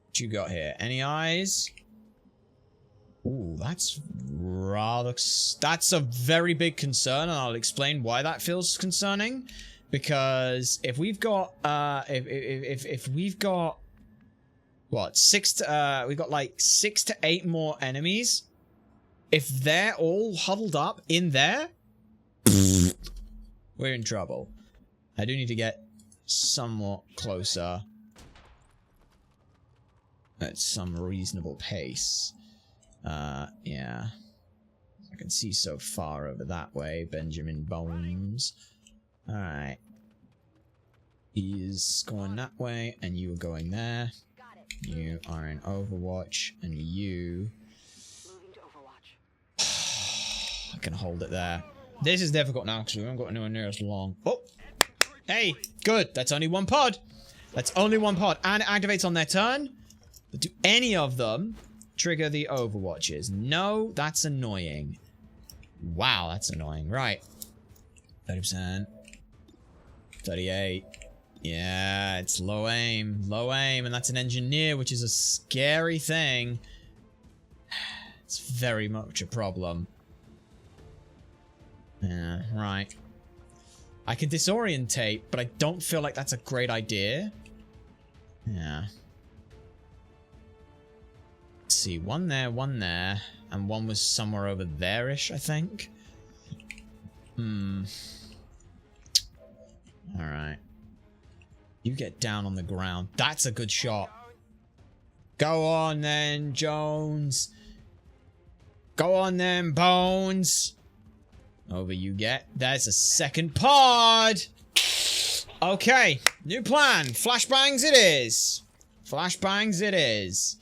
What you got here? Any eyes? Ooh, that's rather... That's a very big concern, and I'll explain why that feels concerning. Because if we've got... if we've got... What? We've got like 6 to 8 more enemies. If they're all huddled up in there, we're in trouble. I do need to get somewhat closer at some reasonable pace. Yeah. I can see so far over that way. Benjamin Bones. Alright. He's going that way, and you are going there. You are in Overwatch, and you... I can hold it there. This is difficult now, because we haven't got anywhere near as long. Oh! Hey! Good! That's only one pod! That's only one pod, and it activates on their turn. But do any of them trigger the Overwatches? No, that's annoying. Wow, that's annoying. Right. 30%. 38. Yeah, it's low aim, and that's an engineer, which is a scary thing. It's very much a problem. Yeah, right. I can disorientate, but I don't feel like that's a great idea. Yeah. Let's see, one there, and one was somewhere over there-ish, I think. Alright. You get down on the ground. That's a good shot. Go on then, Jones. Go on then, Bones. Over you get. There's a second pod. Okay, new plan. Flashbangs it is. Flashbangs it is.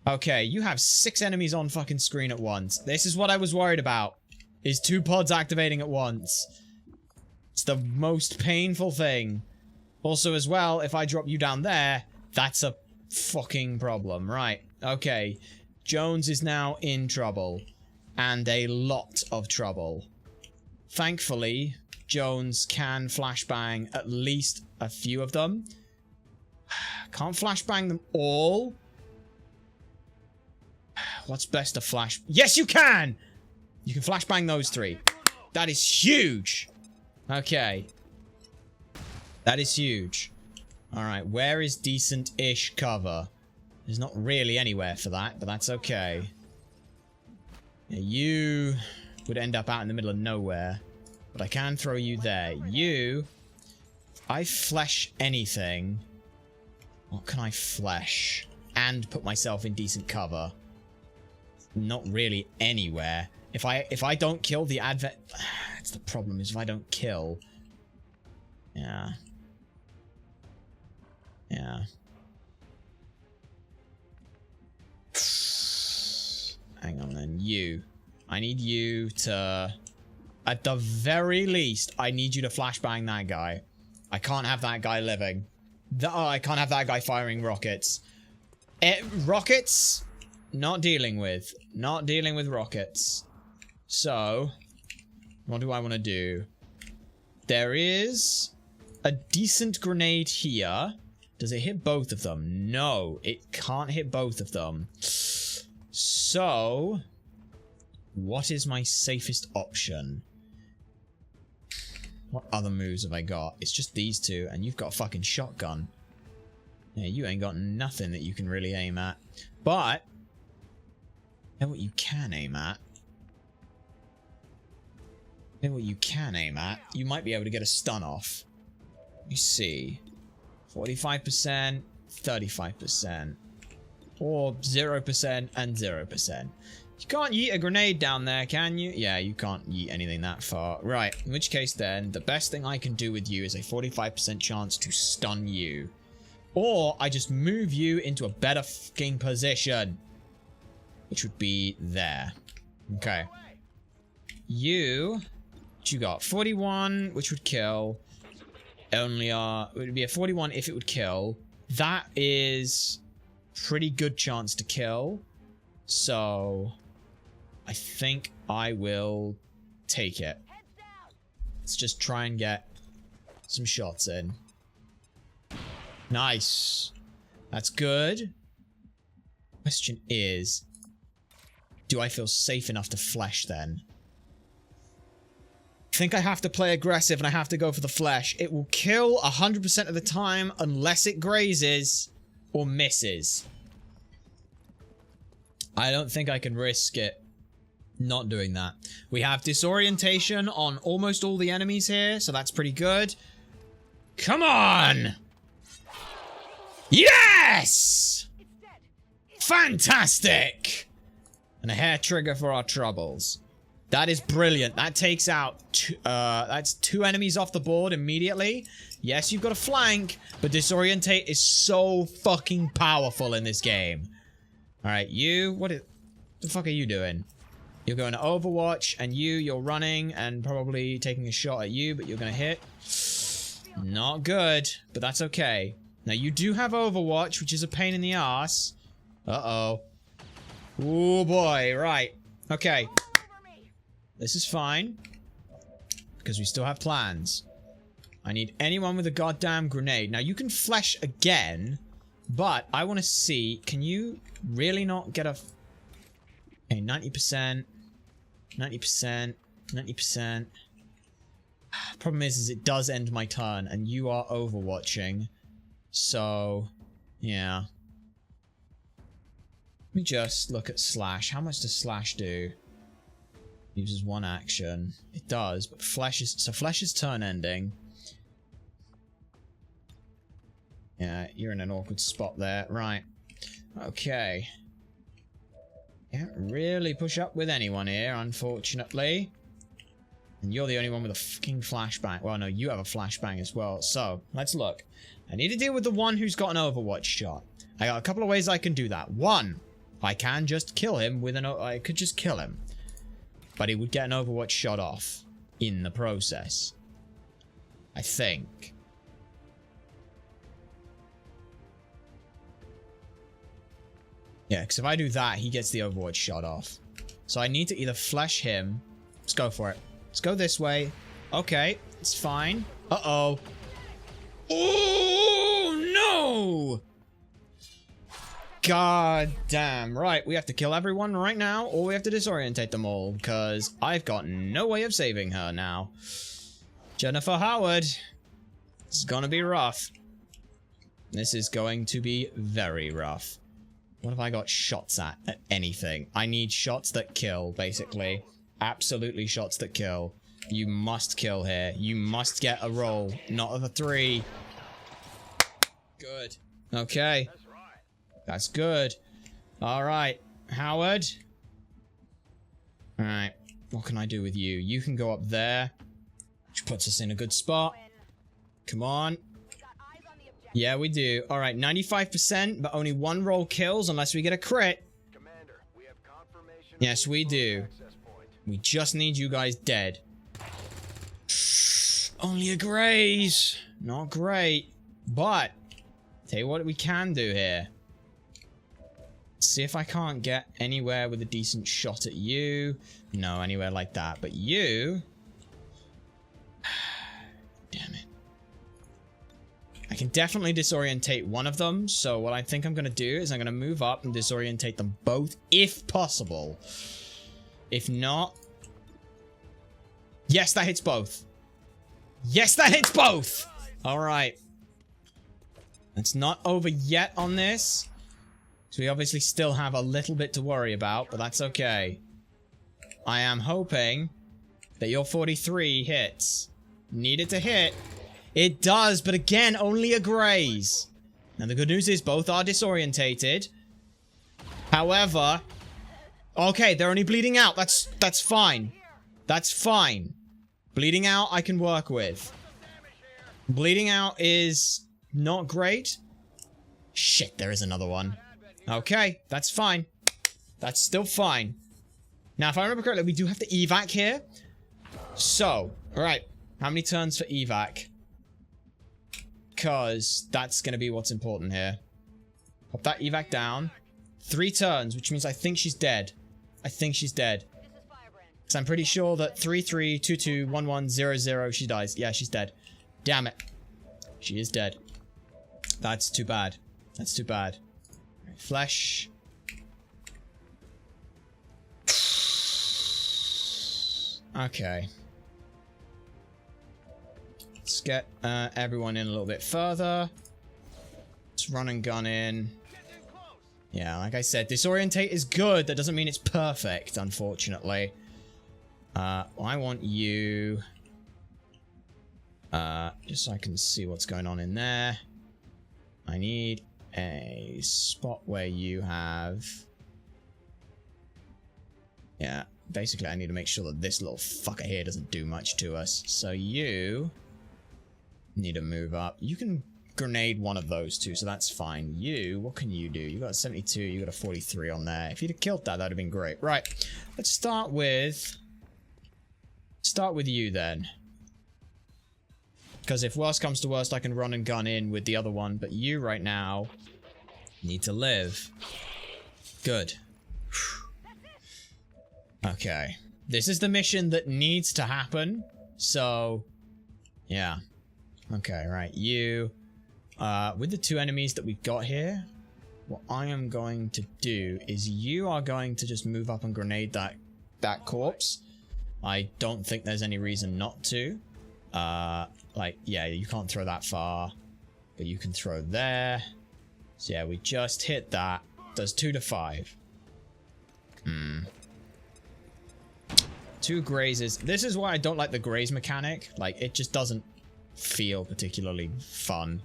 Okay, you have 6 enemies on fucking screen at once. This is what I was worried about. Is 2 pods activating at once. It's the most painful thing. Also, as well, if I drop you down there, that's a fucking problem. Right, okay. Jones is now in trouble. And a lot of trouble. Thankfully, Jones can flashbang at least a few of them. Can't flashbang them all. What's best to flash? Yes, you can! You can flashbang those 3. That is huge! Okay. That is huge. Alright, where is decent-ish cover? There's not really anywhere for that, but that's okay. Yeah, you would end up out in the middle of nowhere. But I can throw you there. You... I flesh anything. What can I flesh? And put myself in decent cover. Not really anywhere. If I don't kill the advent... That's the problem, is if I don't kill... Yeah. Yeah. Hang on then. You. I need you to... At the very least, I need you to flashbang that guy. I can't have that guy living. I can't have that guy firing rockets. Rockets? Not dealing with. Not dealing with rockets. So, what do I want to do? There is a decent grenade here. Does it hit both of them? No, it can't hit both of them. So, what is my safest option? What other moves have I got? It's just these 2, and you've got a fucking shotgun. Yeah, you ain't got nothing that you can really aim at. But, know what you can aim at. Know what you can aim at. You might be able to get a stun off. Let me see. 45%, 35%. Or 0% and 0%. You can't yeet a grenade down there, can you? Yeah, you can't yeet anything that far. Right, in which case then, the best thing I can do with you is a 45% chance to stun you. Or I just move you into a better fucking position. which would be there. Okay. You, what you got? 41, which would kill. Only it would be a 41 if it would kill. That is pretty good chance to kill. So I think I will take it. Let's just try and get some shots in. Nice. That's good. Question is, do I feel safe enough to flesh then? I think I have to play aggressive and I have to go for the flesh. It will kill 100% of the time unless it grazes or misses. I don't think I can risk it not doing that. We have disorientation on almost all the enemies here, so that's pretty good. Come on! Yes! Fantastic! And a hair trigger for our troubles. That is brilliant. That takes out that's 2 enemies off the board immediately. Yes, you've got a flank, but disorientate is so fucking powerful in this game. Alright, what the fuck are you doing? You're going to Overwatch, and you're running and probably taking a shot at you, but you're going to hit. Not good, but that's okay. Now, you do have Overwatch, which is a pain in the ass. Uh-oh. Oh boy, right. Okay. This is fine. Because we still have plans. I need anyone with a goddamn grenade. Now, you can flesh again, but I want to see, can you really not get a... Okay, 90%. 90%. 90%. Problem is it does end my turn, and you are overwatching. So, yeah. Let me just look at Slash. How much does Slash do? Uses 1 action. It does, but Flesh is... So Flesh is turn ending. Yeah, you're in an awkward spot there. Right. Okay. Can't really push up with anyone here, unfortunately. And you're the only one with a fucking flashbang. Well, no, you have a flashbang as well. So, let's look. I need to deal with the one who's got an Overwatch shot. I got a couple of ways I can do that. One, I can just kill him with an... I could just kill him. But he would get an Overwatch shot off in the process. I think. Yeah, because if I do that, he gets the Overwatch shot off. So I need to either flesh him. Let's go for it. Let's go this way. Okay, it's fine. Uh-oh. Oh, no! God damn. Right, we have to kill everyone right now, or we have to disorientate them all, because I've got no way of saving her now. Jennifer Howard. This is gonna be rough. This is going to be very rough. What have I got shots at anything? I need shots that kill, basically. Absolutely shots that kill. You must kill here. You must get a roll, not of a 3. Good. Okay. That's good. Alright. Howard. Alright. What can I do with you? You can go up there. Which puts us in a good spot. Come on. Yeah, we do. Alright, 95%, but only 1 roll kills unless we get a crit. Commander, we have confirmation. Yes, we do. We just need you guys dead. Only a graze. Not great. But, tell you what we can do here. See if I can't get anywhere with a decent shot at you. No, anywhere like that. But you... Damn it. I can definitely disorientate one of them. So what I think I'm going to do is I'm going to move up and disorientate them both if possible. If not... Yes, that hits both. Yes, that hits both! Alright. It's not over yet on this. So we obviously still have a little bit to worry about, but that's okay. I am hoping that your 43 hits. Need it to hit. It does, but again, only a graze. Now the good news is both are disorientated. However... Okay, they're only bleeding out. That's fine. That's fine. Bleeding out, I can work with. Bleeding out is not great. Shit, there is another one. Okay, that's fine. That's still fine. Now, if I remember correctly, we do have to evac here. So, alright. How many turns for evac? Because that's going to be what's important here. Pop that evac down. 3 turns, which means I think she's dead. I think she's dead. Because I'm pretty sure that 33221100 she dies. Yeah, she's dead. Damn it. She is dead. That's too bad. That's too bad. Right, flesh. Okay. Let's get everyone in a little bit further. Let's run and gun in. Yeah, like I said, disorientate is good. That doesn't mean it's perfect, unfortunately. I want you... just so I can see what's going on in there. I need a spot where you have... Yeah, basically I need to make sure that this little fucker here doesn't do much to us. So you... need to move up. You can grenade one of those two, so that's fine. You, what can you do? You got a 72, you got a 43 on there. If you'd have killed that, that'd have been great. Right, let's start with you then. Because if worst comes to worst, I can run and gun in with the other one, but you right now need to live. Good. Okay. This is the mission that needs to happen, so yeah. Okay, right, you, with the 2 enemies that we've got here, what I am going to do is you are going to just move up and grenade that corpse. I don't think there's any reason not to. Like, yeah, you can't throw that far, but you can throw there. So yeah, we just hit that. Does 2 to 5. 2 grazes. This is why I don't like the graze mechanic. Like, it just doesn't feel particularly fun.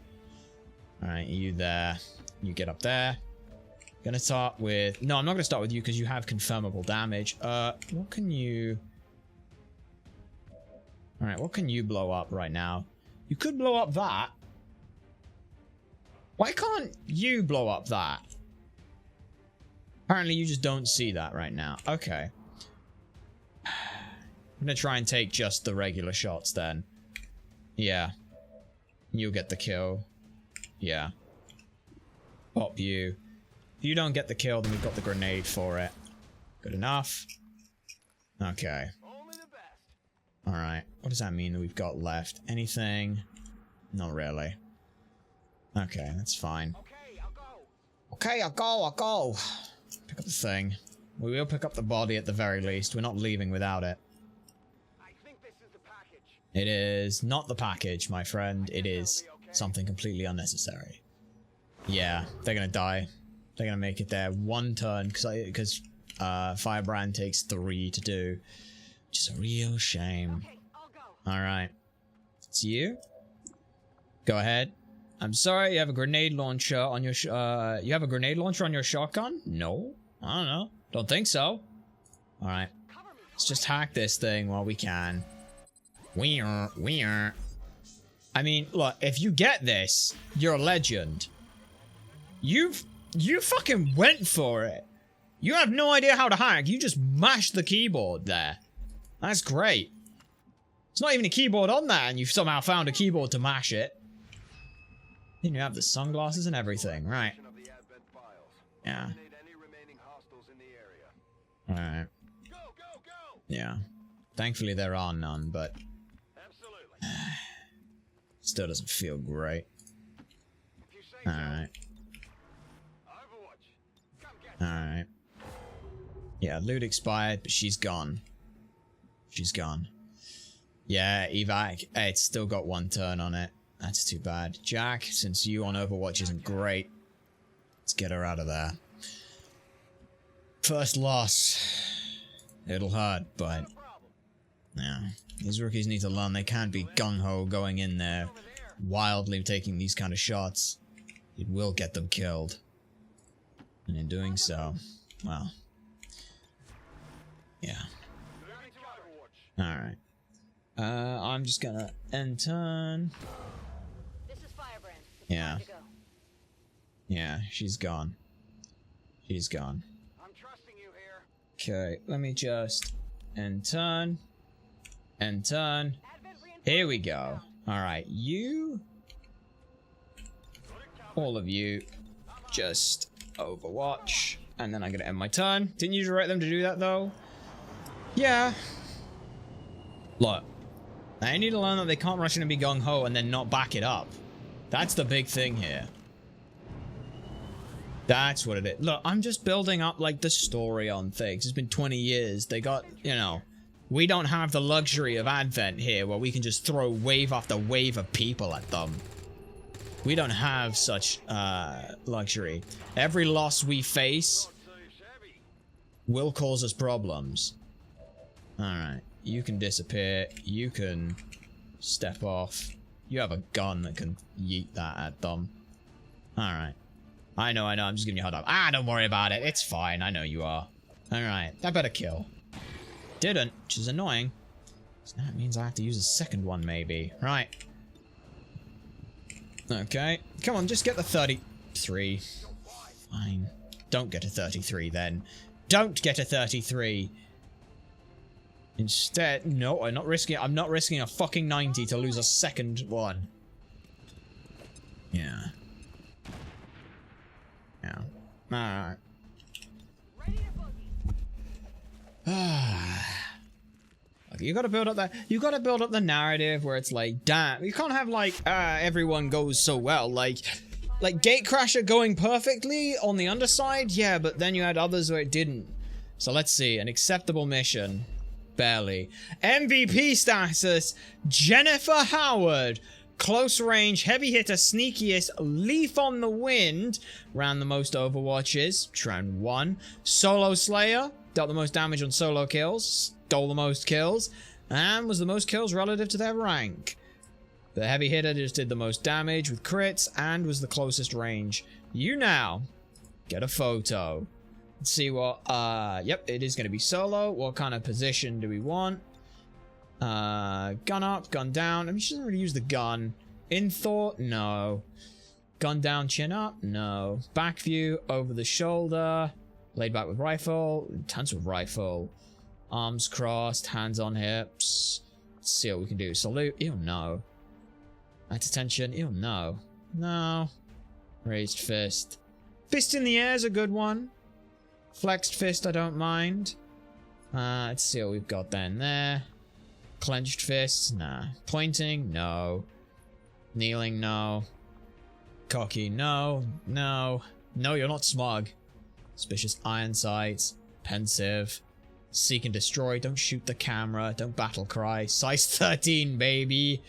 Alright, you there. You get up there. Gonna start with... No, I'm not gonna start with you because you have confirmable damage. What can you... Alright, what can you blow up right now? You could blow up that. Why can't you blow up that? Apparently you just don't see that right now. Okay. I'm gonna try and take just the regular shots then. Yeah. You'll get the kill. Yeah. Pop you. If you don't get the kill, then we've got the grenade for it. Good enough. Okay. Alright. What does that mean that we've got left? Anything? Not really. Okay, that's fine. Okay, I'll go. Pick up the thing. We will pick up the body at the very least. We're not leaving without it. It is not the package, my friend. It is something completely unnecessary. Yeah, they're gonna die. They're gonna make it there 1 turn, because Firebrand takes 3 to do. Which is a real shame. Alright. It's you? Go ahead. I'm sorry, you have a grenade launcher on your you have a grenade launcher on your shotgun? No. I don't know. Don't think so. Alright. Let's just hack this thing while we can. Weird. I mean, look, if you get this, you're a legend. You fucking went for it. You have no idea how to hack. You just mashed the keyboard there. That's great. It's not even a keyboard on that, and you've somehow found a keyboard to mash it. Then you have the sunglasses and everything, right? Yeah. Alright. Yeah. Thankfully there are none, but... still doesn't feel great. Alright. Alright. Yeah, loot expired, but she's gone. She's gone. Yeah, evac. It's still got 1 turn on it. That's too bad. Jack, since you on Overwatch isn't great, let's get her out of there. First loss. It'll hurt, but... yeah. These rookies need to learn they can't be gung-ho going in there, wildly taking these kind of shots. It will get them killed. And in doing so, well... yeah. Alright. I'm just gonna end turn. This is Firebrand. It's Yeah. time to go. Yeah, she's gone. She's gone. I'm trusting you Okay, let me just end turn. End turn. Here we go. Alright, you... all of you, just Overwatch. And then I'm gonna end my turn. Didn't you direct them to do that, though? Yeah. Look. I need to learn that they can't rush in and be gung-ho and then not back it up. That's the big thing here. That's what it is. Look, I'm just building up, like, the story on things. It's been 20 years. They got, you know... We don't have the luxury of Advent here where we can just throw wave after wave of people at them. We don't have such luxury. Every loss we face will cause us problems. Alright, you can disappear. You can step off. You have a gun that can yeet that at them. Alright. I know, I'm just giving you a hard time. Ah, don't worry about it. It's fine, I know you are. Alright, that better kill. Didn't, which is annoying. So that means I have to use a second one, maybe. Right. Okay. Come on, just get the 33. Fine. Don't get a 33, then. Don't get a 33! Instead... No, I'm not risking it. I'm not risking a fucking 90 to lose a second one. Yeah. Yeah. Alright. You gotta build up that. You gotta build up the narrative where it's like, damn, you can't have like, everyone goes so well. Like Gatecrasher going perfectly on the underside, yeah, but then you had others where it didn't. So let's see, an acceptable mission, barely. MVP status, Jennifer Howard, close range, heavy hitter, sneakiest, leaf on the wind, ran the most Overwatches, round 1, solo slayer. Dealt the most damage on solo kills, stole the most kills, and was the most kills relative to their rank. The heavy hitter just did the most damage with crits and was the closest range. You now get a photo. Let's see what, yep, it is going to be solo. What kind of position do we want? Gun up, gun down. I mean, she doesn't really use the gun. In thought? No. Gun down, chin up? No. Back view, over the shoulder. Laid back with rifle, intense with rifle, arms crossed, hands on hips. Let's see what we can do. Salute, ew, no. At attention, ew, no. No. Raised fist. Fist in the air is a good one. Flexed fist, I don't mind. Let's see what we've got then there. Clenched fists, nah. Pointing, no. Kneeling, no. Cocky, no. No. No, you're not smug. Suspicious iron sights, pensive, seek and destroy, don't shoot the camera, don't battle cry, size 13, baby,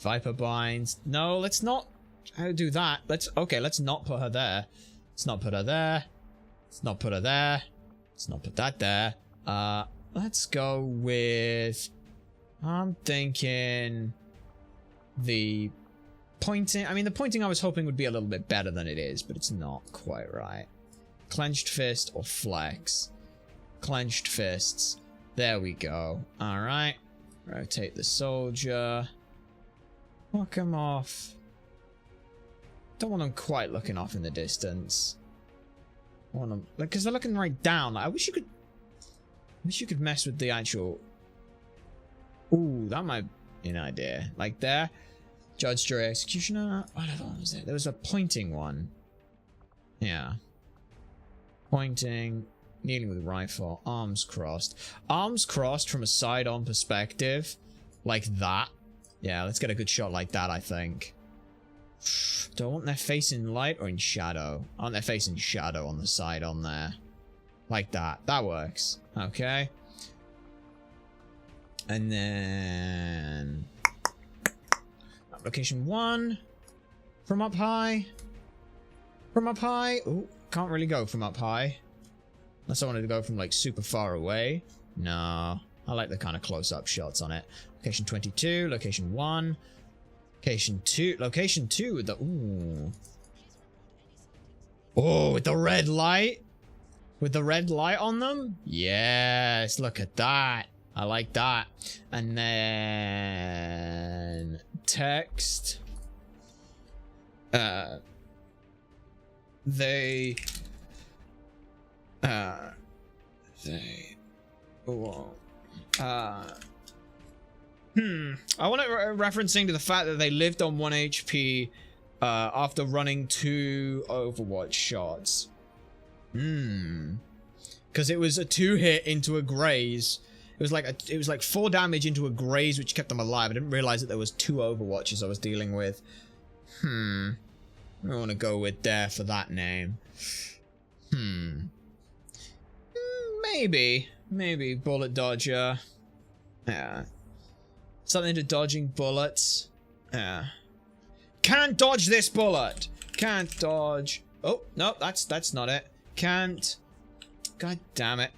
viper binds, no, let's not do that, let's not put her there, let's not put her there, let's not put her there, let's not put that there, let's go with, I'm thinking, the pointing, I mean the pointing I was hoping would be a little bit better than it is, but it's not quite right. Clenched fist or flex. Clenched fists. There we go. Alright. Rotate the soldier. Knock him off. Don't want them quite looking off in the distance. I want them, like, because they're looking right down. Like, I wish you could mess with the actual... Ooh, that might be an idea. Like there. Judge, jury, executioner. What was it? There was a pointing one. Yeah. Pointing, kneeling with rifle, arms crossed. Arms crossed from a side-on perspective. Like that. Yeah, let's get a good shot like that, I think. Do I want their face in light or in shadow? I want their face in shadow on the side on there. Like that. That works. Okay. And then... Location 1. From up high. From up high. Ooh. Can't really go from up high. Unless I wanted to go from like super far away. No. I like the kind of close-up shots on it. Location 22, location 1. Location 2. Location 2 with the... Ooh. Oh, with the red light? With the red light on them? Yes, look at that. I like that. And then... Text. They They... Oh, I want it referencing to the fact that they lived on 1 HP after running 2 Overwatch shots. Because it was a 2-hit into a graze. It was like 4 damage into a graze, which kept them alive. I didn't realize that there was 2 Overwatches I was dealing with. I want to go with there for that name. Maybe bullet dodger. Yeah. Something to dodging bullets. Yeah. Can't dodge this bullet. Can't dodge. Oh, no, that's not it. Can't. God damn it.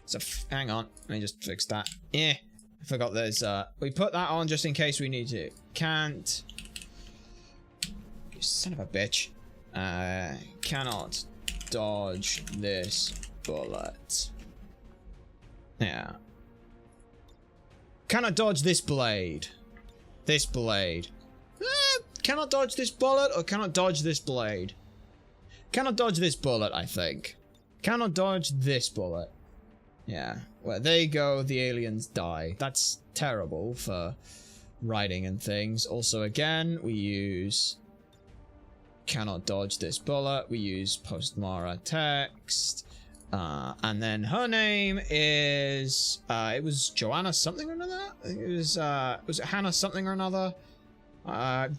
So hang on. Let me just fix that. I forgot there's we put that on just in case we need to. Can't. You son of a bitch. Cannot dodge this bullet. Yeah. Cannot dodge this blade. This blade. Cannot dodge this bullet or cannot dodge this blade? Cannot dodge this bullet, I think. Cannot dodge this bullet. Yeah. Well, there you go. The aliens die. That's terrible for writing and things. Also, again, we use... Cannot dodge this bullet. We use post-Mara text. And then her name is... it was Joanna something or another? It was it Hannah something or another?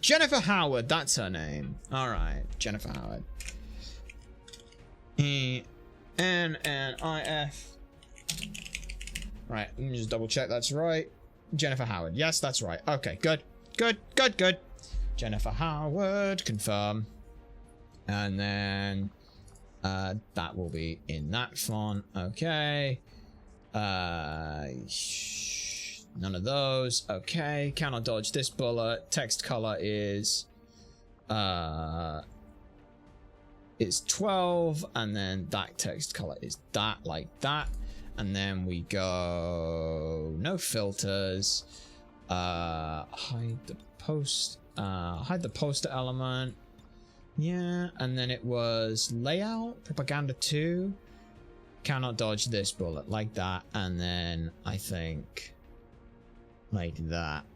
Jennifer Howard, that's her name. Alright, Jennifer Howard. E-N-N-I-F. Right, let me just double check that's right. Jennifer Howard, yes, that's right. Okay, good. Good. Jennifer Howard, confirm. And then... that will be in that font. Okay. None of those. Okay. Cannot dodge this bullet. Text color is 12, and then that text color is that, like that. And then we go no filters. Hide the poster element. Yeah, and then it was layout, propaganda 2. Cannot dodge this bullet, like that. And then I think like that.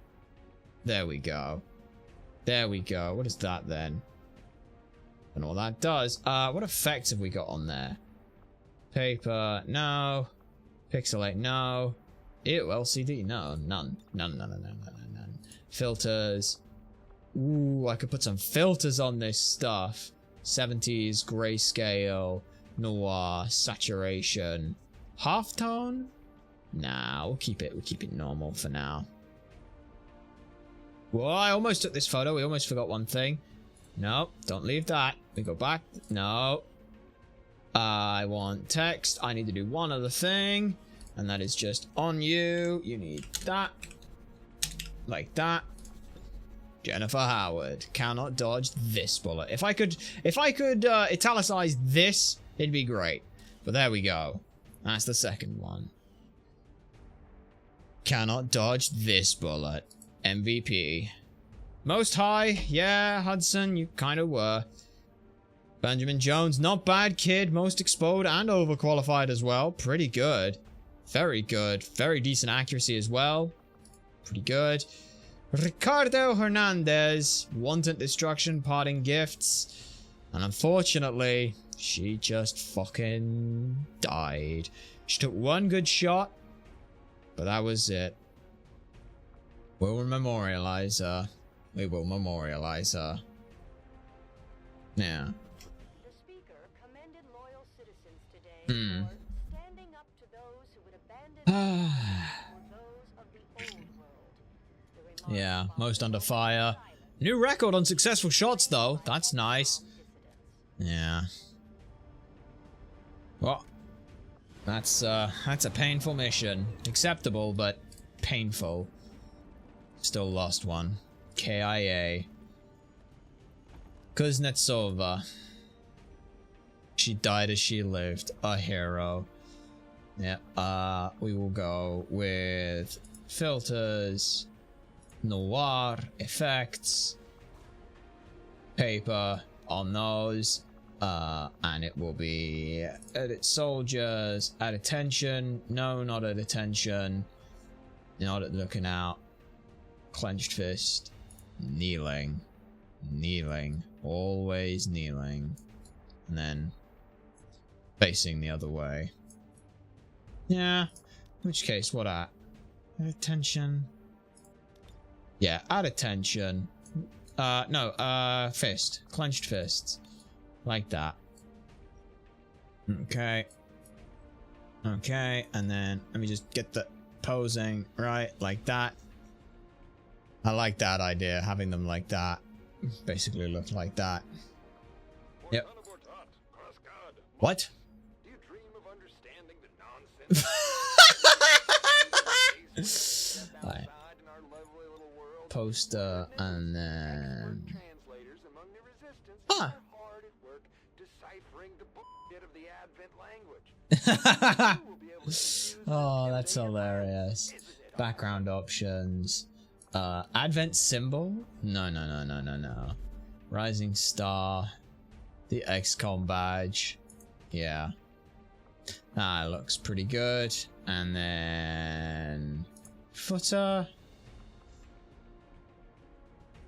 There we go. What is that then? I don't know what that does. What effects have we got on there? Paper, no. Pixelate, no. Ew, LCD, no. None. Filters. Ooh, I could put some filters on this stuff. 70s, grayscale, noir, saturation. Halftone? Nah, we'll keep it normal for now. Well, I almost took this photo. We almost forgot one thing. No, don't leave that. We go back. No. I want text. I need to do one other thing. And that is just on you. You need that. Like that. Jennifer Howard cannot dodge this bullet. If I could italicize this, it'd be great. But there we go. That's the second one. Cannot dodge this bullet. MVP. Most high, yeah, Hudson, you kind of were. Benjamin Jones, not bad kid. Most exposed and overqualified as well. Pretty good. Very good. Very decent accuracy as well. Pretty good. Ricardo Hernandez, wanted destruction, parting gifts. And unfortunately, she just fucking died. She took one good shot, but that was it. We'll memorialize her. We will memorialize her. Yeah. The speaker commended loyal citizens today for standing up to those who would abandon for those of the old world. Yeah, most under fire. New record on successful shots though. That's nice. Yeah. Well, that's a painful mission. Acceptable, but painful. Still lost one. KIA. Kuznetsova. She died as she lived. A hero. Yeah, we will go with filters, noir, effects, paper on those. And it will be edit soldiers, add attention, no, not at attention, not at looking out, clenched fist, kneeling, always kneeling, and then facing the other way. Yeah, in which case, what at? Add attention. Yeah, add attention. No, fist, clenched fists. Like that. Okay. Okay, and then let me just get the posing right, like that. I like that idea, having them like that. Basically look like that. Yep. What? Do you dream of understanding the nonsense? Right. Poster, and then... Translators among the resistance Huh. are hard at work deciphering the bullshit of the Advent language. You will be able to use Oh, that's hilarious. Background options. Advent symbol? No. Rising star. The XCom badge. Yeah. That looks pretty good. And then... footer.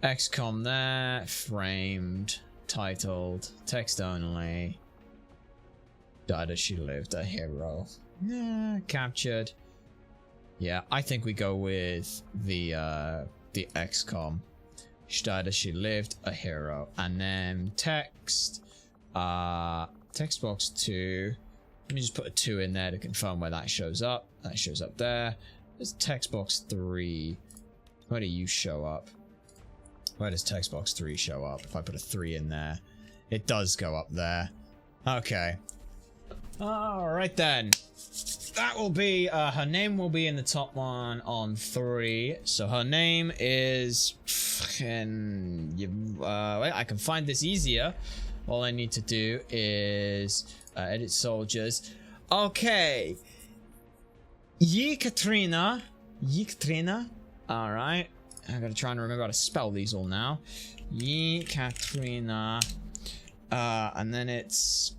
XCOM there. Framed. Titled. Text only. Died as she lived. A hero. Yeah, captured. Yeah, I think we go with the XCOM. She died as she lived, a hero. And then text. Text box 2. Let me just put a 2 in there to confirm where that shows up. That shows up there. There's text box 3. Where do you show up? Where does text box 3 show up? If I put a 3 in there, it does go up there. Okay. Alright then. That will be, her name will be in the top one on 3. So her name is... I can find this easier. All I need to do is edit soldiers. Okay. Yekaterina. Alright. I gotta try and remember how to spell these all now. Yekaterina. And then it's...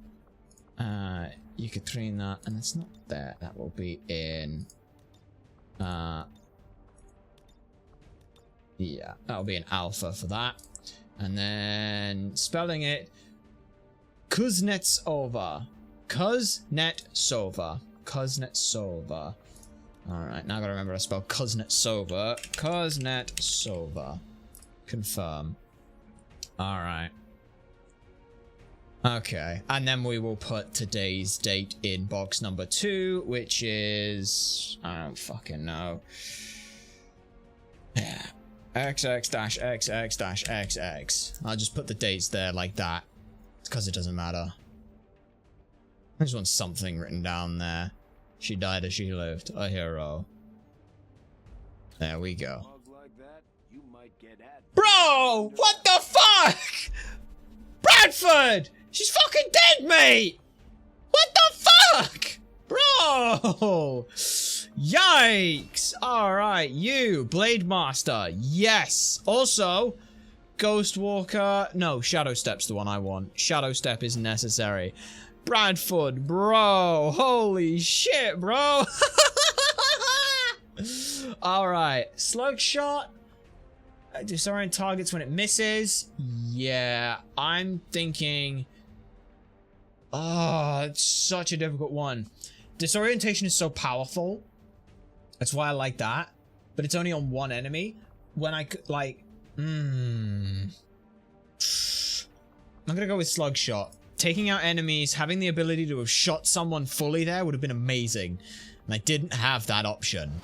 Yekaterina, and it's not there. That will be in... yeah, that'll be an alpha for that. And then spelling it... Kuznetsova. Kuznetsova. Alright, now I gotta remember how to spell Kuznetsova. Kuznetsova. Confirm. Alright. Okay, and then we will put today's date in box number 2, which is... I don't fucking know. Yeah. XX-XX-XX. I'll just put the dates there like that. It's because it doesn't matter. I just want something written down there. She died as she lived. A hero. There we go. Bro! What the fuck? Bradford! She's fucking dead, mate! What the fuck? Bro! Yikes! Alright, you, Blade Master. Yes! Also, Ghost Walker. No, Shadow Step's the one I want. Shadow Step is necessary. Bradford, bro! Holy shit, bro! Alright, Slug Shot. Disorient targets when it misses. Yeah, I'm thinking... Oh, it's such a difficult one. Disorientation is so powerful. That's why I like that. But it's only on one enemy. When I could, like... I'm gonna go with Slug Shot. Taking out enemies, having the ability to have shot someone fully there would have been amazing. And I didn't have that option.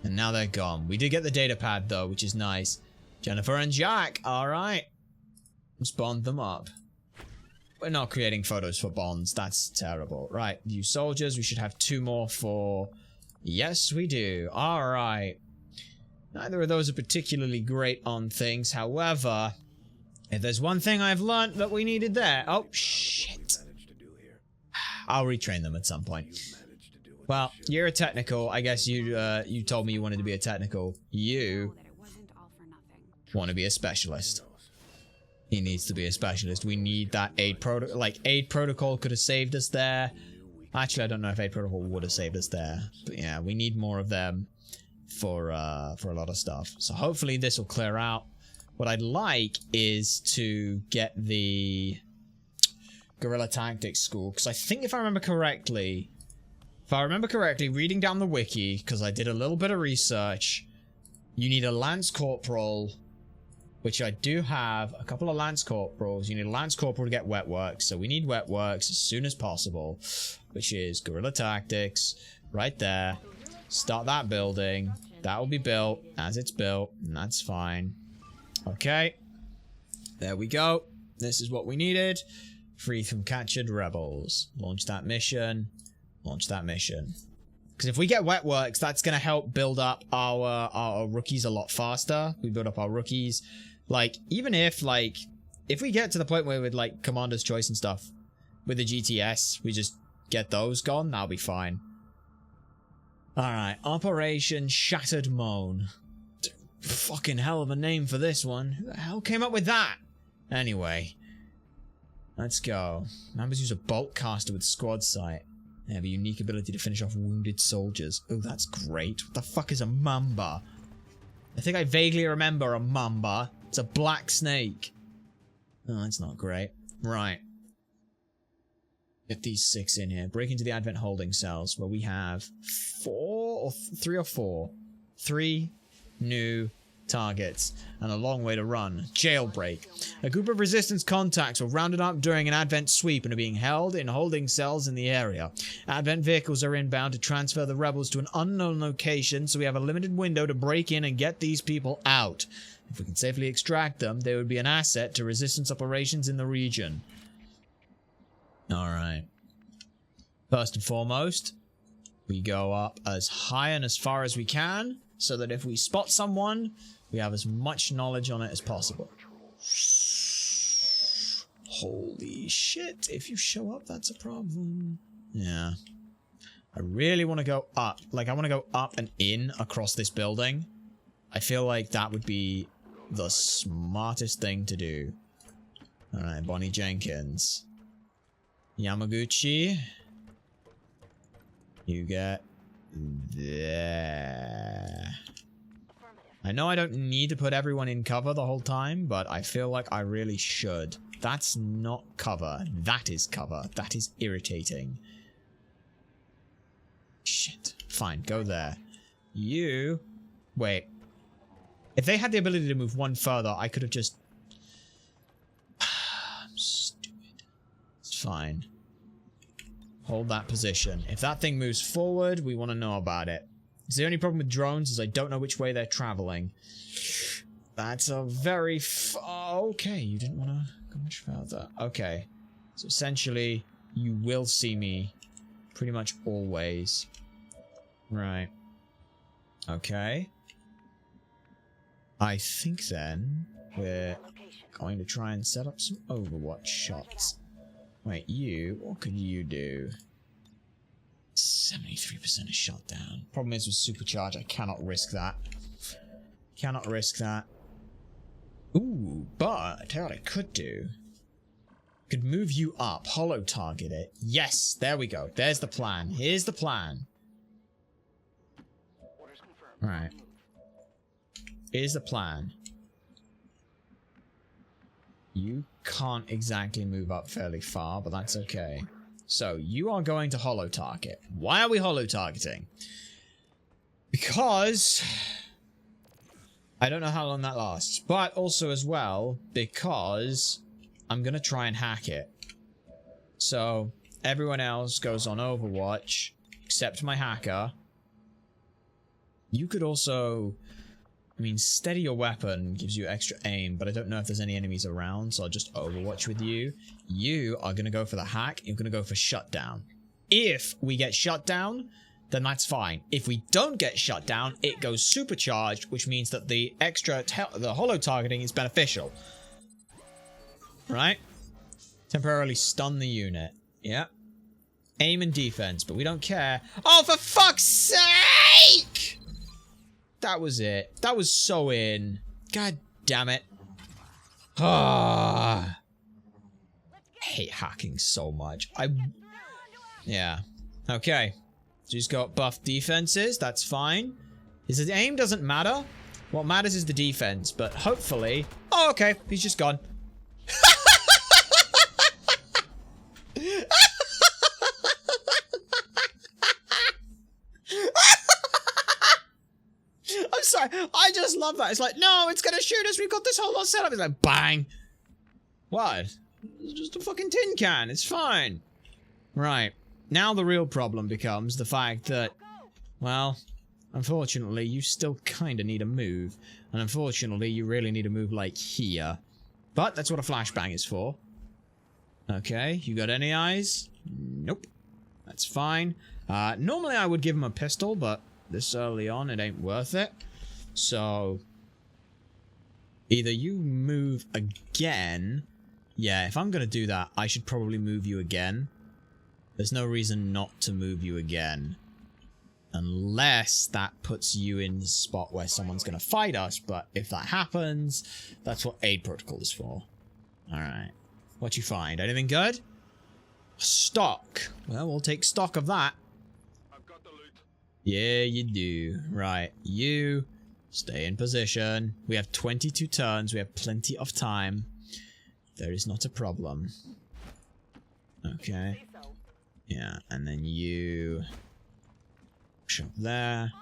And now they're gone. We did get the data pad though, which is nice. Jennifer and Jack, alright. Let's bond them up. We're not creating photos for bonds. That's terrible. Right, you soldiers, we should have 2 more for... Yes, we do. Alright. Neither of those are particularly great on things. However, if there's one thing I've learned that we needed there... Oh, shit. I'll retrain them at some point. Well, you're a technical. I guess you told me you wanted to be a technical. You want to be a specialist. He needs to be a specialist. We need that aid protocol. Like, aid protocol could have saved us there. Actually, I don't know if aid protocol would have saved us there. But yeah, we need more of them for a lot of stuff. So hopefully this will clear out. What I'd like is to get the guerrilla tactics school. Because I think if I remember correctly, reading down the wiki, because I did a little bit of research, you need a lance corporal, which I do have a couple of lance corporals. You need a lance corporal to get wet works, so we need wet works as soon as possible, which is guerrilla tactics right there. Start that building. That will be built as it's built, and that's fine. Okay, there we go. This is what we needed. Free from captured rebels. Launch that mission. Launch that mission. Because if we get wet works, that's going to help build up our rookies a lot faster. We build up our rookies. Like, even if we get to the point where with, like, Commander's Choice and stuff, with the GTS, we just get those gone, that'll be fine. Alright, Operation Shattered Moan. Fucking hell of a name for this one. Who the hell came up with that? Anyway. Let's go. Members use a bolt caster with squad sight. They have a unique ability to finish off wounded soldiers. Oh, that's great. What the fuck is a mamba? I think I vaguely remember a mamba. It's a black snake. Oh, that's not great. Right. Get these 6 in here. Break into the Advent holding cells where we have 3 or 4. 3 new targets and a long way to run. Jailbreak. A group of resistance contacts were rounded up during an Advent sweep and are being held in holding cells in the area. Advent vehicles are inbound to transfer the rebels to an unknown location, so we have a limited window to break in and get these people out. If we can safely extract them, they would be an asset to resistance operations in the region. Alright. First and foremost, we go up as high and as far as we can, so that if we spot someone, we have as much knowledge on it as possible. Holy shit, if you show up, that's a problem. Yeah. I really want to go up. Like, I want to go up and in across this building. I feel like that would be the smartest thing to do. Alright, Bonnie Jenkins. Yamaguchi. You get there. I know I don't need to put everyone in cover the whole time, but I feel like I really should. That's not cover. That is cover. That is irritating. Shit. Fine, go there. You... Wait. If they had the ability to move one further, I could have just... I'm stupid. It's fine. Hold that position. If that thing moves forward, we want to know about it. It's the only problem with drones is I don't know which way they're traveling. That's a very... okay, you didn't want to go much further. Okay. So essentially, you will see me pretty much always. Right. Okay. I think then we're going to try and set up some Overwatch shots. Wait, what could you do? 73% is shot down. Problem is with supercharge, I cannot risk that. Cannot risk that. Ooh, but I tell you what I could do. Could move you up, holo target it. Yes, there we go. There's the plan. Here's the plan. Alright. Here's the plan. You can't exactly move up fairly far, but that's okay. So, you are going to holo target. Why are we holo targeting? Because... I don't know how long that lasts. But also as well, because I'm going to try and hack it. So, everyone else goes on Overwatch, except my hacker. You could also... I mean, steady your weapon gives you extra aim, but I don't know if there's any enemies around, so I'll just Overwatch with you. You are going to go for the hack, you're going to go for shutdown. If we get shut down, then that's fine. If we don't get shut down, it goes supercharged, which means that the the holo targeting is beneficial. Right? Temporarily stun the unit. Yeah. Aim and defense, but we don't care. Oh, for fuck's sake! That was it. That was so in. God damn it. Ah. I hate hacking so much. Yeah. Okay. So he's got buff defenses. That's fine. His aim doesn't matter. What matters is the defense. But hopefully... Oh, okay. He's just gone. I'm sorry. I just love that. It's like, no, it's gonna shoot us. We've got this whole lot set up. It's like, bang. What? It's just a fucking tin can. It's fine. Right. Now the real problem becomes the fact that, well, unfortunately, you still kind of need a move. And unfortunately, you really need a move like here. But that's what a flashbang is for. Okay, you got any eyes? Nope. That's fine. Normally I would give him a pistol, but this early on, it ain't worth it. So, either you move again. Yeah, if I'm gonna do that, I should probably move you again. There's no reason not to move you again. Unless that puts you in the spot where someone's gonna fight us, but if that happens, that's what aid protocol is for. Alright. What you find? Anything good? Stock. Well, we'll take stock of that. I've got the loot. Yeah, you do. Right. You stay in position. We have 22 turns. We have plenty of time. There is not a problem. Okay. Yeah, and then you push up there.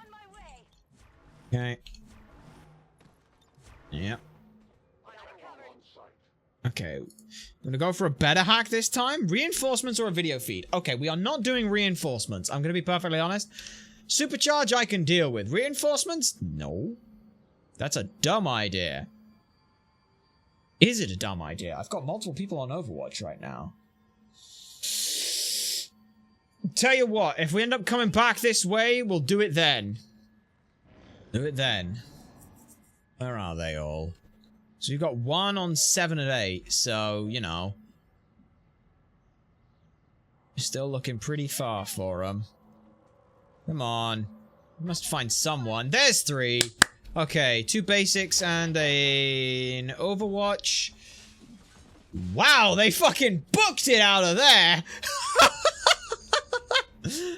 Okay. Yep. Okay. I'm gonna go for a better hack this time. Reinforcements or a video feed? Okay, we are not doing reinforcements. I'm gonna be perfectly honest. Supercharge I can deal with. Reinforcements? No. That's a dumb idea. Is it a dumb idea? I've got multiple people on Overwatch right now. Tell you what, if we end up coming back this way, we'll do it then. Do it then. Where are they all? So you've got 1 on 7 and 8, so, you know. You're still looking pretty far for them. Come on. We must find someone. There's 3. Okay, 2 basics and an Overwatch. Wow, they fucking booked it out of there!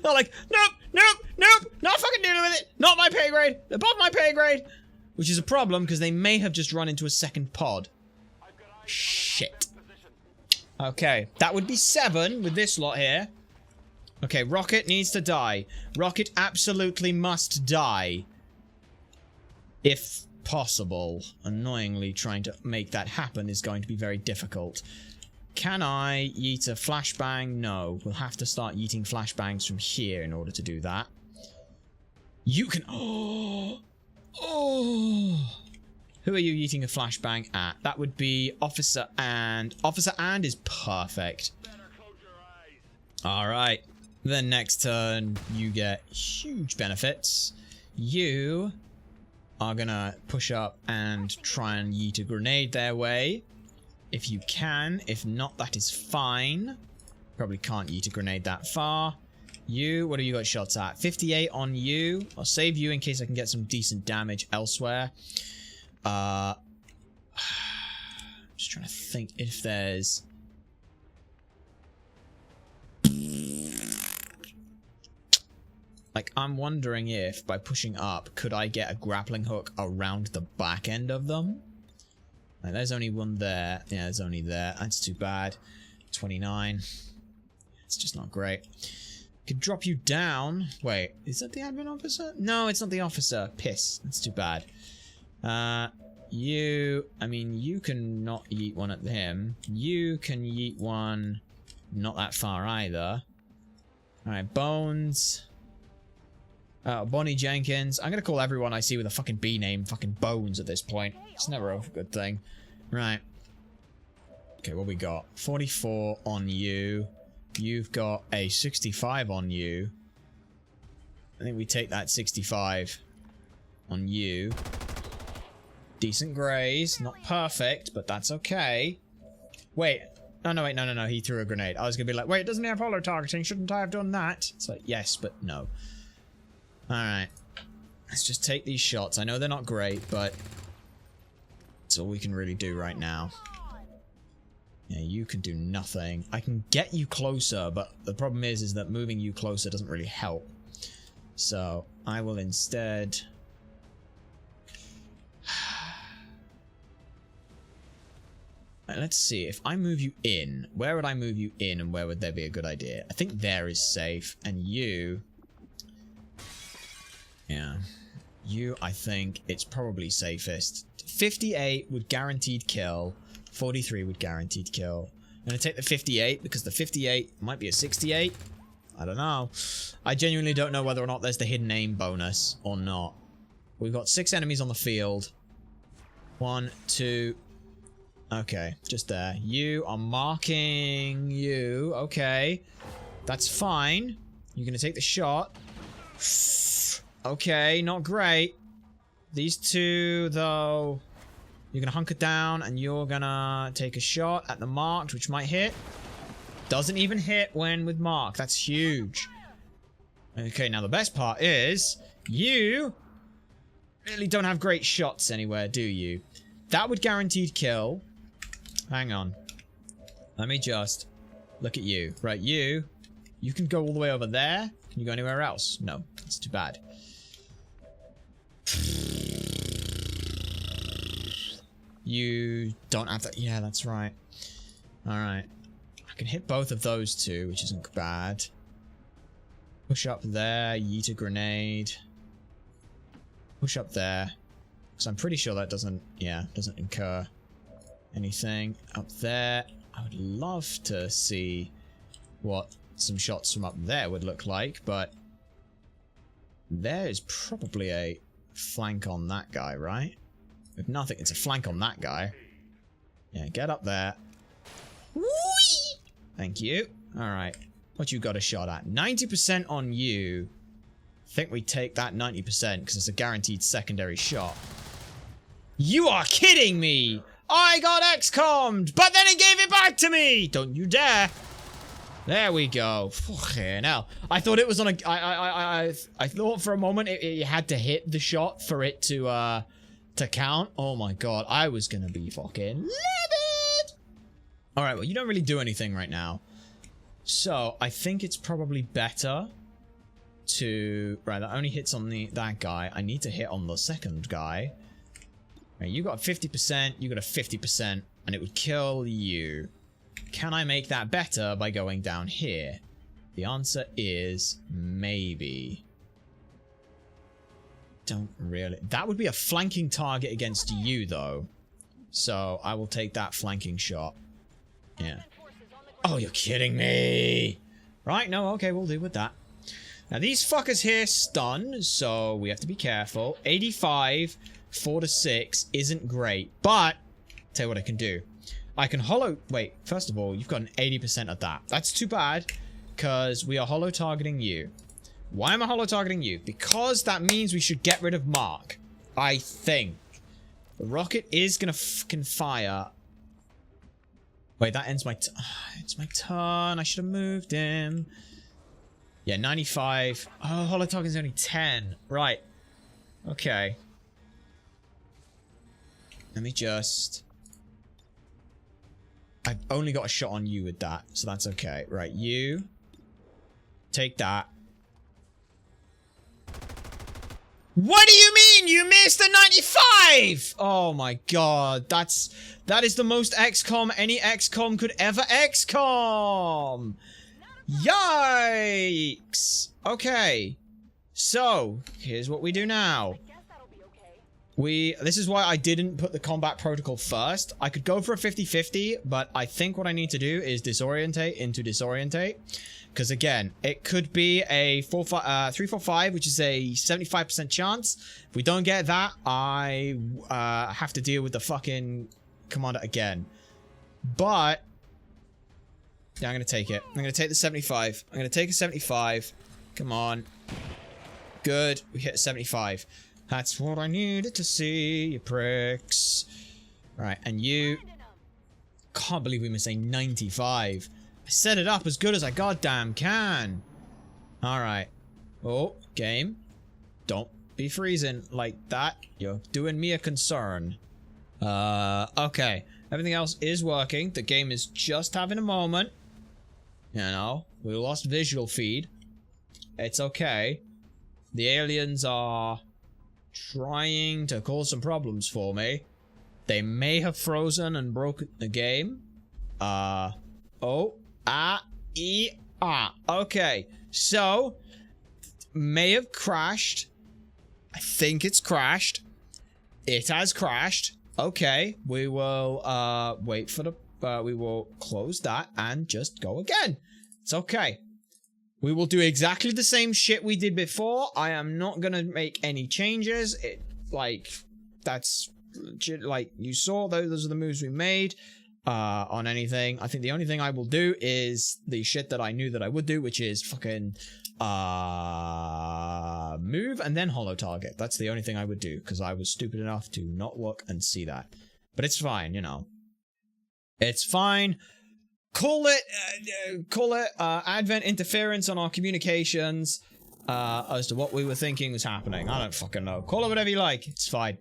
They're like, nope, nope, nope, not fucking dealing with it, not my pay grade, above my pay grade. Which is a problem, because they may have just run into a second pod. Shit. Okay, that would be 7 with this lot here. Okay, Rocket needs to die. Rocket absolutely must die. If possible. Annoyingly, trying to make that happen is going to be very difficult. Can I yeet a flashbang? No. We'll have to start yeeting flashbangs from here in order to do that. You can... Oh! Oh! Who are you yeeting a flashbang at? That would be Officer And. Officer And is perfect. Alright. Then next turn, you get huge benefits. You are gonna push up and try and yeet a grenade their way. If you can. If not, that is fine. Probably can't yeet a grenade that far. You, what have you got shots at? 58 on you. I'll save you in case I can get some decent damage elsewhere. Just trying to think if there's... Like, I'm wondering if, by pushing up, could I get a grappling hook around the back end of them? Like, there's only one there. Yeah, there's only there. That's too bad. 29. It's just not great. Could drop you down. Wait, is that the admin officer? No, it's not the officer. Piss. That's too bad. You... I mean, you can not yeet one at him. You can yeet one not that far either. Alright, Bones... Bonnie Jenkins. I'm gonna call everyone I see with a fucking B name fucking Bones at this point. It's never a good thing. Right. Okay, what we got? 44 on you. You've got a 65 on you. I think we take that 65 on you. Decent graze. Not perfect, but that's okay. Wait. Oh, no, wait. No, no, no. He threw a grenade. I was gonna be like, wait, doesn't he have holo targeting? Shouldn't I have done that? It's like, yes, but no. Alright. Let's just take these shots. I know they're not great, but it's That's all we can really do right now. Yeah, you can do nothing. I can get you closer, but the problem is that moving you closer doesn't really help. So, I will instead... Let's see, if I move you in, where would I move you in and where would there be a good idea? I think there is safe, and you... Yeah. You, I think it's probably safest. 58 would guaranteed kill. 43 would guaranteed kill. I'm going to take the 58 because the 58 might be a 68. I don't know. I genuinely don't know whether or not there's the hidden aim bonus or not. We've got 6 enemies on the field. 1, 2... Okay, just there. You are marking you. Okay. That's fine. You're going to take the shot. Okay, not great. These two, though, you're going to hunker down and you're going to take a shot at the marked, which might hit. Doesn't even hit when with mark. That's huge. Okay, now the best part is you really don't have great shots anywhere, do you? That would guaranteed kill. Hang on. Let me just look at you. Right, you can go all the way over there. Can you go anywhere else? No, it's too bad. You don't have that. Yeah, that's right. Alright. I can hit both of those two, which isn't bad. Push up there. Yeet a grenade. Push up there. Because I'm pretty sure that doesn't incur anything. Up there. I would love to see what some shots from up there would look like, but there is probably a flank on that guy, right? If nothing, it's a flank on that guy. Yeah, get up there. Whee! Thank you. Alright. What you got a shot at? 90% on you. I think we take that 90% because it's a guaranteed secondary shot. You are kidding me! I got XCom'd, but then he gave it back to me! Don't you dare! There we go. Fucking hell. I thought it was on a... I thought for a moment it had to hit the shot for it to count. Oh my god. I was gonna be fucking livid! Alright, well, you don't really do anything right now. So, I think it's probably better to... Right, that only hits on that guy. I need to hit on the second guy. Right, you got a 50%, you got a 50%, and it would kill you. Can I make that better by going down here? The answer is maybe. Don't really... That would be a flanking target against you, though. So, I will take that flanking shot. Yeah. Oh, you're kidding me! Right, no, okay, we'll deal with that. Now, these fuckers here stun, so we have to be careful. 85, 4 to 6 isn't great, but... Tell you what I can do. I can hollow... Wait, first of all, you've got an 80% of that. That's too bad, because we are hollow targeting you. Why am I hollow targeting you? Because that means we should get rid of Mark. I think. The rocket is gonna fucking fire. Wait, that ends my... it's my turn. I should have moved him. Yeah, 95. Oh, hollow targeting's only 10. Right. Okay. Let me just... I've only got a shot on you with that, so that's okay. Right, you... Take that. What do you mean? You missed a 95! Oh my god, that is the most XCom any XCom could ever XCom! Yikes! Okay. So, here's what we do now. This is why I didn't put the combat protocol first. I could go for a 50-50, but I think what I need to do is disorientate into disorientate. Because again, it could be a 3-4-5, which is a 75% chance. If we don't get that, I have to deal with the fucking commander again. But yeah, I'm gonna take it. I'm gonna take the 75. I'm gonna take a 75. Come on. Good. We hit a 75. That's what I needed to see, you pricks. Right, and you... Can't believe we missed a 95. I set it up as good as I goddamn can. Alright. Oh, game. Don't be freezing like that. You're doing me a concern. Okay. Everything else is working. The game is just having a moment. You know, we lost visual feed. It's okay. The aliens are trying to cause some problems for me. They may have frozen and broken the game. Okay. So, may have crashed. I think it's crashed. It has crashed. Okay, we will wait for the we will close that and just go again. It's okay. We will do exactly the same shit we did before. I am not gonna make any changes. It that's legit, like you saw those are the moves we made on anything. I think the only thing I will do is the shit that I knew that I would do, which is fucking move and then holo target. That's the only thing I would do because I was stupid enough to not look and see that. But it's fine, you know. It's fine. Call it advent interference on our communications as to what we were thinking was happening. I don't fucking know. Call it whatever you like. It's fine.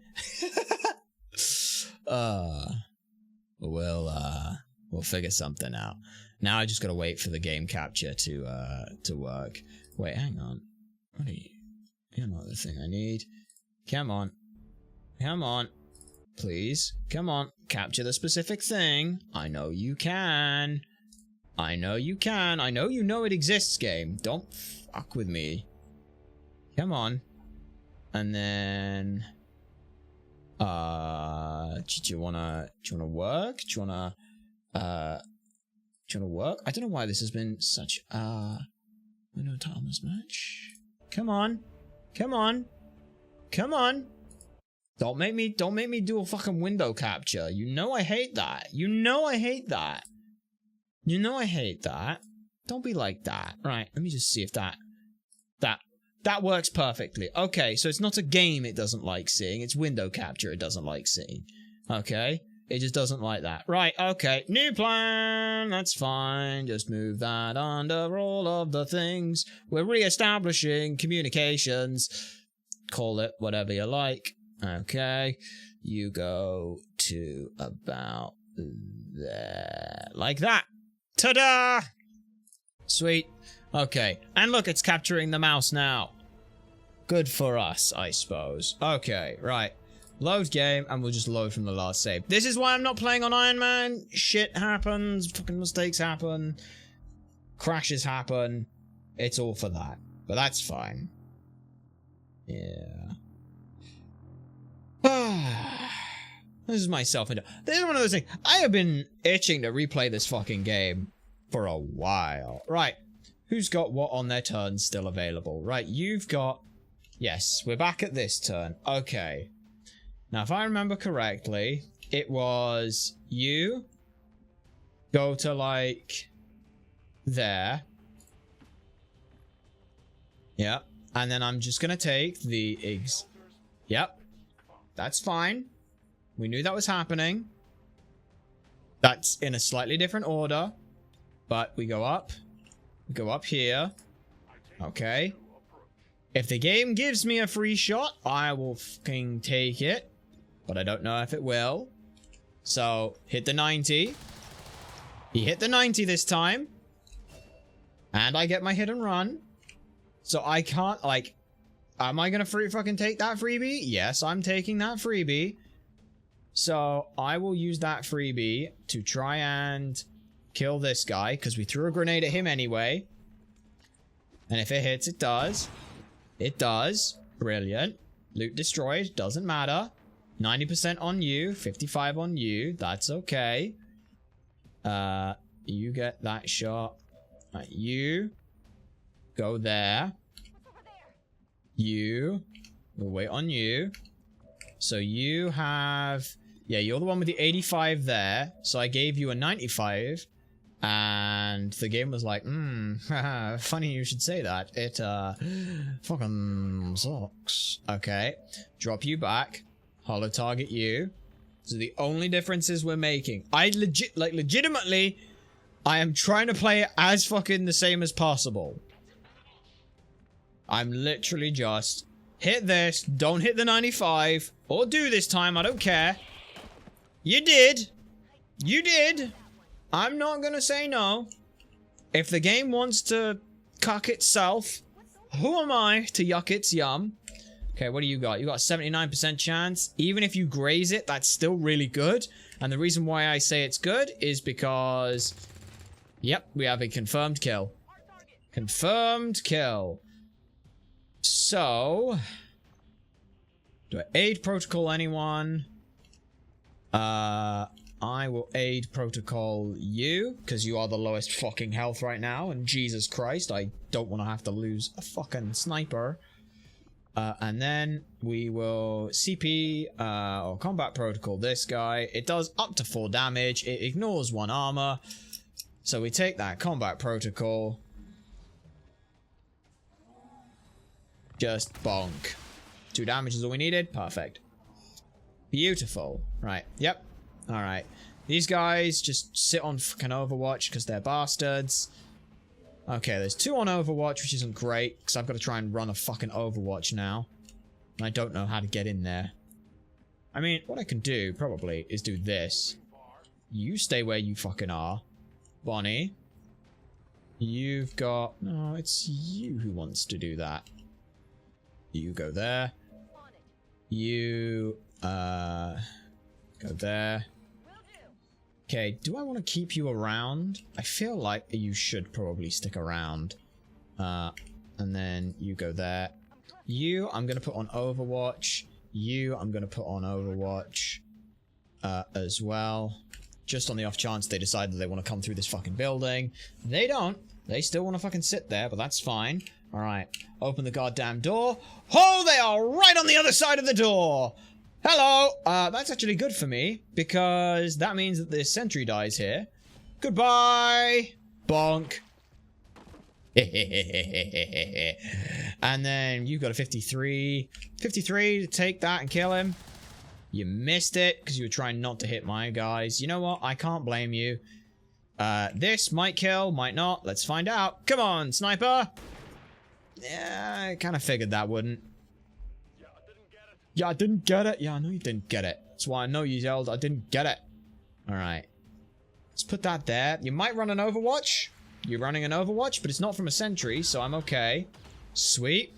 We'll figure something out. Now I just gotta wait for the game capture to work. Wait, hang on. What are you? You're not the thing I need. Come on. Come on. Please. Come on. Capture the specific thing. I know you can. I know you can. I know you know it exists, game. Don't fuck with me. Come on. And then... do you wanna work? Do you wanna work? I don't know why this has been such window tile mismatch. Come on. Come on. Come on. Don't make me do a fucking window capture. You know I hate that. You know I hate that. You know I hate that. Don't be like that. Right, let me just see if that works perfectly. Okay, so it's not a game it doesn't like seeing. It's window capture it doesn't like seeing. Okay? It just doesn't like that. Right, okay. New plan. That's fine. Just move that under all of the things. We're re-establishing communications. Call it whatever you like. Okay. You go to about there. Like that. Ta-da! Sweet. Okay. And look, it's capturing the mouse now. Good for us, I suppose. Okay, right. Load game, and we'll just load from the last save. This is why I'm not playing on Iron Man. Shit happens. Fucking mistakes happen. Crashes happen. It's all for that. But that's fine. Yeah. This is myself. This is one of those things. I have been itching to replay this fucking game for a while. Right. Who's got what on their turn still available? Right, you've got... Yes, we're back at this turn. Okay. Now, if I remember correctly, it was you go to, like, there. Yep. And then I'm just gonna take the Yep. That's fine. We knew that was happening. That's in a slightly different order. But we go up. We go up here. Okay. If the game gives me a free shot, I will fucking take it. But I don't know if it will. So, hit the 90. He hit the 90 this time. And I get my hit and run. So I can't, like... Am I gonna fucking take that freebie? Yes, I'm taking that freebie. So, I will use that freebie to try and kill this guy. Because we threw a grenade at him anyway. And if it hits, it does. It does. Brilliant. Loot destroyed. Doesn't matter. 90% on you. 55 on you. That's okay. You get that shot. Right, you go there. You. We'll wait on you. So you have... Yeah, you're the one with the 85 there. So I gave you a 95. And the game was like, funny you should say that. It, fucking sucks. Okay. Drop you back. Holo target you. So the only differences we're making. Legitimately, I am trying to play it as fucking the same as possible. I'm literally just hit this, don't hit the 95, or do this time, I don't care. You did. You did. I'm not gonna say no. If the game wants to cuck itself, who am I to yuck its yum? Okay, what do you got? You got a 79% chance. Even if you graze it, that's still really good. And the reason why I say it's good is because... Yep, we have a confirmed kill. Confirmed kill. So... Do I aid protocol anyone? I will aid protocol you, because you are the lowest fucking health right now, and Jesus Christ, I don't want to have to lose a fucking sniper. And then we will CP, or combat protocol this guy. It does up to 4 damage, it ignores 1 armor. So we take that combat protocol. Just bonk. 2 damage is all we needed, perfect. Beautiful. Right, yep. Alright. These guys just sit on fucking Overwatch because they're bastards. Okay, there's 2 on Overwatch, which isn't great, because I've got to try and run a fucking Overwatch now. And I don't know how to get in there. I mean, what I can do, probably, is do this. You stay where you fucking are. Bonnie. You've got... No, it's you who wants to do that. You go there. You, go there. Okay, do I want to keep you around? I feel like you should probably stick around. And then you go there. You, I'm going to put on Overwatch. You, I'm going to put on Overwatch. As well. Just on the off chance they decide that they want to come through this fucking building. They don't. They still want to fucking sit there, but that's fine. Alright, open the goddamn door. Oh, they are right on the other side of the door! Hello! That's actually good for me, because that means that the sentry dies here. Goodbye! Bonk. And then you've got a 53. 53 to take that and kill him. You missed it, because you were trying not to hit my guys. You know what? I can't blame you. This might kill, might not. Let's find out. Come on, sniper! Yeah, I kind of figured that wouldn't. Yeah, I didn't get it. Yeah, I know you didn't get it. That's why I know you yelled, I didn't get it. Alright. Let's put that there. You might run an Overwatch. You're running an Overwatch, but it's not from a sentry, so I'm okay. Sweet.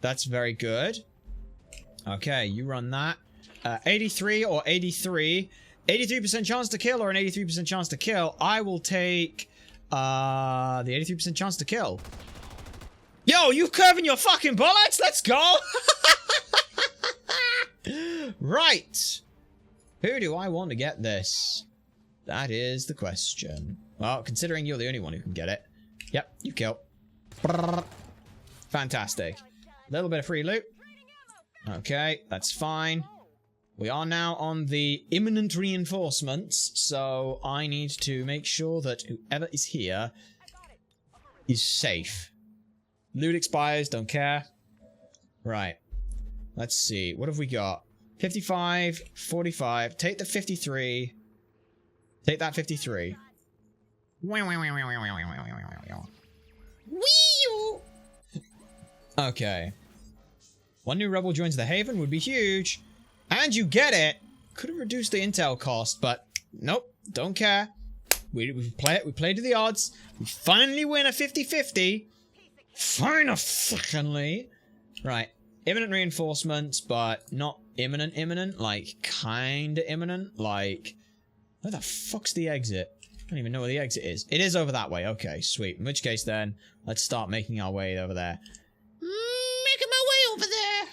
That's very good. Okay, you run that. 83 or 83. 83% chance to kill or an 83% chance to kill. I will take the 83% chance to kill. Yo, you curving your fucking bullets? Let's go! Right. Who do I want to get this? That is the question. Well, considering you're the only one who can get it. Yep, you kill. Fantastic. A little bit of free loot. Okay, that's fine. We are now on the imminent reinforcements, so I need to make sure that whoever is here is safe. Loot expires, don't care. Right. Let's see. What have we got? 55, 45. Take the 53. Take that 53. Okay. 1 new rebel joins the Haven would be huge. And you get it. Could have reduced the intel cost, but nope. Don't care. We play it. We play to the odds. We finally win a 50-50. Finally. Right. Imminent reinforcements, but not imminent. Like, kinda imminent. Like, where the fuck's the exit? I don't even know where the exit is. It is over that way. Okay, sweet. In which case, then, let's start making our way over there. Making my way over there.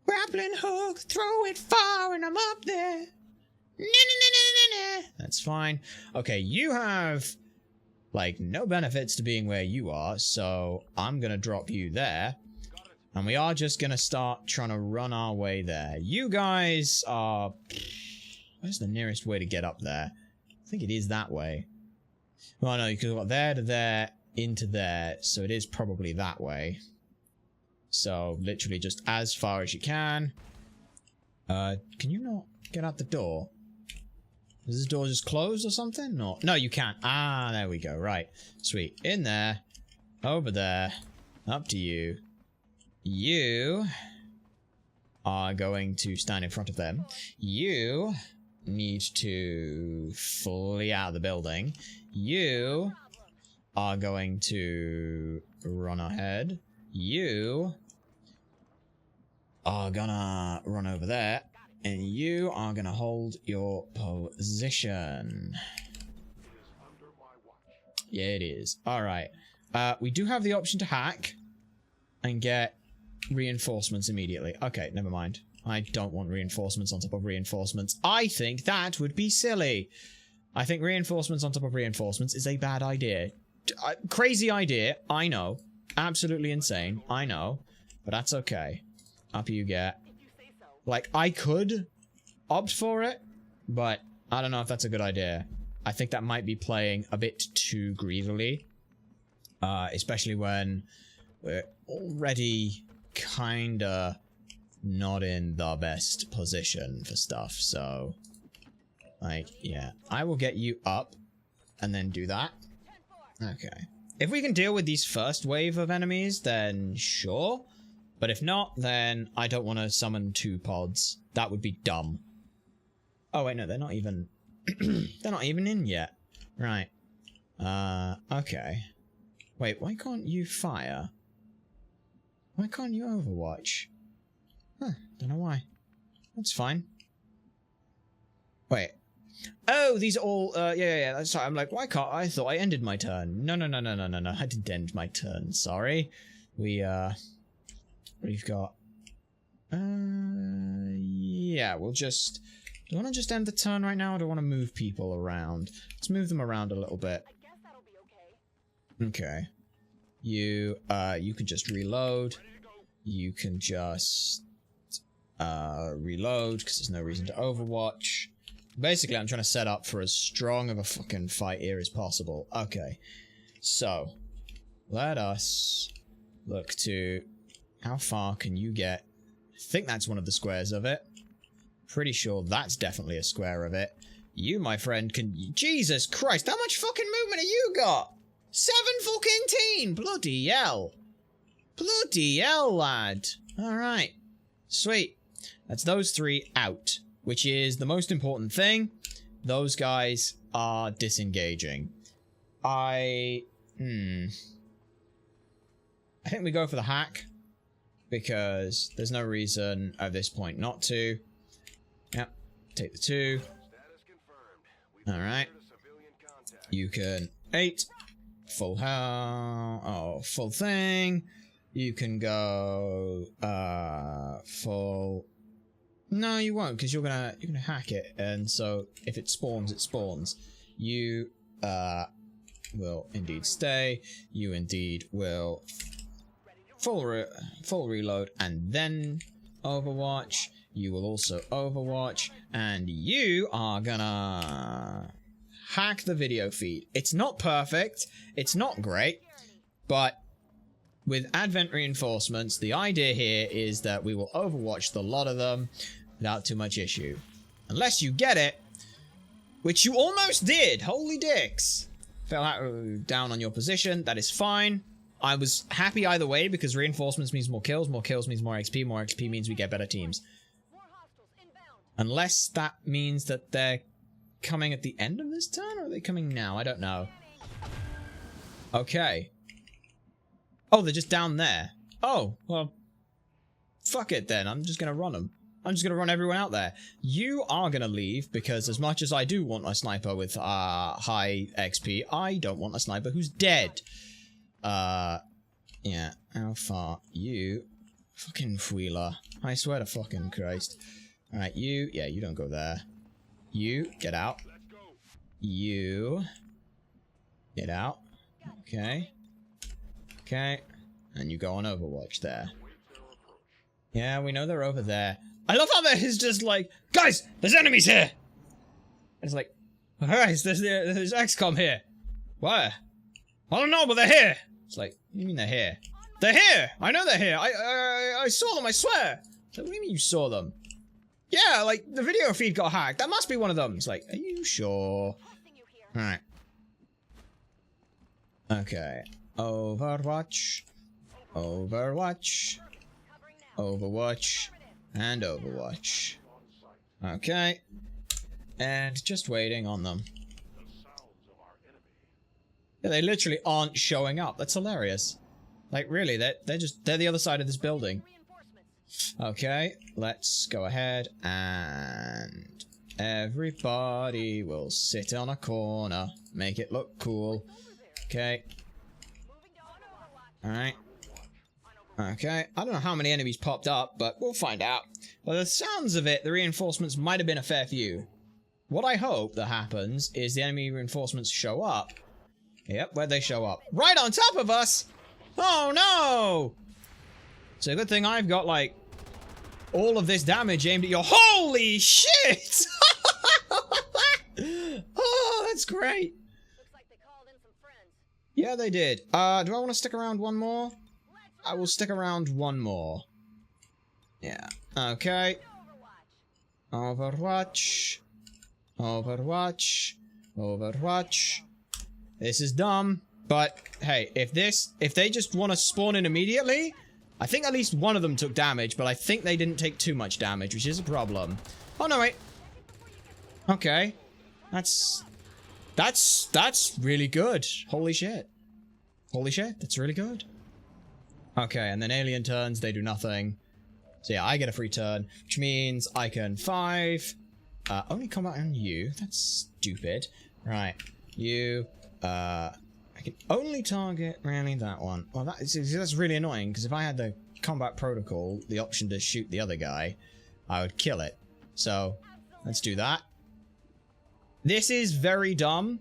Grappling hook, throw it far, and I'm up there. That's fine. Okay, you have, like, no benefits to being where you are, so I'm gonna drop you there. And we are just gonna start trying to run our way there. You guys are... Where's the nearest way to get up there? I think it is that way. Well, no, you could go there to there, into there, so it is probably that way. So, literally just as far as you can. Can you not get out the door? Is this door just closed or something? No, no, you can't. Ah, there we go. Right. Sweet. In there. Over there. Up to you. You are going to stand in front of them. You need to flee out of the building. You are going to run ahead. You are gonna run over there. And you are gonna hold your position. Yeah, it is. Alright. We do have the option to hack and get reinforcements immediately. Okay, never mind. I don't want reinforcements on top of reinforcements. I think that would be silly. I think reinforcements on top of reinforcements is a bad idea. Crazy idea, I know. Absolutely insane, I know. But that's okay. Up you get. Like, I could opt for it, but I don't know if that's a good idea. I think that might be playing a bit too greedily. Especially when we're already kinda not in the best position for stuff, so... Like, yeah. I will get you up, and then do that. Okay. If we can deal with these first wave of enemies, then sure. But if not, then I don't want to summon 2 pods. That would be dumb. Oh, wait, no, they're not even... they're not even in yet. Right. Okay. Wait, why can't you fire? Why can't you overwatch? Huh, don't know why. That's fine. Wait. Oh, these are all, yeah, that's right. I'm like, why can't I thought I ended my turn. No. I didn't end my turn, sorry. We've got... yeah, we'll just... Do you want to just end the turn right now, or do I want to move people around? Let's move them around a little bit. I guess that'll be okay. Okay. You can just reload. You can just... reload, because there's no reason to overwatch. Basically, I'm trying to set up for as strong of a fucking fight here as possible. Okay. So, let us look to... How far can you get? I think that's one of the squares of it. Pretty sure that's definitely a square of it. You, my friend, can... Jesus Christ, how much fucking movement have you got? 7 Bloody hell. Bloody hell, lad. Alright. Sweet. That's those 3 out. Which is the most important thing. Those guys are disengaging. I think we go for the hack. Because there's no reason at this point not to. Yep. Take the 2. Alright. You can 8. Full health. Oh, full thing. You can go full. No, you won't, because you're gonna hack it, and so if it spawns, it spawns. You will indeed stay. You indeed will full reload, and then overwatch. You will also overwatch, and you are gonna hack the video feed. It's not perfect, it's not great, but with Advent reinforcements, the idea here is that we will overwatch the lot of them without too much issue. Unless you get it, which you almost did, holy dicks. Fell out down on your position, that is fine. I was happy either way because reinforcements means more kills means more XP means we get better teams. Unless that means that they're coming at the end of this turn, or are they coming now? I don't know. Okay. Oh, they're just down there. Oh, well, fuck it then. I'm just gonna run them. I'm just gonna run everyone out there. You are gonna leave, because as much as I do want a sniper with high XP, I don't want a sniper who's dead. Yeah, how far? You fucking wheeler. I swear to fucking Christ. Alright, you, yeah, you don't go there. You, get out. You, get out. Okay. Okay. And you go on Overwatch there. Yeah, we know they're over there. I love how there's just like, guys, there's enemies here! It's like, guys, there's XCom here. Where? I don't know, but they're here! It's like, what do you mean they're here? They're here! I know they're here! I saw them, I swear! So what do you mean you saw them? Yeah, like, the video feed got hacked. That must be one of them. It's like, are you sure? Alright. Okay. Overwatch. Overwatch. Overwatch. And Overwatch. Okay. And just waiting on them. Yeah, they literally aren't showing up. That's hilarious. Like, really, they're the other side of this building. Okay, let's go ahead and everybody will sit on a corner. Make it look cool. Okay. Alright. Okay, I don't know how many enemies popped up, but we'll find out. By the sounds of it, the reinforcements might have been a fair few. What I hope that happens is the enemy reinforcements show up. Yep, where'd they show up? Right on top of us! Oh no! It's a good thing I've got, like, all of this damage aimed at your— Holy shit! Oh, that's great. Looks like they called in some friends. Yeah, they did. Do I want to stick around one more? I will stick around one more. Yeah. Okay. Overwatch. Overwatch. Overwatch. This is dumb, but hey, if they just want to spawn in immediately, I think at least one of them took damage, but I think they didn't take too much damage, which is a problem. Oh no, wait. Okay. That's really good. Holy shit. Holy shit, that's really good. Okay, and then alien turns, they do nothing. So yeah, I get a free turn, which means I can 5. Only combat on you. That's stupid. Right. You, I can only target really that one. Well, that's really annoying, because if I had the combat protocol, the option to shoot the other guy, I would kill it. So, let's do that. This is very dumb.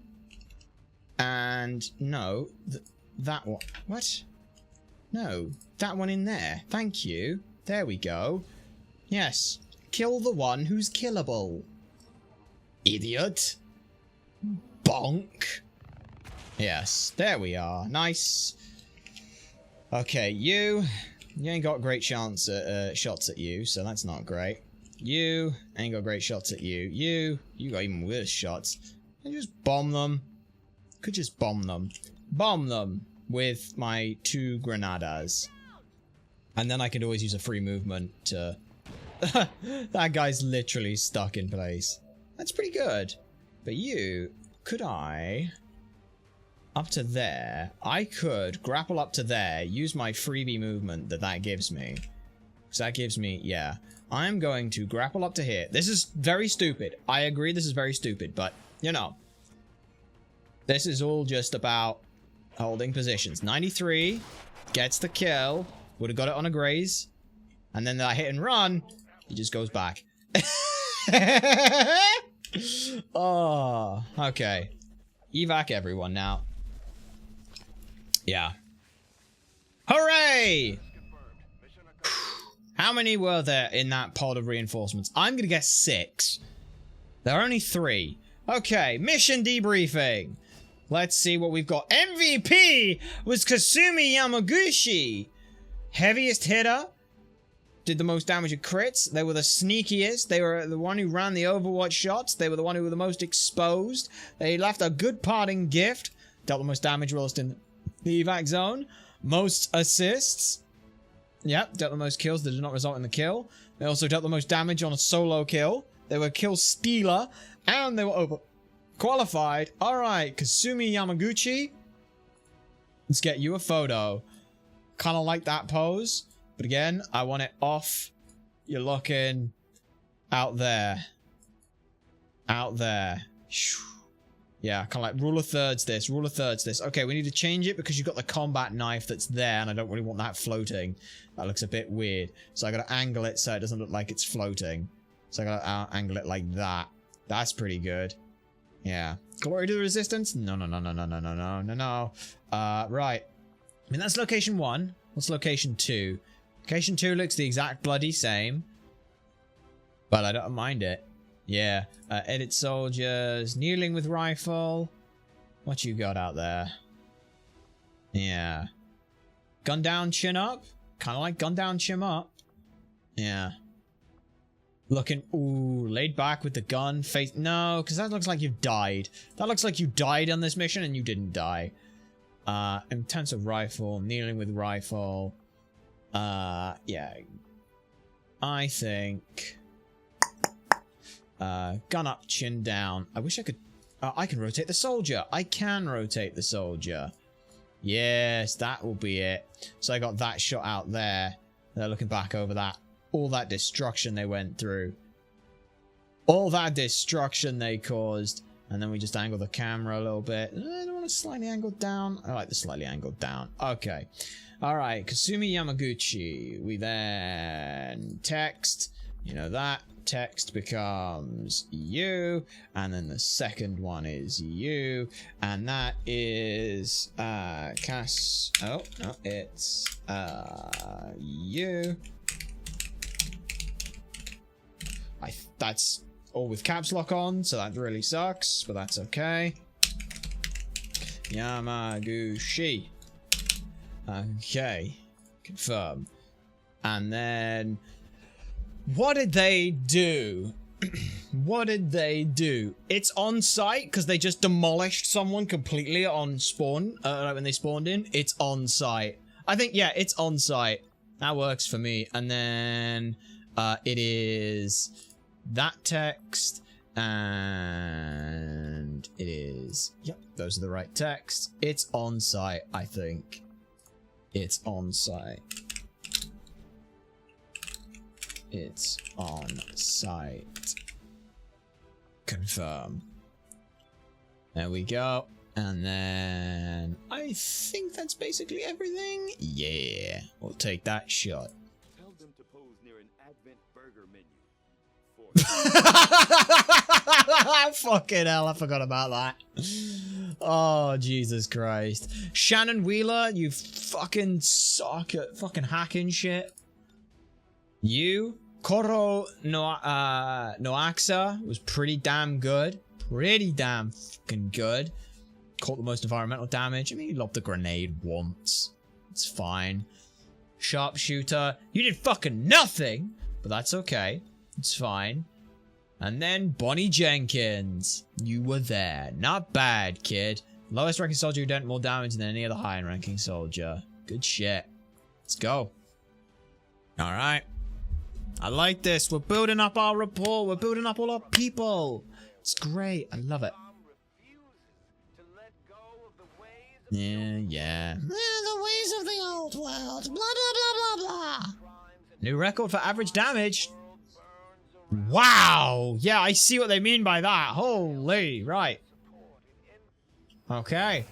And, no, that one. What? No, that one in there. Thank you. There we go. Yes. Kill the one who's killable. Idiot. Bonk. Yes, there we are. Nice. Okay, you ain't got great chance at shots at you, so that's not great. You ain't got great shots at you. You got even worse shots. And just bomb them. Could just bomb them. Bomb them with my 2 granadas. And then I could always use a free movement to... That guy's literally stuck in place. That's pretty good. But you... Could I... Up to there... I could grapple up to there, use my freebie movement that gives me. So that gives me... Yeah. I'm going to grapple up to here. This is very stupid. I agree this is very stupid, but, you know. This is all just about holding positions. 93 gets the kill. Would have got it on a graze. And then I hit and run. He just goes back. Oh, okay. Evac everyone now. Yeah. Hooray! How many were there in that pod of reinforcements? I'm gonna guess 6. There are only 3. Okay, mission debriefing. Let's see what we've got. MVP was Kasumi Yamaguchi. Heaviest hitter. Did the most damage at crits. They were the sneakiest. They were the one who ran the Overwatch shots. They were the one who were the most exposed. They left a good parting gift. Dealt the most damage whilst in the evac zone. Most assists. Yep, dealt the most kills that did not result in the kill. They also dealt the most damage on a solo kill. They were kill stealer. And they were overqualified. Alright, Kasumi Yamaguchi. Let's get you a photo. Kind of like that pose. But again, I want it off. You're looking out there. Out there. Yeah, kind of like rule of thirds this, rule of thirds this. Okay, we need to change it because you've got the combat knife that's there and I don't really want that floating. That looks a bit weird. So I gotta angle it so it doesn't look like it's floating. So I gotta angle it like that. That's pretty good. Yeah. Glory to the resistance? No. Right. I mean, that's location 1. What's location 2? Location 2 looks the exact bloody same. But I don't mind it. Yeah. Edit soldiers. Kneeling with rifle. What you got out there? Yeah. Gun down, chin up. Kind of like gun down, chin up. Yeah. Looking, ooh, laid back with the gun. Face, no, because that looks like you've died. That looks like you died on this mission and you didn't die. Intensive rifle. Kneeling with rifle. Yeah. I think Gun up, chin down. I wish I could... I can rotate the soldier. I can rotate the soldier. Yes, that will be it. So I got that shot out there. They're looking back over that. All that destruction they went through. All that destruction they caused. And then we just angle the camera a little bit. I don't want to slightly angle down. I like the slightly angled down. Okay. Alright, Kasumi Yamaguchi. We then text. You know that. Text becomes you. And then the second one is you. And that is Cass. Oh, no, it's you. That's all with caps lock on, so that really sucks, but that's okay. Yamaguchi. Okay. Confirm. And then... what did they do? What did they do? It's on site, because they just demolished someone completely on spawn, when they spawned in. It's on site. I think, yeah, it's on site. That works for me. And then, it is... that text, and it is, yep, those are the right texts. It's on site, I think. It's on site. It's on site. Confirm. There we go. And then I think that's basically everything. Yeah, we'll take that shot. Tell them to pose near an Advent burger menu. Fucking hell, I forgot about that. Oh, Jesus Christ. Shannon Wheeler, you fucking suck at fucking hacking shit. You, Koro Noaxa was pretty damn good. Pretty damn fucking good. Caught the most environmental damage. I mean, he lobbed the grenade once. It's fine. Sharpshooter, you did fucking nothing, but that's okay. It's fine. And then Bonnie Jenkins. You were there. Not bad, kid. Lowest ranking soldier who done more damage than any other high ranking soldier. Good shit. Let's go. Alright. I like this. We're building up our rapport. We're building up all our people. It's great. I love it. Yeah. The ways of the old world. Blah, blah, blah, blah, blah. New record for average damage. Wow. Yeah, I see what they mean by that. Holy. Right. Okay.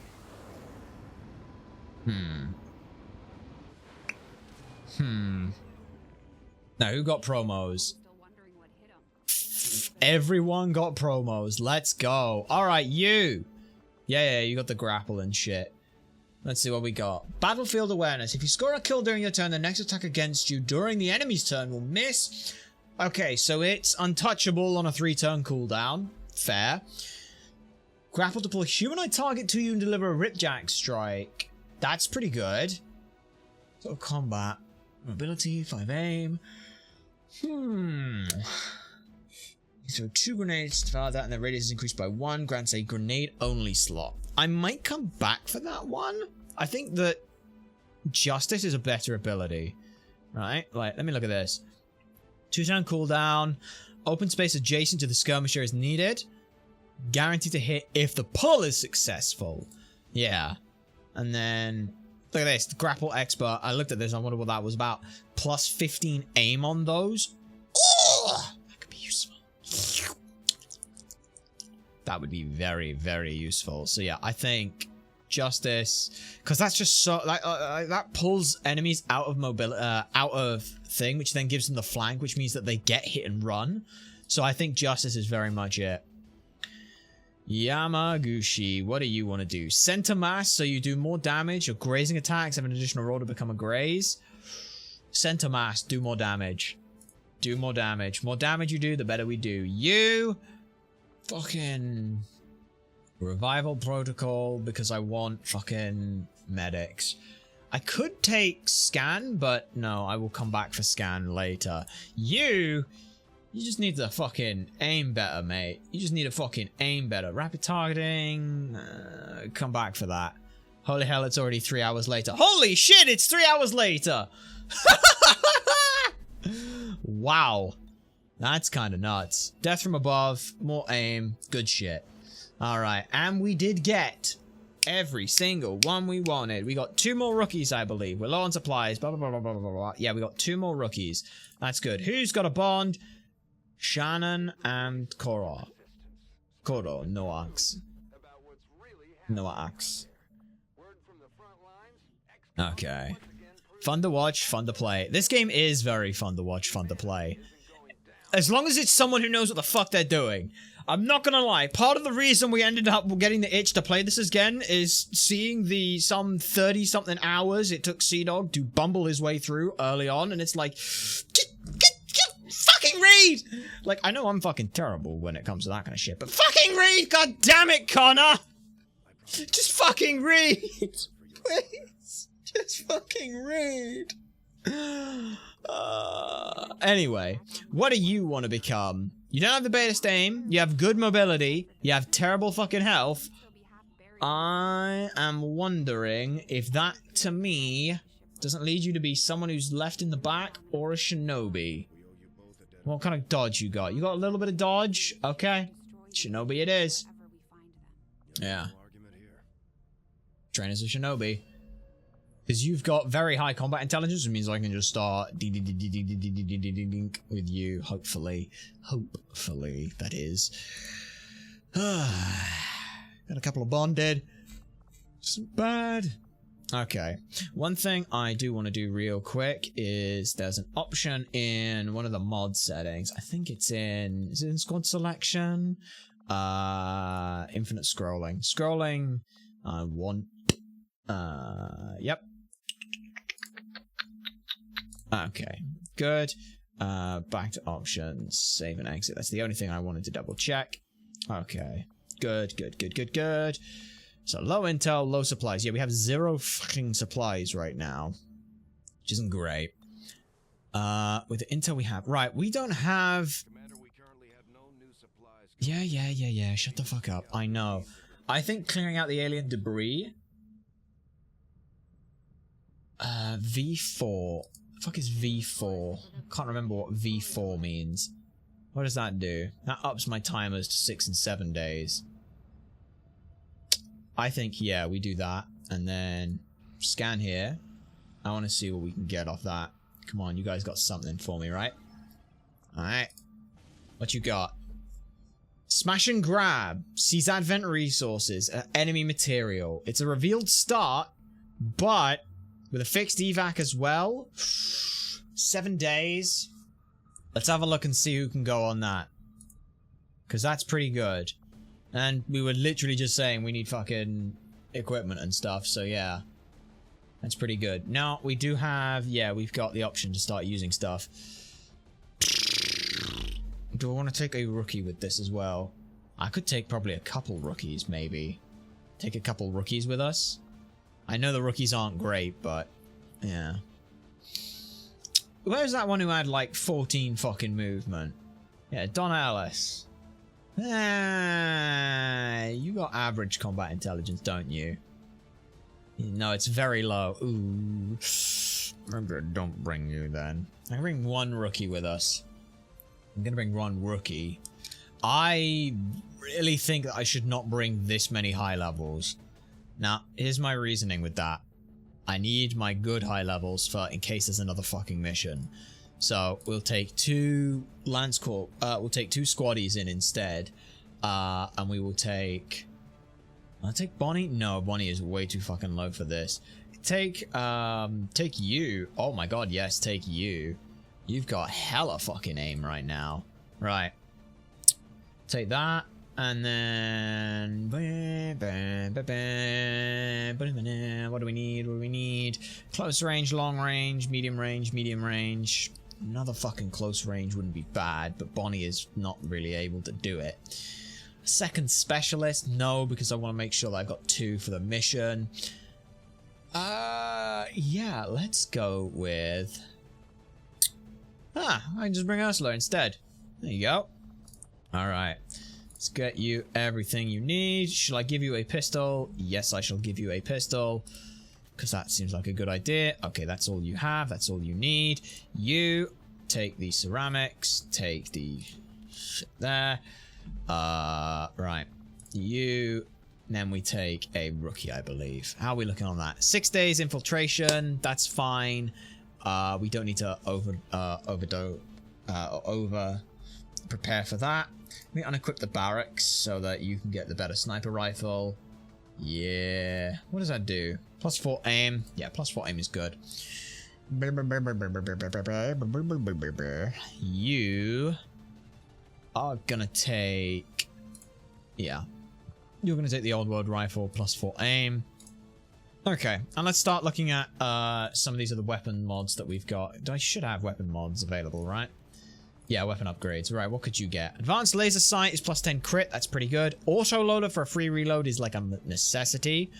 Now, who got promos? Still wondering what hit him. Everyone got promos. Let's go. All right, you. Yeah, you got the grapple and shit. Let's see what we got. Battlefield awareness. If you score a kill during your turn, the next attack against you during the enemy's turn will miss. Okay, so it's untouchable on a 3-turn cooldown. Fair. Grapple to pull a humanoid target to you and deliver a ripjack strike. That's pretty good. Sort of combat. Mobility, 5 aim. So 2 grenades to fire that, and the radius is increased by 1. Grants a grenade-only slot. I might come back for that one. I think that Justice is a better ability. Right? Like, let me look at this. 2-turn cooldown. Open space adjacent to the skirmisher is needed. Guaranteed to hit if the pull is successful. Yeah. And then... look at this. The grapple expert. I looked at this. I wonder what that was about. Plus 15 aim on those. Oh, that could be useful. That would be very, very useful. So yeah, I think Justice, because that's just so like that pulls enemies out of mobility, out of thing, which then gives them the flank, which means that they get hit and run. So I think Justice is very much it. Yamaguchi, what do you want to do? Center mass, so you do more damage. Your grazing attacks have an additional roll to become a graze. Center mass, do more damage. Do more damage. More damage you do, the better we do. You fucking revival protocol, because I want fucking medics. I could take scan, but no, I will come back for scan later. You just need to fucking aim better, mate. You just need to fucking aim better. Rapid targeting. Come back for that. Holy hell, it's already 3 hours later. Holy shit, it's 3 hours later. Wow. That's kind of nuts. Death from above, more aim, good shit. Alright, and we did get every single one we wanted. We got 2 more rookies, I believe. We're low on supplies, blah, blah, blah, blah, blah, blah, blah. Yeah, we got 2 more rookies. That's good. Who's got a bond? Shannon and Koro. Koro, Noax. Noax. Okay. Fun to watch, fun to play. This game is very fun to watch, fun to play. As long as it's someone who knows what the fuck they're doing. I'm not gonna lie, part of the reason we ended up getting the itch to play this again is seeing the some 30-something hours it took Sea-Dog to bumble his way through early on, and it's like, fucking read! Like, I know I'm fucking terrible when it comes to that kind of shit, but fucking read, god damn it, Connor! Just fucking read! Please, just fucking read! Anyway, what do you want to become? You don't have the beta aim, you have good mobility, you have terrible fucking health. I am wondering if that, to me, doesn't lead you to be someone who's left in the back or a shinobi. What kind of dodge you got? You got a little bit of dodge? Okay. Shinobi it is. Yeah. Train as a shinobi. Because you've got very high combat intelligence, which means I can just start with you, hopefully. Hopefully, that is. Got a couple of bonded. Isn't bad. Okay. One thing I do want to do real quick is there's an option in one of the mod settings. I think it's in... Is it in squad selection? Infinite scrolling. Scrolling... I want... Yep. Okay, good. Back to options, save and exit. That's the only thing I wanted to double check. Okay, good, good, good, good, good. So low intel, low supplies. Yeah, we have 0 fucking supplies right now, which isn't great. With the intel we have, right? We don't have. Yeah. Shut the fuck up. I know. I think clearing out the alien debris. V4. Fuck is V4? Can't remember what V4 means. What does that do? That ups my timers to 6 and 7 days. I think, yeah, we do that. And then scan here. I want to see what we can get off that. Come on, you guys got something for me, right? Alright. What you got? Smash and grab. Seize advent resources. Enemy material. It's a revealed start, but with a fixed evac as well. 7 days. Let's have a look and see who can go on that. Because that's pretty good. And we were literally just saying we need fucking equipment and stuff, so yeah. That's pretty good. Now, we do have... Yeah, we've got the option to start using stuff. Do I want to take a rookie with this as well? I could take probably a couple rookies, maybe. Take a couple rookies with us. I know the rookies aren't great, but... Yeah. Where's that one who had, like, 14 fucking movement? Yeah, Don Ellis. Ah, you got average combat intelligence, don't you? No, it's very low. Ooh. Maybe I don't bring you then. I can bring one rookie with us. I'm gonna bring one rookie. I really think that I should not bring this many high levels. Now, here's my reasoning with that. I need my good high levels for in case there's another fucking mission. So we'll take 2 Lance Corps. We'll take 2 squaddies in instead, and we will take. I'll take Bonnie. No, Bonnie is way too fucking low for this. Take you. Oh my god, yes, take you. You've got hella fucking aim right now. Right. Take that. And then... What do we need? What do we need? Close range, long range, medium range, medium range. Another fucking close range wouldn't be bad, but Bonnie is not really able to do it. Second specialist? No, because I want to make sure that I've got 2 for the mission. Yeah, let's go with... I can just bring Ursula instead. There you go. Alright. Let's get you everything you need. Shall I give you a pistol? Yes, I shall give you a pistol. Because that seems like a good idea. Okay, that's all you have. That's all you need. You take the ceramics, take the shit there. Right. You, then we take a rookie, I believe. How are we looking on that? 6 days infiltration, that's fine. We don't need to over prepare for that. Let me unequip the barracks so that you can get the better sniper rifle. Yeah. What does that do? +4 aim. Yeah, +4 aim is good. You are gonna take... Yeah. You're gonna take the old world rifle, +4 aim. Okay, and let's start looking at some of these other weapon mods that we've got. I should have weapon mods available, right? Yeah, weapon upgrades. Right, what could you get? Advanced laser sight is +10 crit. That's pretty good. Auto loader for a free reload is like a necessity.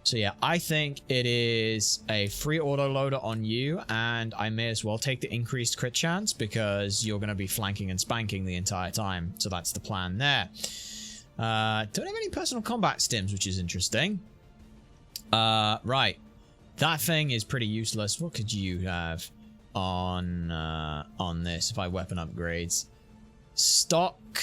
So yeah, I think it is a free auto loader on you, and I may as well take the increased crit chance because you're going to be flanking and spanking the entire time. So that's the plan there. Don't have any personal combat stims, which is interesting. Right. That thing is pretty useless. What could you have on this if I weapon upgrades? Stock.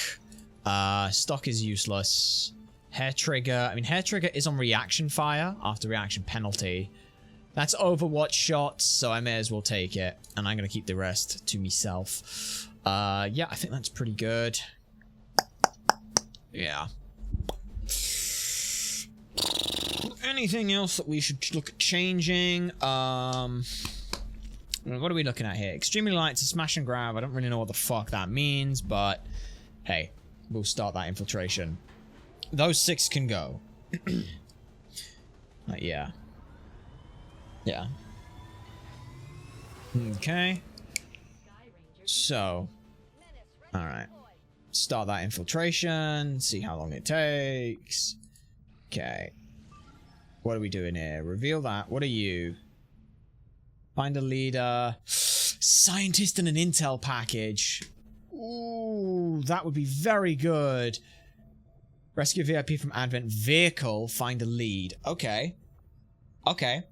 Stock is useless. Hair trigger. I mean, hair trigger is on reaction fire after reaction penalty. That's Overwatch shots, so I may as well take it. And I'm going to keep the rest to myself. Yeah, I think that's pretty good. Yeah. Anything else that we should look at changing? What are we looking at here? Extremely light to smash and grab. I don't really know what the fuck that means, but hey, we'll start that infiltration. Those 6 can go. Yeah. Yeah. Okay. So, alright. Start that infiltration. See how long it takes. Okay. What are we doing here? Reveal that. What are you? Find a leader. Scientist and an intel package. Ooh, that would be very good. Rescue VIP from Advent vehicle. Find a lead. Okay. Okay.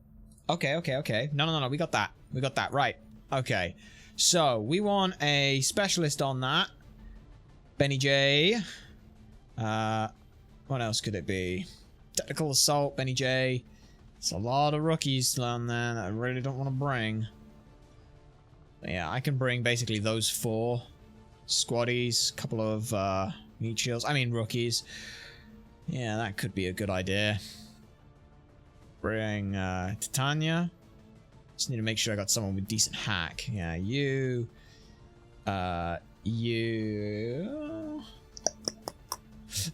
Okay. No. We got that. We got that. Right. Okay. So, we want a specialist on that. Benny J. What else could it be? Technical assault, Benny J. It's a lot of rookies down there that I really don't want to bring. But yeah, I can bring basically those 4 squaddies, a couple of meat shields. I mean rookies. Yeah, that could be a good idea. Bring Titania. Just need to make sure I got someone with decent hack. Yeah, you. You.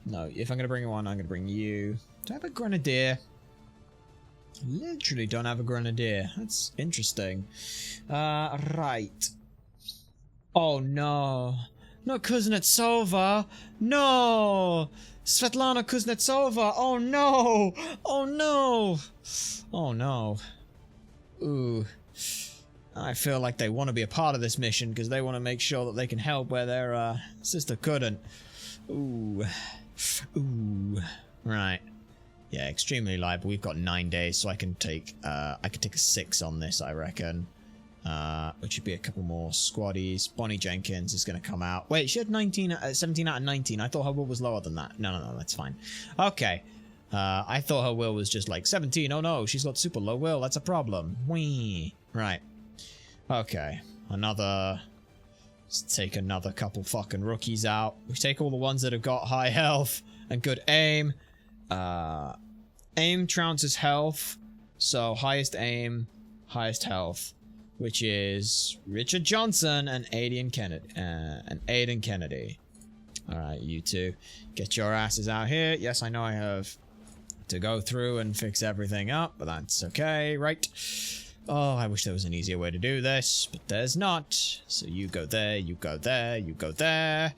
No, if I'm gonna bring one, I'm gonna bring you. Do I have a grenadier? Literally don't have a grenadier. That's interesting. Right. Oh no. Not Kuznetsova. No. Svetlana Kuznetsova. Oh no. Oh no. Oh no. Ooh. I feel like they want to be a part of this mission because they want to make sure that they can help where their sister couldn't. Ooh. Ooh. Right. Yeah, extremely light, but we've got 9 days, so I can take a 6 on this, I reckon. Which would be a couple more squaddies. Bonnie Jenkins is going to come out. Wait, she had 17 out of 19. I thought her will was lower than that. No, that's fine. Okay. I thought her will was just like 17. Oh no, she's got super low will. That's a problem. Whee. Right. Okay. Let's take another couple fucking rookies out. We take all the ones that have got high health and good aim. Aim trounces health. So highest aim, highest health. Which is Richard Johnson and Aiden Kennedy. Alright, you two. Get your asses out here. Yes, I know I have to go through and fix everything up, but that's okay, right? Oh, I wish there was an easier way to do this, but there's not. So you go there, you go there, you go there.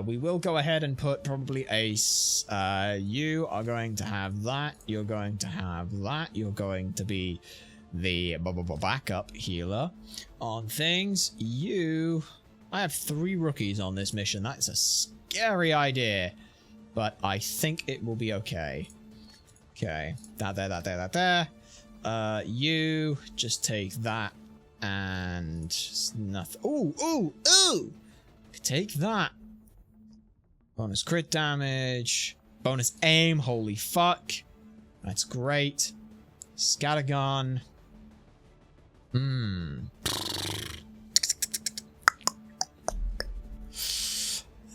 We will go ahead and put probably a... you are going to have that. You're going to have that. You're going to be the backup healer on things. You... I have 3 rookies on this mission. That's a scary idea, but I think it will be okay. Okay. That there. You just take that and nothing. Ooh, ooh, ooh! Take that. Bonus crit damage. Bonus aim. Holy fuck. That's great. Scattergun. It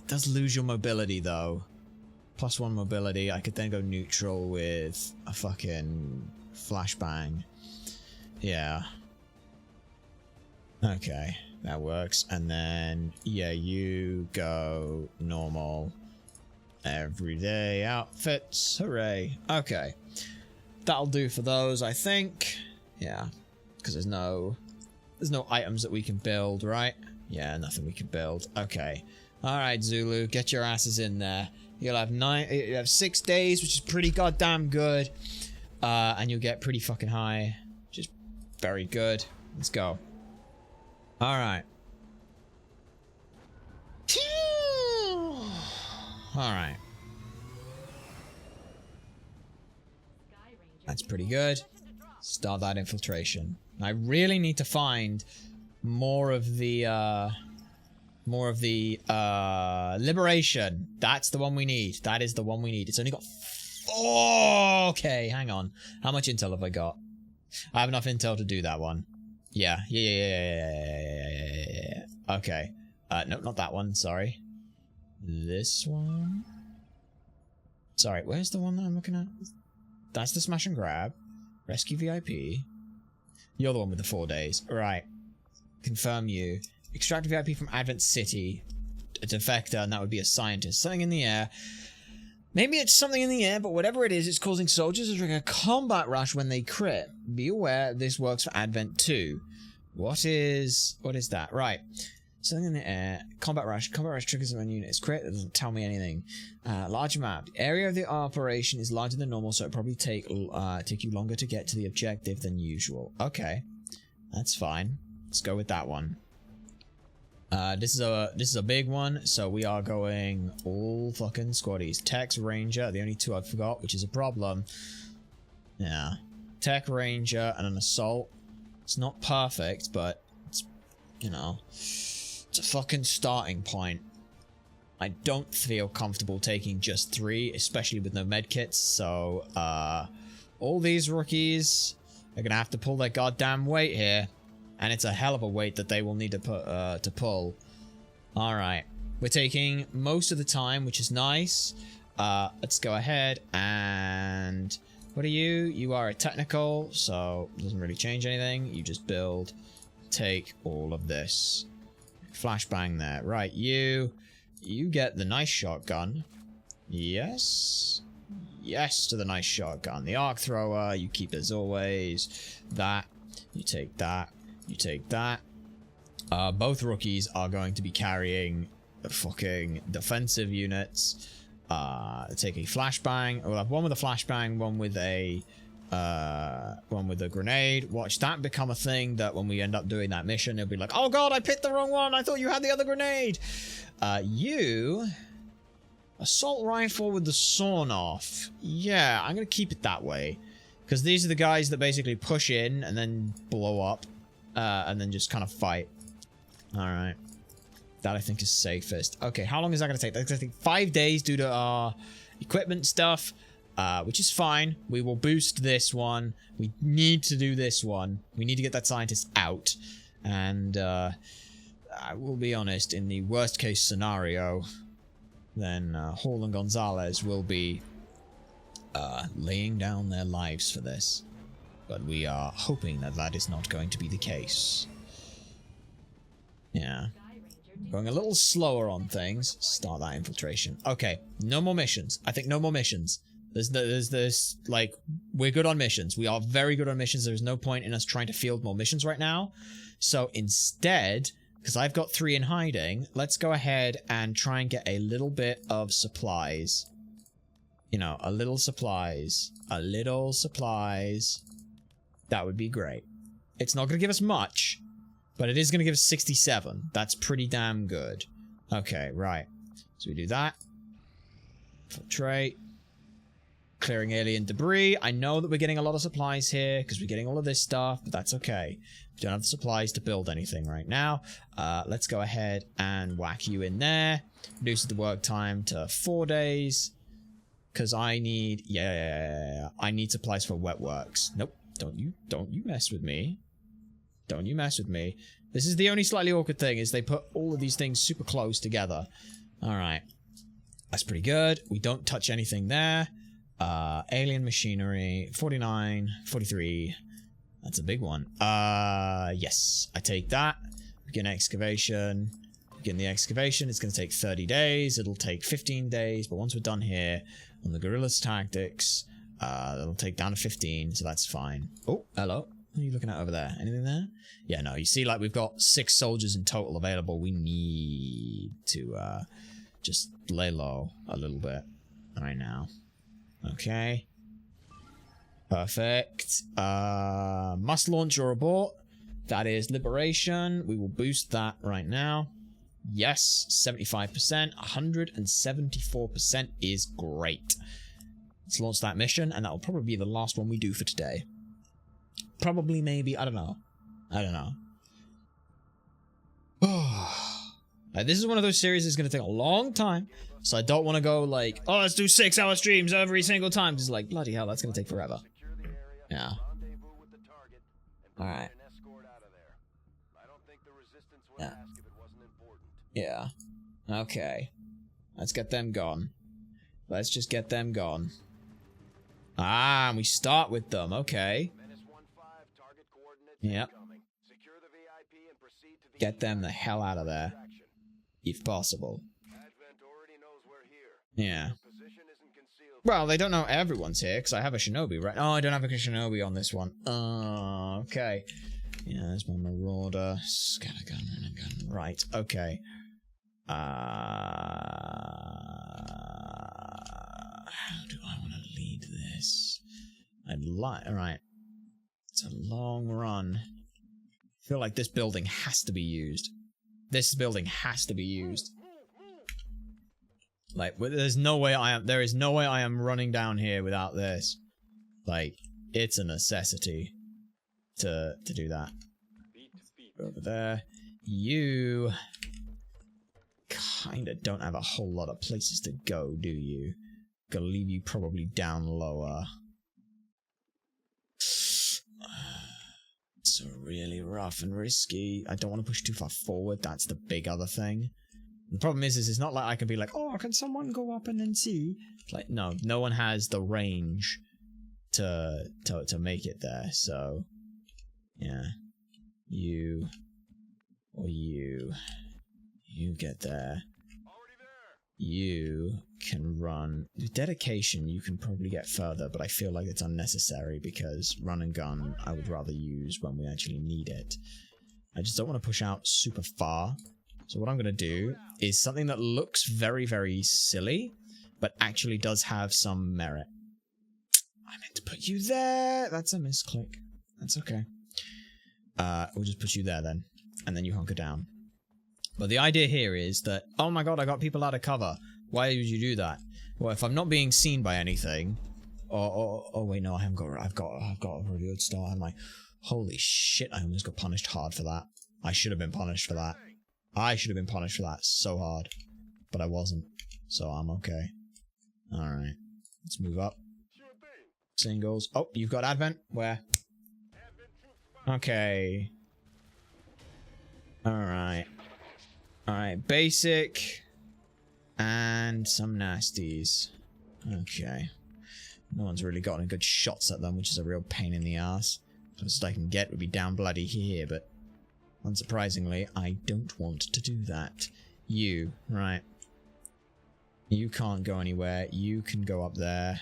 does lose your mobility though. +1 mobility. I could then go neutral with a fucking flashbang. Yeah. Okay, that works. And then, yeah, you go normal. Everyday outfits. Hooray. Okay. That'll do for those, I think. Yeah. Because there's no items that we can build, right? Yeah, nothing we can build. Okay. Alright, Zulu, get your asses in there. You'll have 6 days, which is pretty goddamn good. And you'll get pretty fucking high. Which is very good. Let's go. Alright. Alright. That's pretty good. Start that infiltration. I really need to find more of the liberation. That's the one we need. That is the one we need. It's only got okay, hang on. How much intel have I got? I have enough intel to do that one. Yeah. Okay. No, not that one. Sorry. This one. Sorry, where's the one that I'm looking at? That's the smash and grab. Rescue VIP. You're the one with the 4 days. Right. Confirm you. Extract VIP from Advent City. A defector, and that would be a scientist. Something in the air. Maybe it's something in the air, but whatever it is, it's causing soldiers to trigger a combat rush when they crit. Be aware this works for Advent 2. What is that? Right. Something in the air. Combat rush. Combat rush triggers when unit is crit. That doesn't tell me anything. Large map. The area of the operation is larger than normal, so it'll probably take you longer to get to the objective than usual. Okay. That's fine. Let's go with that one. This is a big one, so we are going all fucking squaddies. Tech's Ranger, the only two I forgot, which is a problem. Yeah. Tech Ranger and an Assault. It's not perfect, but it's, you know, it's a fucking starting point. I don't feel comfortable taking just 3, especially with no medkits, so, all these rookies are gonna have to pull their goddamn weight here. And it's a hell of a weight that they will need to pull. Alright. We're taking most of the time, which is nice. Let's go ahead and... What are you? You are a technical, so it doesn't really change anything. You just build, take all of this. Flashbang there. Right, you get the nice shotgun. Yes. Yes to the nice shotgun. The arc thrower, you keep as always. That. You take that. You take that. Both rookies are going to be carrying fucking defensive units. Take a flashbang. We'll have one with a flashbang, one with a grenade. Watch that become a thing that when we end up doing that mission, it'll be like, oh god, I picked the wrong one. I thought you had the other grenade. You assault rifle with the sawn off. Yeah, I'm gonna keep it that way because these are the guys that basically push in and then blow up. And then just kind of fight. Alright. That I think is safest. Okay, how long is that going to take? That's going to take 5 days due to our equipment stuff. Which is fine. We will boost this one. We need to do this one. We need to get that scientist out. And, I will be honest, in the worst case scenario, then Hall and Gonzalez will be laying down their lives for this. But we are hoping that that is not going to be the case. Yeah. Going a little slower on things. Start that infiltration. Okay, no more missions. I think no more missions. There's like, we're good on missions. We are very good on missions. There's no point in us trying to field more missions right now. So instead, because I've got 3 in hiding, let's go ahead and try and get a little bit of supplies. You know, a little supplies. A little supplies. That would be great. It's not going to give us much, but it is going to give us 67. That's pretty damn good. Okay, right. So we do that. Infiltrate. clearing alien debris. I know that we're getting a lot of supplies here because we're getting all of this stuff, but that's okay. We don't have the supplies to build anything right now. Let's go ahead and whack you in there. Reduces the work time to 4 days. Because I need... Yeah. I need supplies for wet works. Nope. Don't you mess with me. Don't you mess with me. This is the only slightly awkward thing, is they put all of these things super close together. Alright. That's pretty good. We don't touch anything there. Alien machinery. 49. 43. That's a big one. Yes. I take that. Begin excavation. Begin the excavation. It's going to take 30 days. It'll take 15 days. But once we're done here, on the guerrillas tactics, it'll take down to 15. So that's fine. Oh, hello. What are you looking at over there? Anything there? Yeah, no. You see, like, we've got 6 soldiers in total available. We need to, just lay low a little bit right now. Okay. Perfect. Must launch or abort. That is liberation. We will boost that right now. Yes, 75%. 174% is great. Let's launch that mission, and that will probably be the last one we do for today. Probably, maybe. I don't know. This is one of those series that's going to take a long time, so I don't want to go like, oh, let's do 6-hour streams every single time. It's like, bloody hell, that's going to take forever. Yeah. Alright. Yeah. Okay. Let's get them gone. Let's just get them gone. Ah, and we start with them. Okay. Yep. Get them the hell out of there. If possible. Yeah. Well, they don't know everyone's here, because I have a shinobi, right? Oh, I don't have a shinobi on this one. Okay. Yeah, there's my marauder. Scattergun, running gun. Right, okay. How do I want to lead this? I'd like... Alright. It's a long run. I feel like this building has to be used. This building has to be used. Like, there's no way there is no way I am running down here without this. Like, it's a necessity to do that. Go over there. You kinda don't have a whole lot of places to go, do you? Gonna leave you probably down lower. It's really rough and risky. I don't want to push too far forward. That's the big other thing. The problem is it's not like I can be like, oh, can someone go up and then see? Like, no one has the range to make it there. So, yeah, you get there. You can run. With dedication, you can probably get further, but I feel like it's unnecessary because run and gun I would rather use when we actually need it. I just don't want to push out super far. So what I'm going to do is something that looks very, very silly, but actually does have some merit. I meant to put you there. That's a misclick. That's okay. We'll just put you there then, and then you hunker down. But the idea here is that, oh my god, I got people out of cover. Why would you do that? Well, if I'm not being seen by anything, oh wait, no, I've got a really good start. I'm like, holy shit, I almost got punished hard for that. I should have been punished for that. I should have been punished for that so hard, but I wasn't, so I'm okay. All right, let's move up. Singles. Oh, you've got Advent. Where? Okay. All right. Alright, basic, and some nasties. Okay. No one's really gotten good shots at them, which is a real pain in the ass. Closest I can get would be down bloody here, but unsurprisingly, I don't want to do that. You, right. You can't go anywhere. You can go up there.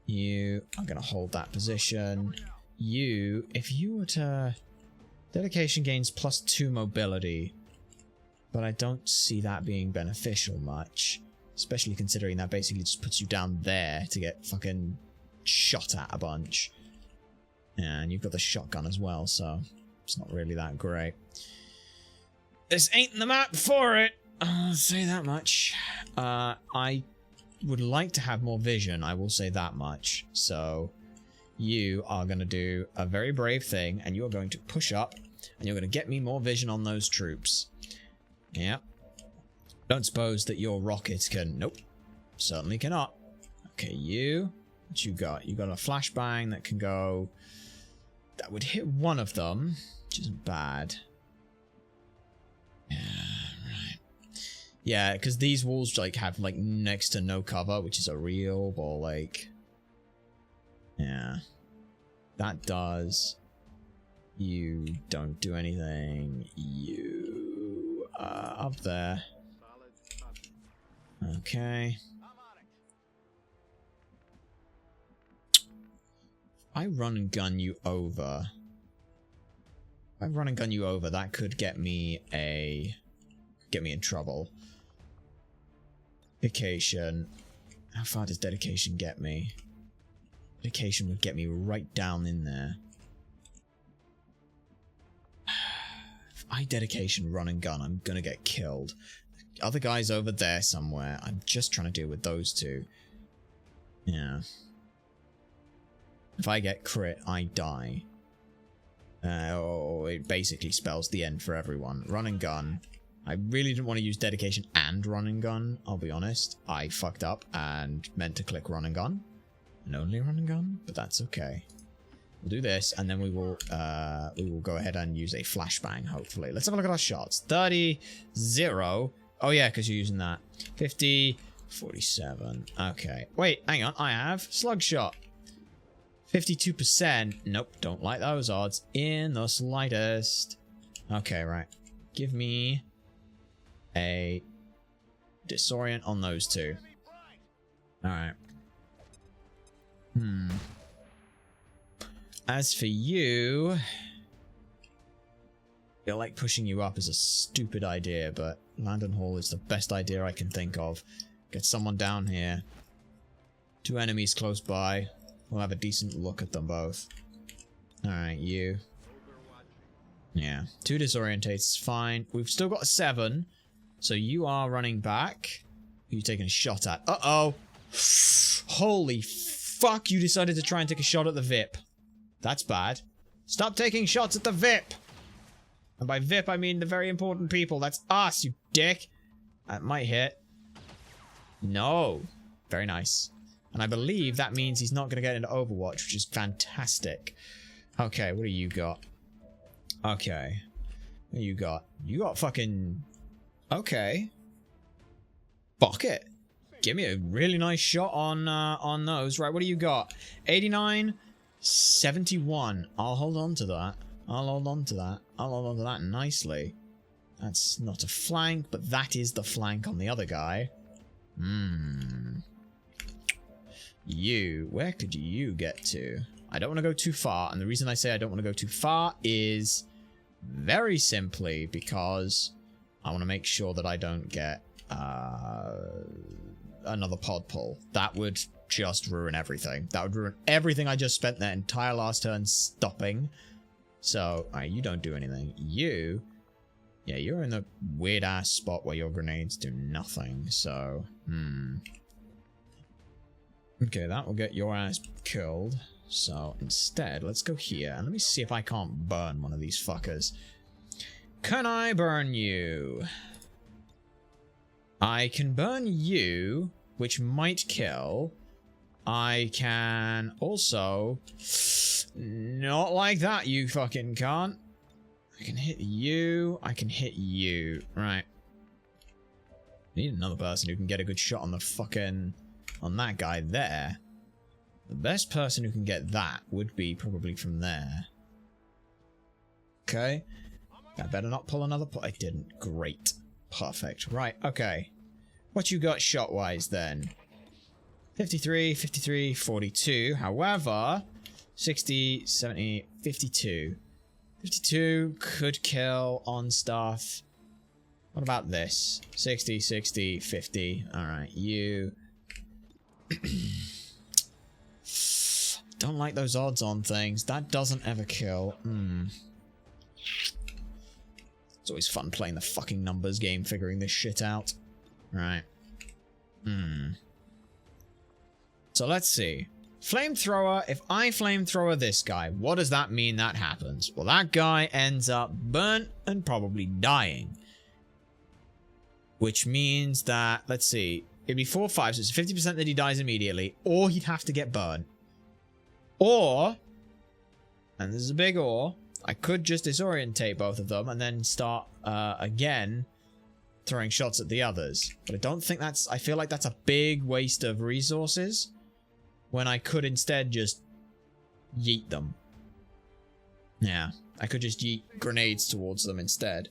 You are going to hold that position. You, if you were to... Dedication gains +2 mobility. But I don't see that being beneficial much. Especially considering that basically just puts you down there to get fucking shot at a bunch. And you've got the shotgun as well, so it's not really that great. This ain't the map for it! I'll say that much. I would like to have more vision, I will say that much. So you are going to do a very brave thing, and you are going to push up, and you're going to get me more vision on those troops. Yep. Don't suppose that your rockets can... Nope. Certainly cannot. Okay, you... What you got? You got a flashbang that can go... That would hit one of them, which isn't bad. Yeah, right. Yeah, because these walls like have like next to no cover, which is a real ball like. Yeah. That does. You don't do anything. You up there. Okay. I run and gun you over. If I run and gun you over, that could get me in trouble. Dedication. How far does dedication get me? Dedication would get me right down in there. If I dedication run and gun, I'm gonna get killed. The other guy's over there somewhere. I'm just trying to deal with those two. Yeah. If I get crit, I die. It basically spells the end for everyone. Run and gun. I really didn't want to use dedication and run and gun, I'll be honest. I fucked up and meant to click run and gun. And only run and gun, but that's okay. We'll do this, and then we will go ahead and use a flashbang, hopefully. Let's have a look at our shots. 30, 0. Oh yeah, because you're using that. 50, 47. Okay. Wait, hang on. I have slug shot. 52%. Nope, don't like those odds in the slightest. Okay, right. Give me a disorient on those two. Alright. As for you, I feel like pushing you up is a stupid idea, but Landon Hall is the best idea I can think of. Get someone down here. 2 enemies close by. We'll have a decent look at them both. Alright, you. Yeah, 2 disorientates, fine. We've still got a 7. So you are running back. Who are you taking a shot at? Uh-oh! Holy fuck, you decided to try and take a shot at the VIP. That's bad. Stop taking shots at the VIP! And by VIP, I mean the very important people. That's us, you dick! That might hit. No. Very nice. And I believe that means he's not going to get into Overwatch, which is fantastic. Okay, what do you got? Okay. What do you got? You got fucking... Okay. Fuck it. Give me a really nice shot on those. Right, what do you got? 89, 71. I'll hold on to that. I'll hold on to that. I'll hold on to that nicely. That's not a flank, but that is the flank on the other guy. You, where could you get to? I don't want to go too far, and the reason I say I don't want to go too far is very simply because I want to make sure that I don't get another pod pull. That would just ruin everything. That would ruin everything I just spent that entire last turn stopping. So, alright, you don't do anything. You, yeah, you're in the weird-ass spot where your grenades do nothing, so, Okay, that will get your ass killed. So, instead, let's go here, and let me see if I can't burn one of these fuckers. Can I burn you? I can burn you, which might kill. I can also... Not like that, you fucking can't. I can hit you. I can hit you. Right. Need another person who can get a good shot on the fucking... On that guy there. The best person who can get that would be probably from there. Okay. I better not pull another I didn't. Great. Perfect. Right, okay. What you got shot-wise then? 53, 53, 42. However, 60, 70, 52. 52 could kill on stuff. What about this? 60, 60, 50. Alright, you... Don't like those odds on things. That doesn't ever kill. It's always fun playing the fucking numbers game, figuring this shit out. Right. So let's see. Flamethrower, if I flamethrower this guy, what does that mean that happens? Well, that guy ends up burnt and probably dying. Which means that, let's see, it'd be 4 or 5, so it's 50% that he dies immediately, or he'd have to get burnt. Or, and this is a big or, I could just disorientate both of them and then start, again, throwing shots at the others. But I don't think that's, I feel like that's a big waste of resources, when I could instead just yeet them. Yeah, I could just yeet grenades towards them instead.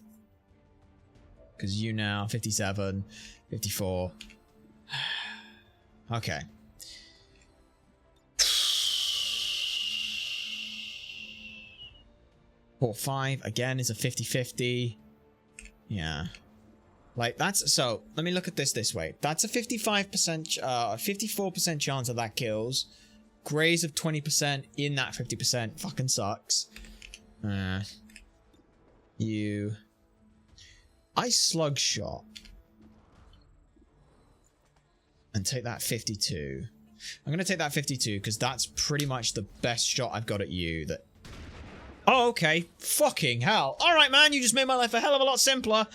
Because you now, 57, 54. Okay. 4, 5, again, is a 50-50. Yeah. Like, that's, so, let me look at this way. That's a 55%, 54% chance that kills. Grays of 20% in that 50% fucking sucks. I slug shot. And take that 52. I'm going to take that 52 because that's pretty much the best shot I've got at you. That. Oh, okay. Fucking hell. Alright, man. You just made my life a hell of a lot simpler.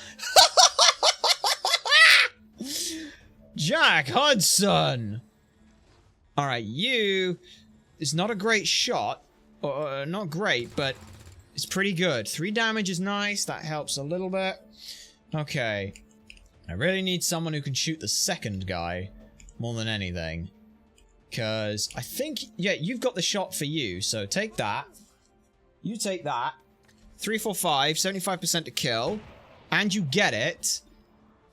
Jack Hudson. Alright, you... It's not a great shot. Not great, but it's pretty good. 3 damage is nice. That helps a little bit. Okay. I really need someone who can shoot the second guy more than anything. Because I think... Yeah, you've got the shot for you, so take that. You take that. 3, 4, 5. 75% to kill. And you get it.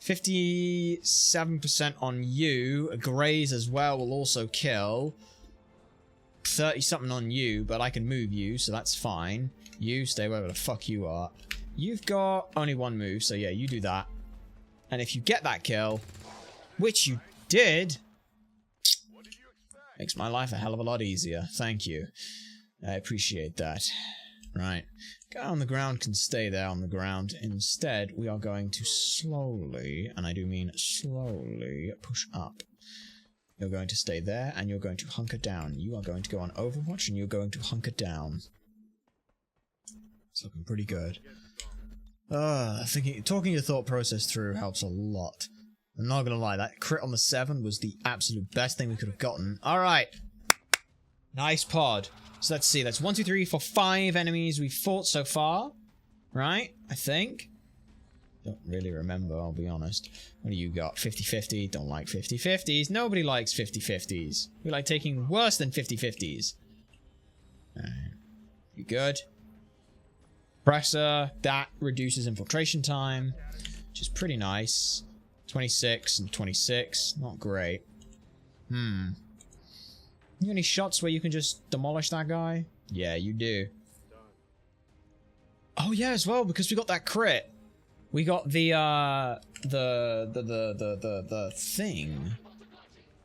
57% on you. Graze as well will also kill. 30-something on you, but I can move you, so that's fine. You stay wherever the fuck you are. You've got only 1 move, so yeah, you do that. And if you get that kill, which you did, makes my life a hell of a lot easier. Thank you. I appreciate that. Right. Guy on the ground can stay there on the ground. Instead, we are going to slowly, and I do mean slowly, push up. You're going to stay there, and you're going to hunker down. You are going to go on Overwatch, and you're going to hunker down. It's looking pretty good. Talking your thought process through helps a lot. I'm not gonna lie, that crit on the 7 was the absolute best thing we could have gotten. Alright. Nice pod. So let's see, that's 1, 2, 3, 4, 5 enemies we've fought so far. Right? I think. Don't really remember, I'll be honest. What do you got? 50-50? Don't like 50-50s. Nobody likes 50-50s. We like taking worse than 50-50s. Alright. You good? Presser, that reduces infiltration time, which is pretty nice. 26 and 26, not great. You got any shots where you can just demolish that guy? Yeah, you do. Oh yeah, as well, because we got that crit. We got the thing.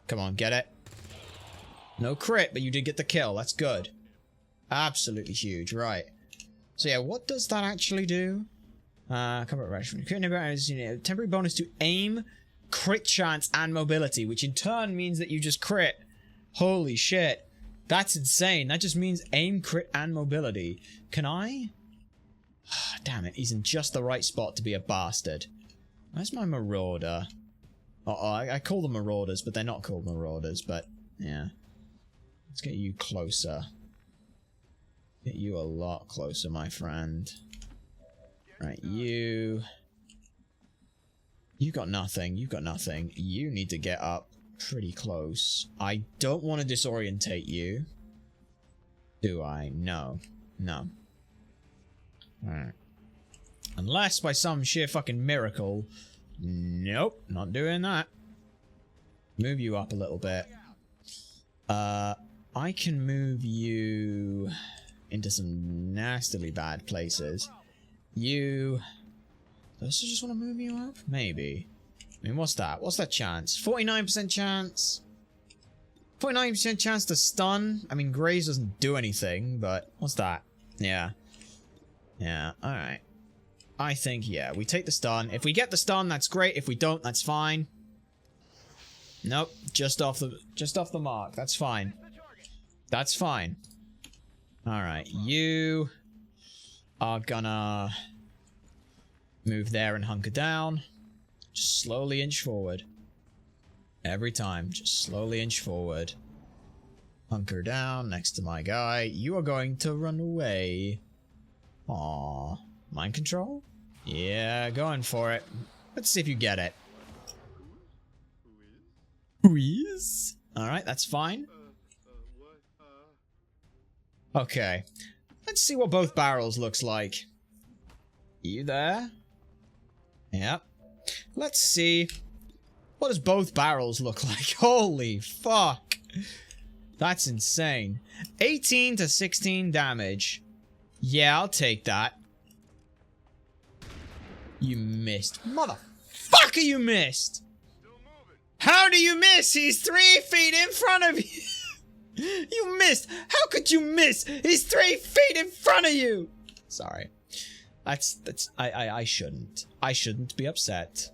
Come on, get it. No crit, but you did get the kill. That's good. Absolutely huge, right. So yeah, what does that actually do? Combat ration. Temporary bonus to aim, crit chance, and mobility, which in turn means that you just crit. Holy shit. That's insane. That just means aim, crit, and mobility. Can I? Damn it, he's in just the right spot to be a bastard. Where's my marauder? I call them marauders, but they're not called marauders, but yeah. Let's get you closer. Get you a lot closer, my friend. Right, you got nothing. You've got nothing. You need to get up pretty close. I don't want to disorientate you. Do I? No. No. Alright. Unless by some sheer fucking miracle. Nope, not doing that. Move you up a little bit. I can move you into some nastily bad places. You... Does it just want to move you up? Maybe. I mean, what's that? What's that chance? 49% chance? 49% chance to stun? I mean, Graze doesn't do anything, but... What's that? Yeah. Yeah, alright. I think, yeah, we take the stun. If we get the stun, that's great. If we don't, that's fine. Nope. Just off the mark. That's fine. That's fine. Alright, you are gonna move there and hunker down. Just slowly inch forward. Every time, just slowly inch forward. Hunker down next to my guy. You are going to run away. Aww. Mind control? Yeah, going for it. Let's see if you get it. Who is? Alright, that's fine. Okay. Let's see what both barrels looks like. You there? Yep. Let's see. What does both barrels look like? Holy fuck. That's insane. 18 to 16 damage. Yeah, I'll take that. You missed. Motherfucker, you missed! How do you miss? He's 3 feet in front of you! You missed! How could you miss? He's 3 feet in front of you! Sorry. I shouldn't. I shouldn't be upset.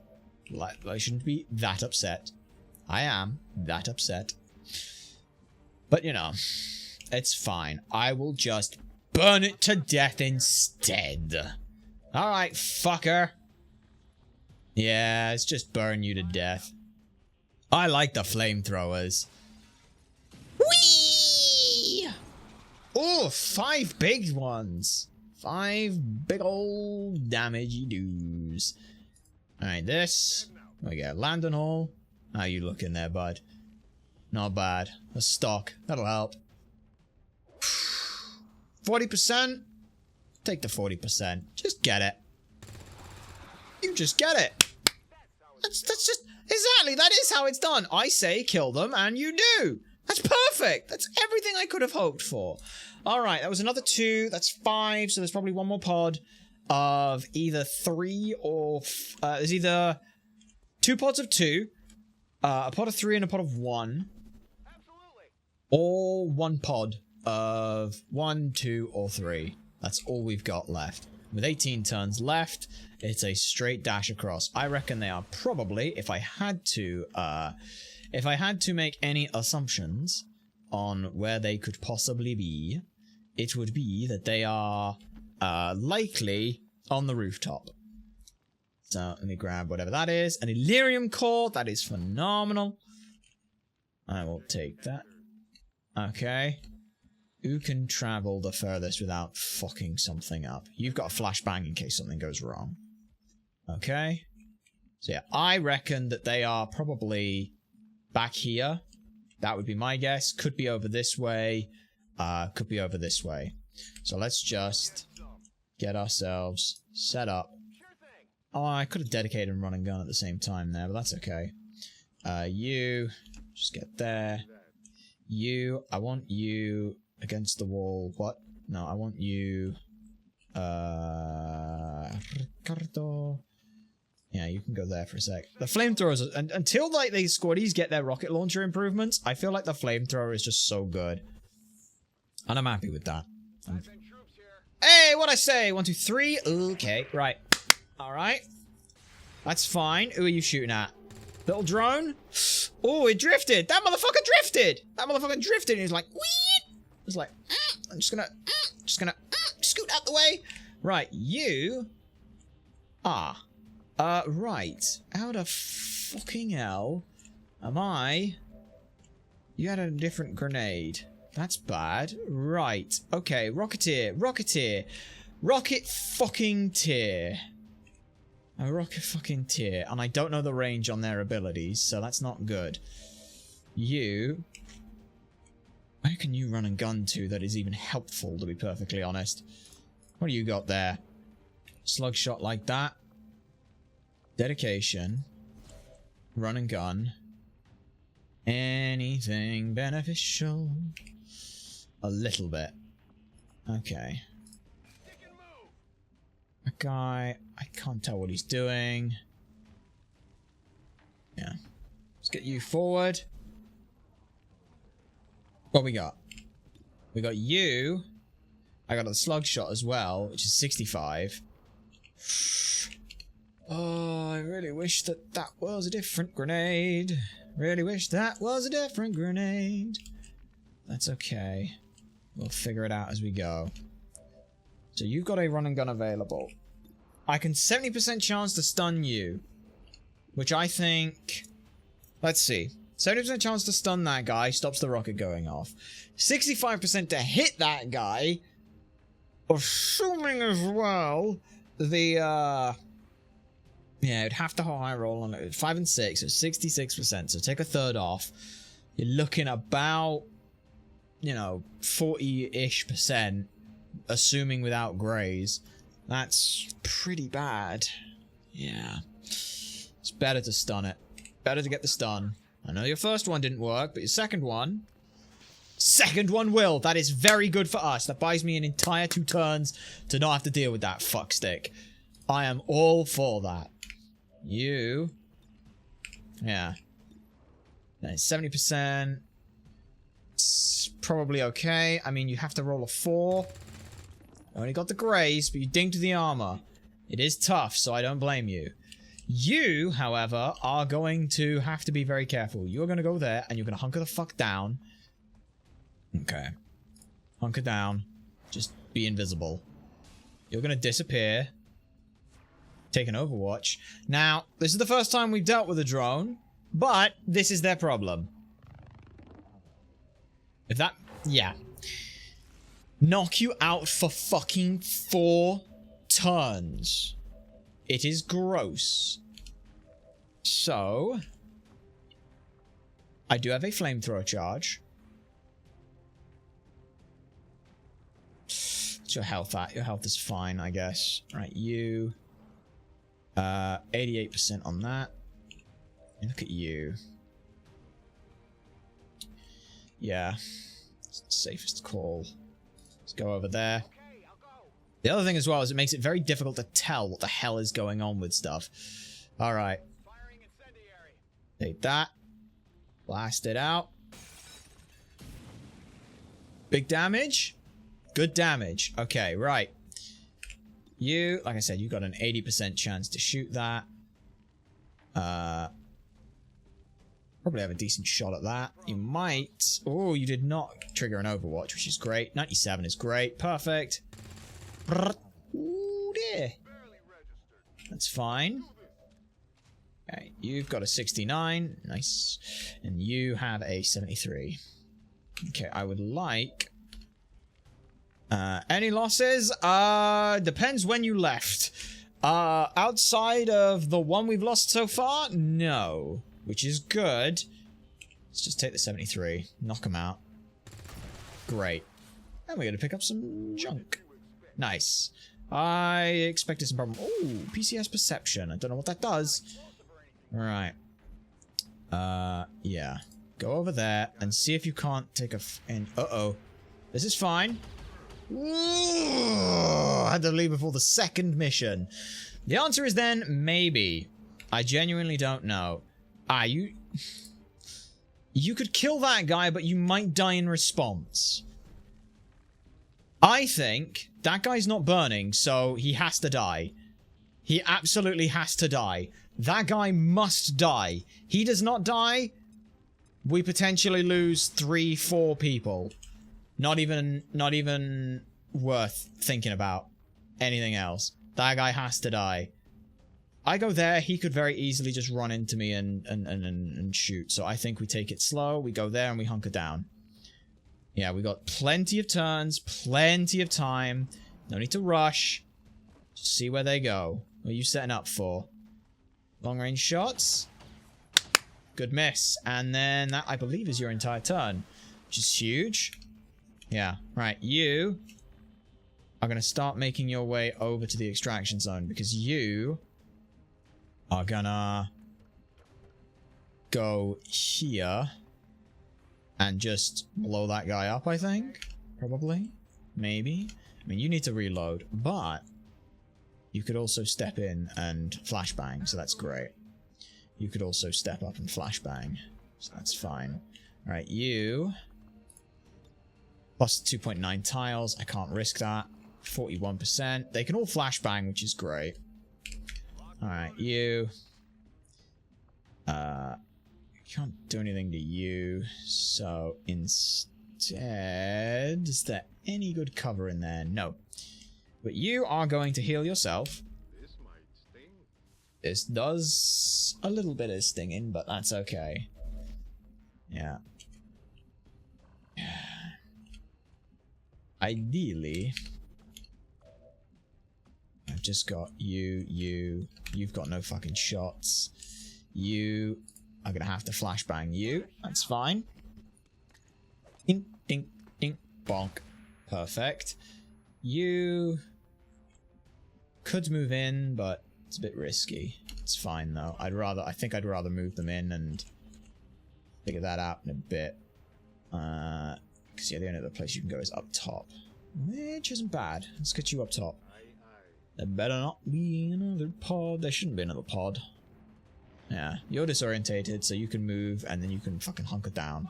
I shouldn't be that upset. I am that upset. But you know, it's fine. I will just burn it to death instead. Alright, fucker. Yeah, it's just burn you to death. I like the flamethrowers. Whee! Oh, 5 big ones. 5 big old damagey doos. Alright, this. We get landing hole. How you looking there, bud? Not bad. A stock. That'll help. 40%? Take the 40%. Just get it. You just get it. That's just... Exactly, that is how it's done. I say kill them, and you do. That's perfect. That's everything I could have hoped for. Alright, that was another 2. That's 5, so there's probably one more pod of either 3 or... there's either 2 pods of 2, a pod of 3 and a pod of 1. Or 1 pod of 1, 2, or 3. That's all we've got left. With 18 turns left, it's a straight dash across. I reckon they are probably, if I had to make any assumptions on where they could possibly be, it would be that they are likely on the rooftop. So let me grab whatever that is. An Illyrium core, that is phenomenal. I will take that. Okay. Who can travel the furthest without fucking something up? You've got a flashbang in case something goes wrong. Okay. So yeah, I reckon that they are probably back here. That would be my guess. Could be over this way. Could be over this way. So let's just get ourselves set up. Oh, I could have dedicated and run and gun at the same time there, but that's okay. You, just get there. You, I want you against the wall. What? No, I want you... Ricardo... Yeah, you can go there for a sec. The flamethrowers, until like these squaddies get their rocket launcher improvements, I feel like the flamethrower is just so good. And I'm happy with that. Hey, what'd I say? 1, 2, 3. Okay, right. Alright. That's fine. Who are you shooting at? Little drone? Oh, it drifted! That motherfucker drifted! That motherfucker drifted and he's like, wee! It's like, I'm just gonna scoot out the way. Right, you... right. How the fucking hell am I... You had a different grenade. That's bad. Right. Okay, Rocketeer. Rocketeer. Rocket fucking tear. A rocket fucking tear. And I don't know the range on their abilities, so that's not good. You... Where can you run and gun to that is even helpful, to be perfectly honest? What do you got there? Slug shot like that. Dedication. Run and gun. Anything beneficial? A little bit. Okay. That guy, I can't tell what he's doing. Yeah. Let's get you forward. What we got? We got you. I got a slug shot as well, which is 65. Oh, I really wish that that was a different grenade. Really wish that was a different grenade. That's okay. We'll figure it out as we go. So you've got a run and gun available. I can 70% chance to stun you. Which I think... Let's see. 70% chance to stun that guy stops the rocket going off. 65% to hit that guy. Assuming as well the... Yeah, it'd have to high roll on it. 5 and 6, so 66%. So take a third off. You're looking about, you know, 40-ish%, assuming without graze. That's pretty bad. Yeah. It's better to stun it. Better to get the stun. I know your first one didn't work, but your second one... Second one will! That is very good for us. That buys me an entire 2 turns to not have to deal with that fuckstick. I am all for that. You. Yeah. That's 70%. It's probably okay. I mean, you have to roll a 4. Only got the graze, but you dinged the armor. It is tough, so I don't blame you. You, however, are going to have to be very careful. You're going to go there, and you're going to hunker the fuck down. Okay. Hunker down. Just be invisible. You're going to disappear. Take an Overwatch. Now, this is the first time we've dealt with a drone, but this is their problem. If that... Yeah. Knock you out for fucking 4 turns. It is gross. So... I do have a flamethrower charge. What's your health at? Your health is fine, I guess. Right, you... 88% on that. Look at you. Yeah. It's the safest call. Let's go over there. The other thing as well is it makes it very difficult to tell what the hell is going on with stuff. Alright. Take that. Blast it out. Big damage. Good damage. Okay, right. You, like I said, you got an 80% chance to shoot that. Probably have a decent shot at that. You might... Oh, you did not trigger an Overwatch, which is great. 97 is great. Perfect. Ooh, dear. That's fine. Okay, you've got a 69. Nice. And you have a 73. Okay, I would like... any losses? Depends when you left. Outside of the one we've lost so far? No. Which is good. Let's just take the 73. Knock him out. Great. And we're going to pick up some junk. Nice. I expected some problem. Oh, PCS perception. I don't know what that does. Alright. Yeah. Go over there and see if you can't take a... Uh-oh. This is fine. Ooh, I had to leave before the second mission. The answer is then, maybe. I genuinely don't know. You could kill that guy, but you might die in response. I think that guy's not burning, so he has to die. He absolutely has to die. That guy must die. He does not die, we potentially lose 3-4 people. Not even worth thinking about anything else. That guy has to die. I go there, he could very easily just run into me and shoot. So I think we take it slow, we go there and we hunker down. Yeah, we got plenty of turns, plenty of time. No need to rush. Just see where they go. What are you setting up for? Long range shots. Good miss. And then that, I believe, is your entire turn. Which is huge. Yeah, right. You are going to start making your way over to the extraction zone because you are gonna go here and just blow that guy up, I think. Probably. Maybe. I mean, you need to reload, but you could also step in and flashbang, so that's great. You could also step up and flashbang, so that's fine. Alright, you... Plus 2.9 tiles, I can't risk that. 41%. They can all flashbang, which is great. Alright, you... Can't do anything to you, so instead... Is there any good cover in there? No. But you are going to heal yourself. This might sting. This does a little bit of stinging, but that's okay. Yeah. Ideally... I've just got you've got no fucking shots. You are gonna have to flashbang you. That's fine. Dink, dink, dink, bonk. Perfect. You could move in, but it's a bit risky. It's fine though. I think I'd rather move them in and figure that out in a bit. Because yeah, the only other place you can go is up top. Which isn't bad. Let's get you up top. There better not be another pod. There shouldn't be another pod. Yeah, you're disorientated, so you can move, and then you can fucking hunker down.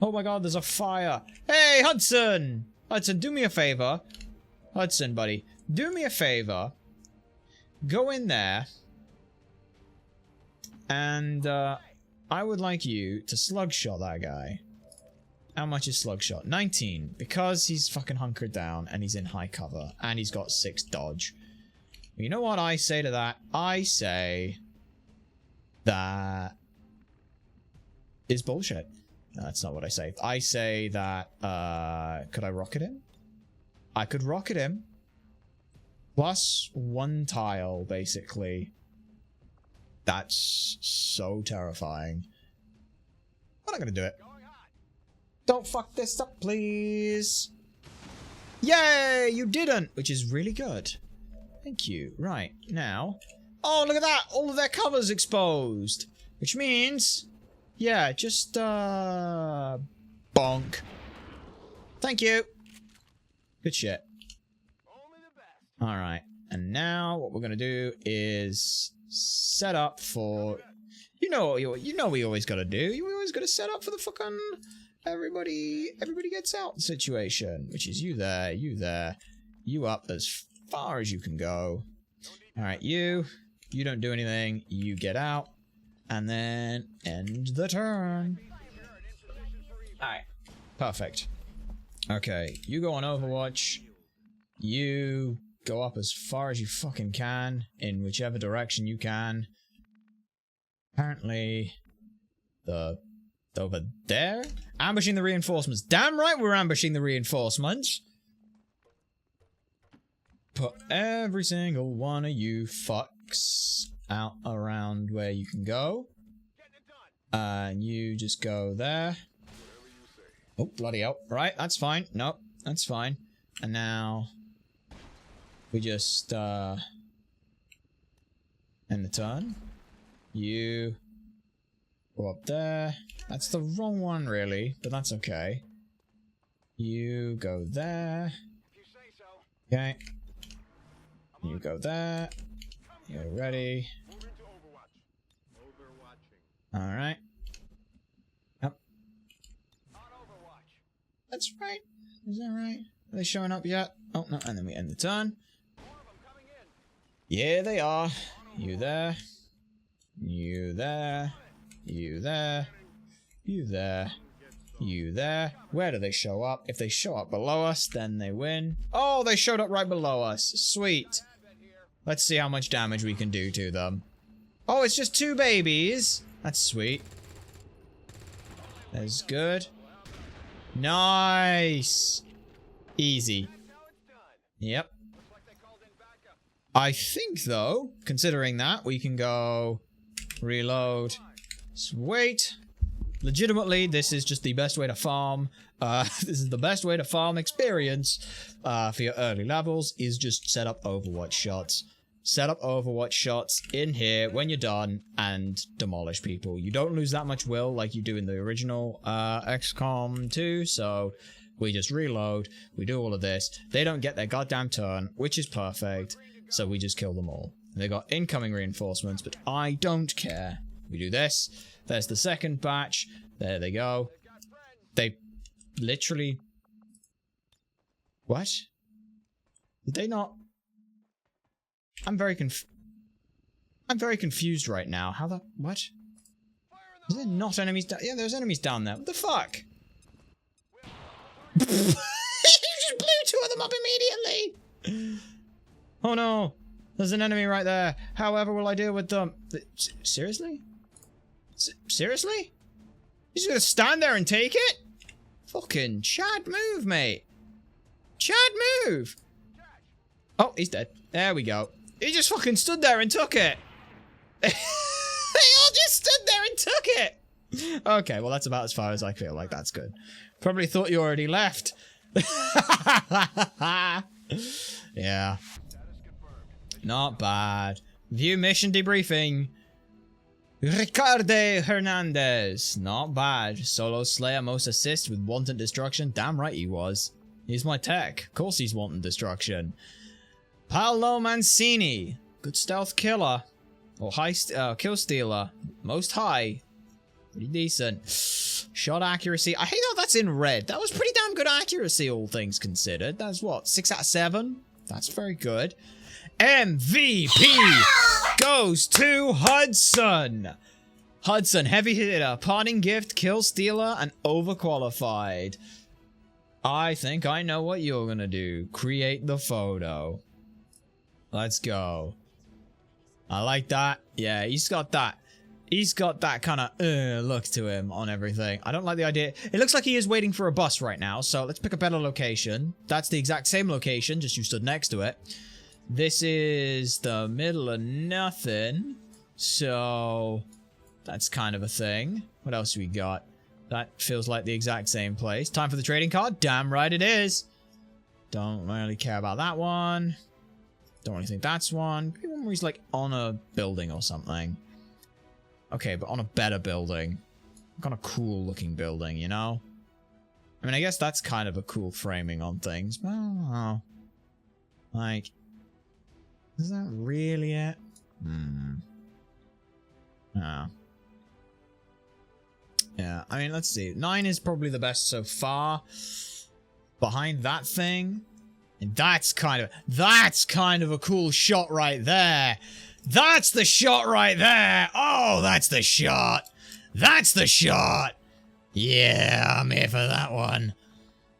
Oh my god, there's a fire! Hey, Hudson! Hudson, do me a favor. Hudson, buddy. Do me a favor. Go in there. And, I would like you to slugshot that guy. How much is slugshot? 19. Because he's fucking hunkered down and he's in high cover and he's got 6 dodge. You know what I say to that? I say that is bullshit. No, that's not what I say. I say that could I rocket him? I could rocket him. Plus 1 tile, basically. That's so terrifying. I'm not gonna do it. Don't fuck this up, please. Yay, you didn't, which is really good. Thank you. Right, now. Oh, look at that. All of their cover's exposed. Which means, yeah, just, bonk. Thank you. Good shit. Alright, and now what we're gonna do is set up for... You know we always gotta do. We always gotta set up for the fucking... Everybody gets out situation, which is you there, you up as far as you can go. Alright, you don't do anything, you get out, and then end the turn. Alright, perfect. Okay, you go on Overwatch, you go up as far as you fucking can, in whichever direction you can. Apparently, over there? Ambushing the reinforcements. Damn right we're ambushing the reinforcements. Put every single one of you fucks out around where you can go. And you just go there. Oh, bloody hell. Right, that's fine. Nope, that's fine. And now we just end the turn. You go up there. That's the wrong one, really, but that's okay. You go there. Okay. You go there. You're ready. Alright. Yep. That's right. Is that right? Are they showing up yet? Oh, no, and then we end the turn. Yeah, they are. You there. You there. You there. You there. You there. Where do they show up? If they show up below us, then they win. Oh, they showed up right below us. Sweet. Let's see how much damage we can do to them. Oh, it's just 2 babies. That's sweet. That's good. Nice. Easy. Yep. I think, though, considering that, we can go reload. Sweet. Legitimately, this is just the best way to farm. This is the best way to farm experience for your early levels, is just set up Overwatch shots. Set up Overwatch shots in here when you're done and demolish people. You don't lose that much will like you do in the original XCom 2, so we just reload, we do all of this. They don't get their goddamn turn, which is perfect, so we just kill them all. They got incoming reinforcements, but I don't care. We do this. There's the second batch. There they go. They literally... What? Did they not... I'm very confused right now. How the... What? Is there not enemies down? Yeah, there's enemies down there. What the fuck? You just blew 2 of them up immediately. Oh no. There's an enemy right there. However will I deal with them? Seriously? Seriously? He's gonna stand there and take it? Fucking Chad move, mate. Chad move. Oh, he's dead. There we go. He just fucking stood there and took it. They all just stood there and took it. Okay, well that's about as far as I feel like. That's good. Probably thought you already left. Yeah. Not bad. View mission debriefing. Ricardo Hernandez. Not bad. Solo Slayer most assist with wanton destruction. Damn right he was. He's my tech. Of course he's wanton destruction. Paolo Mancini. Good stealth killer. Or high kill stealer. Most high. Pretty decent. Shot accuracy. I hate how that's in red. That was pretty damn good accuracy, all things considered. That's what? 6 out of 7? That's very good. MVP goes to Hudson. Hudson, heavy hitter, parting gift, kill stealer, and overqualified. I think I know what you're gonna do. Create the photo. Let's go. I like that. Yeah, he's got that kind of look to him on everything. I don't like the idea. It looks like he is waiting for a bus right now, so let's pick a better location. That's the exact same location, just you stood next to it. This is the middle of nothing, so that's kind of a thing. What else we got? That feels like the exact same place. Time for the trading card? Damn right it is. Don't really care about that one. Don't really think that's one. Maybe one where he's like on a building or something. Okay, but on a better building. Like on a cool looking building, you know? I mean, I guess that's kind of a cool framing on things, but I don't know. Like, is that really it? Oh. Yeah, I mean, let's see. 9 is probably the best so far. Behind that thing. And that's kind of a cool shot right there. That's the shot right there. Oh, that's the shot. That's the shot. Yeah, I'm here for that one.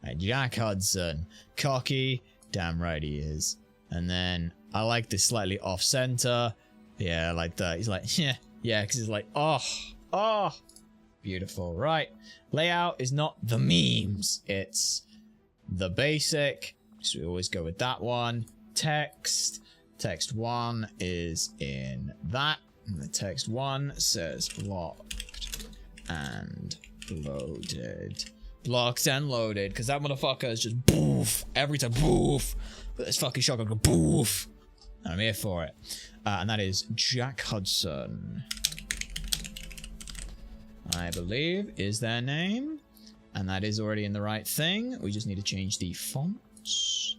Right, Jack Hudson. Cocky. Damn right he is. And then I like this slightly off center. Yeah, like that. He's like, yeah, because he's like, oh. Beautiful. Right. Layout is not the memes. It's the basic. So we always go with that one. Text. Text 1 is in that. And the text 1 says locked and loaded. Blocked and loaded. Because that motherfucker is just boof. Every time boof. But this fucking shotgun go boof. And I'm here for it. And that is Jack Hudson. I believe is their name. And that is already in the right thing. We just need to change the fonts.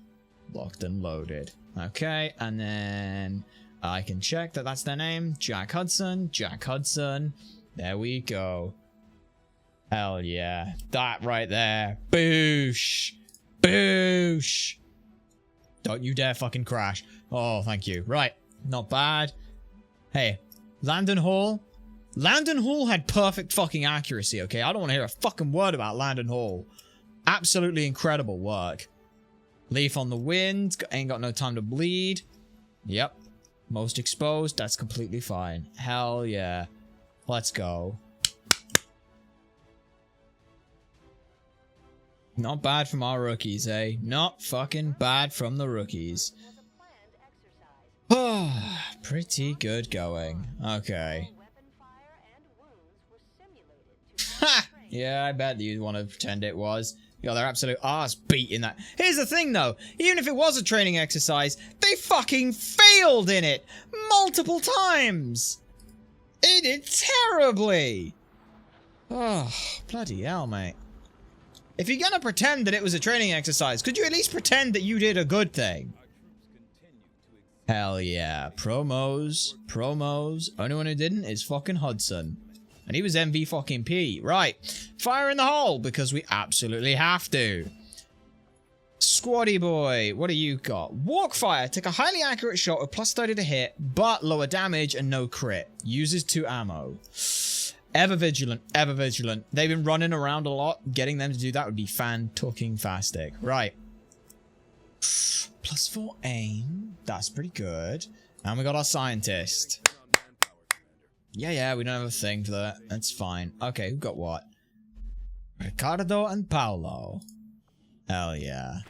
Locked and loaded. Okay, and then I can check that that's their name. Jack Hudson. Jack Hudson. There we go. Hell yeah. That right there. Boosh. Boosh. Don't you dare fucking crash. Oh, thank you. Right. Not bad. Hey, Landon Hall. Landon Hall had perfect fucking accuracy, okay? I don't want to hear a fucking word about Landon Hall. Absolutely incredible work. Leaf on the wind. Ain't got no time to bleed. Yep. Most exposed. That's completely fine. Hell yeah. Let's go. Not bad from our rookies, eh? Not fucking bad from the rookies. Oh, pretty good going. Okay. Ha! Yeah, I bet you'd want to pretend it was. You got their absolute arse beat in that. Here's the thing, though. Even if it was a training exercise, they fucking failed in it multiple times. It did terribly. Oh, bloody hell, mate. If you're gonna pretend that it was a training exercise, could you at least pretend that you did a good thing? Hell yeah. Promos. Promos. Only one who didn't is fucking Hudson. And he was MV fucking P. Right. Fire in the hole, because we absolutely have to. Squaddy boy, what do you got? Walk fire. Take a highly accurate shot with plus 30 to hit, but lower damage and no crit. Uses 2 ammo. Ever vigilant, ever vigilant. They've been running around a lot. Getting them to do that would be fan-fucking-fastic. Right. +4 aim. That's pretty good. And we got our scientist. Yeah, we don't have a thing for that. That's fine. Okay, who got what? Ricardo and Paolo. Hell yeah.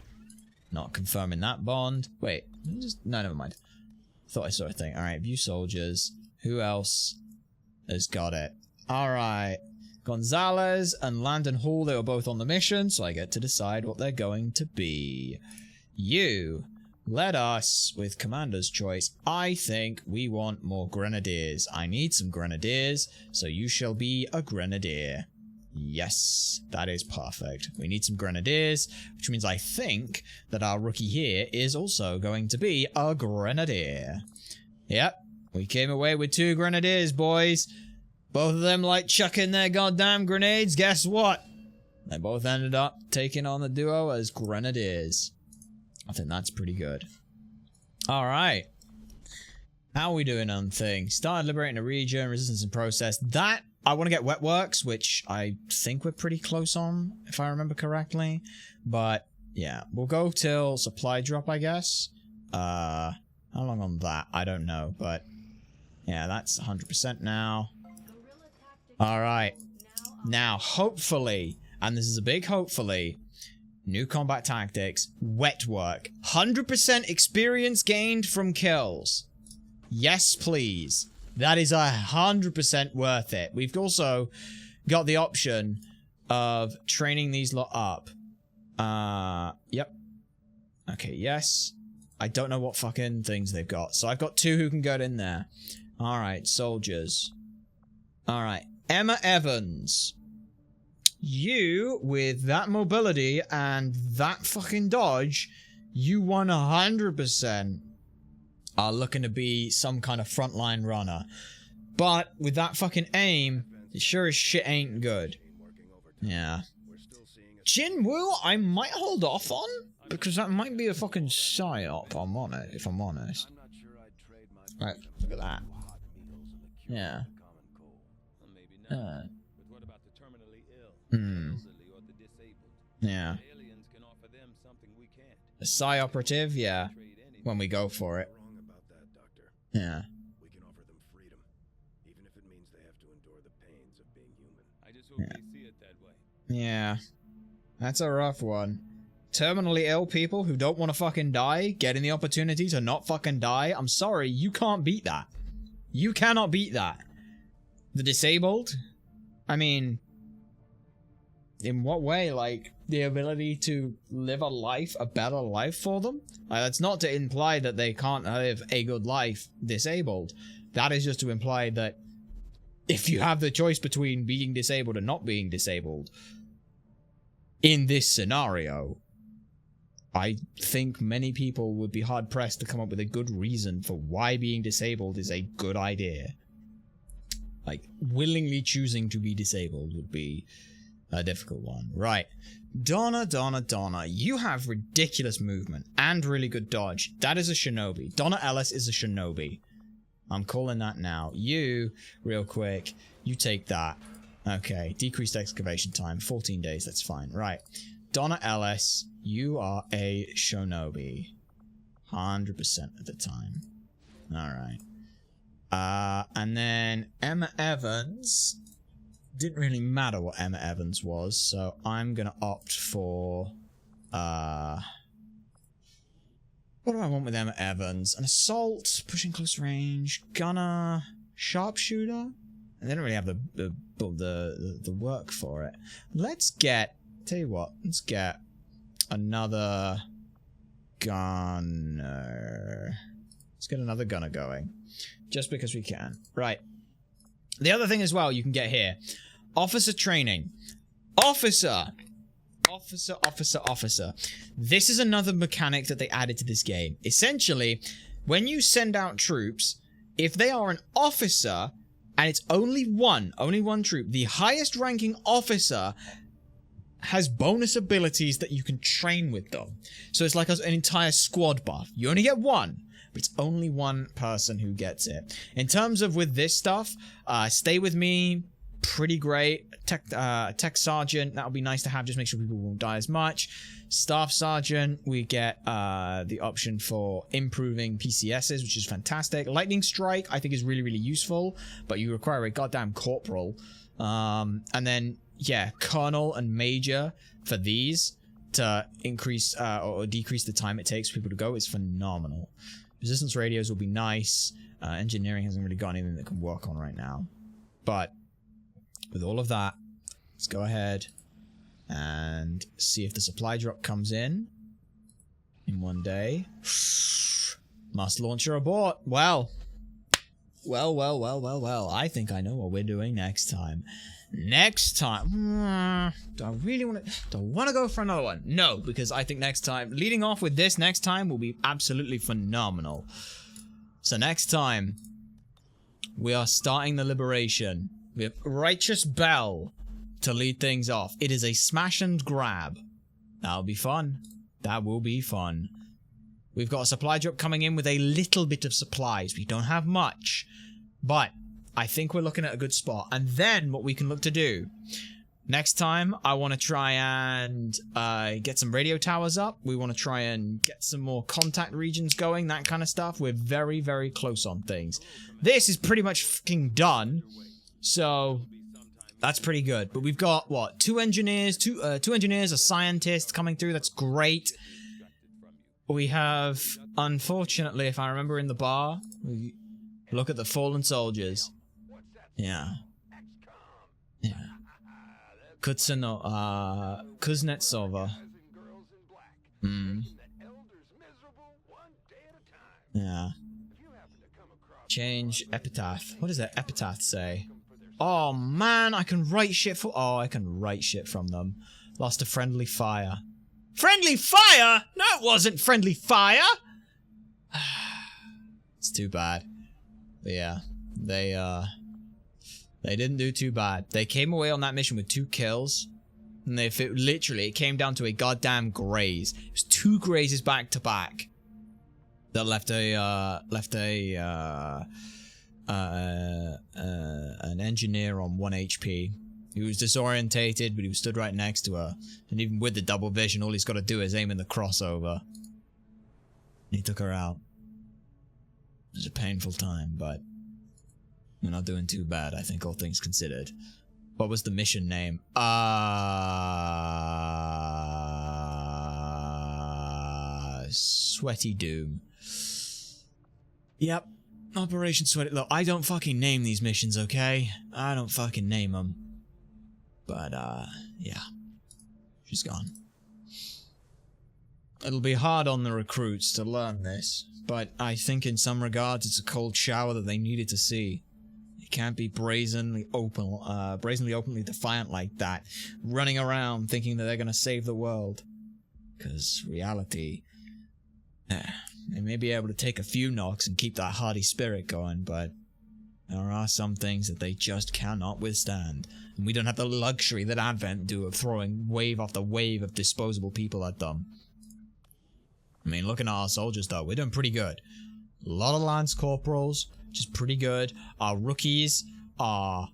Not confirming that bond. Wait, no, never mind. Thought I saw a thing. Alright, view soldiers. Who else has got it? Alright. Gonzalez and Landon Hall, they were both on the mission, so I get to decide what they're going to be. You, let us with Commander's choice. I think we want more grenadiers. I need some grenadiers, so you shall be a grenadier. Yes, that is perfect. We need some grenadiers, which means I think that our rookie here is also going to be a grenadier. Yep, we came away with 2 grenadiers, boys. Both of them like chucking their goddamn grenades. Guess what? They both ended up taking on the duo as grenadiers. I think that's pretty good. Alright. How are we doing on things? Started liberating a region, resistance in process. That, I want to get wet works, which I think we're pretty close on, if I remember correctly. But, yeah. We'll go till supply drop, I guess. How long on that? I don't know, but... yeah, that's 100% now. Alright. Now, hopefully, and this is a big hopefully, new combat tactics, wet work. 100% experience gained from kills. Yes, please. That is 100% worth it. We've also got the option of training these lot up. Yep. Okay, yes. I don't know what fucking things they've got. So I've got 2 who can get in there. Alright, soldiers. Alright. Emma Evans. You, with that mobility and that fucking dodge, you 100% are looking to be some kind of frontline runner. But with that fucking aim, it sure as shit ain't good. Yeah. Jinwoo, I might hold off on, because that might be a fucking psyop, if I'm honest. Right, look at that. Yeah. Yeah. A psi operative, yeah. When we go for it. Yeah. We can offer them freedom, even if it means they have to endure the pains of being human. I just hope they see it that way. Yeah. That's a rough one. Terminally ill people who don't want to fucking die, getting the opportunity to not fucking die, I'm sorry, you can't beat that. You cannot beat that. The disabled? I mean, in what way? Like, the ability to live a life, a better life for them? That's not to imply that they can't live a good life disabled. That is just to imply that if you have the choice between being disabled and not being disabled, in this scenario, I think many people would be hard-pressed to come up with a good reason for why being disabled is a good idea. Like, willingly choosing to be disabled would be a difficult one. Right. Donna. You have ridiculous movement and really good dodge. That is a shinobi. Donna Ellis is a shinobi. I'm calling that now. You, real quick, you take that. Okay. Decreased excavation time. 14 days. That's fine. Right. Donna Ellis, you are a shinobi. 100% of the time. Alright. And then Emma Evans. Didn't really matter what Emma Evans was, so I'm gonna opt for, what do I want with Emma Evans? An assault, pushing close range, gunner, sharpshooter? And they don't really have the work for it. Let's get, tell you what, let's get another gunner. Let's get another gunner going. Just because we can. Right. The other thing as well you can get here. Officer training. Officer. This is another mechanic that they added to this game. Essentially, when you send out troops, if they are an officer, and it's only one troop, the highest ranking officer has bonus abilities that you can train with them. So it's like an entire squad buff. You only get one. But it's only one person who gets it. In terms of with this stuff, stay with me, pretty great. Tech sergeant, that would be nice to have, just make sure people won't die as much. Staff sergeant, we get the option for improving PCSs, which is fantastic. Lightning strike, I think is really, really useful, but you require a goddamn corporal. And then, yeah, colonel and major for these to increase or decrease the time it takes for people to go is phenomenal. Resistance radios will be nice. Engineering hasn't really got anything that can work on right now. But with all of that, let's go ahead and see if the supply drop comes in one day. Must launcher abort. Well. I think I know what we're doing next time. Next time, do I really want to go for another one? No, because I think next time, leading off with this next time will be absolutely phenomenal. So next time, we are starting the liberation. We have Righteous Bell to lead things off. It is a smash and grab. That'll be fun. That will be fun. We've got a supply drop coming in with a little bit of supplies. We don't have much, but I think we're looking at a good spot. And then what we can look to do next time, I want to try and get some radio towers up. We want to try and get some more contact regions going, that kind of stuff. We're very, very close on things. This is pretty much fucking done. So that's pretty good. But we've got, what, two engineers, a scientist coming through. That's great. We have, unfortunately, if I remember in the bar, we look at the fallen soldiers. Yeah. Yeah. Kuznetsova. Yeah. Change epitaph. What does that epitaph say? Oh man, I can write shit for. Oh, I can write shit from them. Lost a friendly fire. Friendly fire? No, it wasn't friendly fire. It's too bad. But yeah, they didn't do too bad. They came away on that mission with 2 kills. And literally, it came down to a goddamn graze. It was 2 grazes back to back. That left an engineer on 1 HP. He was disorientated, but he was stood right next to her. And even with the double vision, all he's got to do is aim in the crossover. And he took her out. It was a painful time, but we're not doing too bad, I think, all things considered. What was the mission name? Sweaty Doom. Yep. Operation Sweaty... Look, I don't fucking name these missions, okay? I don't fucking name them. But, yeah. She's gone. It'll be hard on the recruits to learn this, but I think in some regards it's a cold shower that they needed to see. It can't be brazenly openly defiant like that, running around thinking that they're gonna save the world. Because reality... they may be able to take a few knocks and keep that hardy spirit going, but there are some things that they just cannot withstand. And we don't have the luxury that Advent do of throwing wave after wave of disposable people at them. I mean, looking at our soldiers though, we're doing pretty good. A lot of Lance Corporals, which is pretty good. Our rookies are...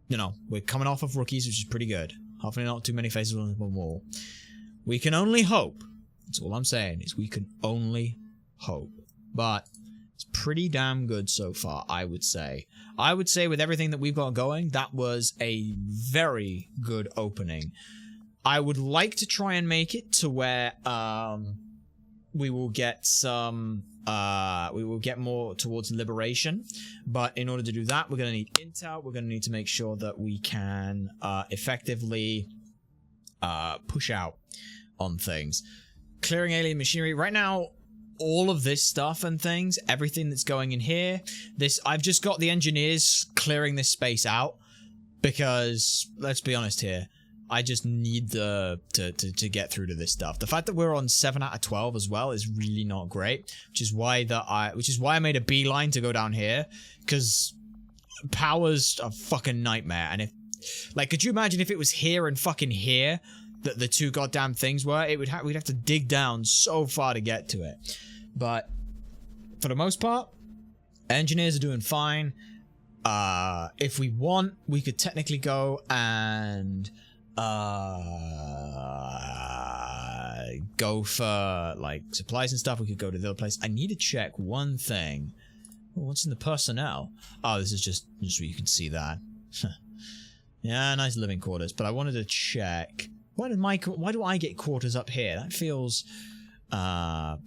You know, we're coming off of rookies, which is pretty good. Hopefully not too many faces on the wall. We can only hope. That's all I'm saying, is we can only hope. But it's pretty damn good so far, I would say. I would say with everything that we've got going, that was a very good opening. I would like to try and make it to where we will get some we will get more towards liberation, but in order to do that, we're going to need intel. We're going to need to make sure that we can effectively push out on things. Clearing alien machinery right now, all of this stuff and things, everything that's going in here, I've just got the engineers clearing this space out because, let's be honest here, I just need to get through to this stuff. The fact that we're on 7 out of 12 as well is really not great, which is why I made a beeline to go down here, because power's a fucking nightmare. And if, like, could you imagine if it was here and fucking here that the 2 goddamn things were? We'd have to dig down so far to get to it. But for the most part, engineers are doing fine. if we want, we could technically go and go for like supplies and stuff. We could go to the other place. I need to check one thing. Oh, what's in the personnel? Oh, this is just so you can see that. Yeah, nice living quarters. But I wanted to check. Why do I get quarters up here? That feels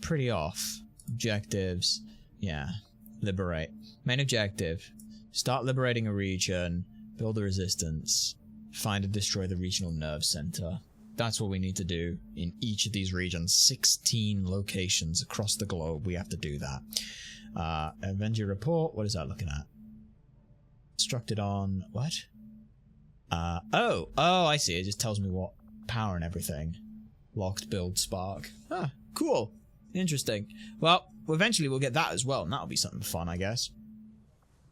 pretty off. Objectives. Yeah. Liberate. Main objective. Start liberating a region. Build a resistance. Find and destroy the regional nerve center. That's what we need to do in each of these regions. 16 locations across the globe. We have to do that. Avenger report. What is that looking at? Instructed on what? Oh, I see. It just tells me what power and everything. Locked build spark. Ah, cool. Interesting. Well, eventually we'll get that as well, and that'll be something fun, I guess.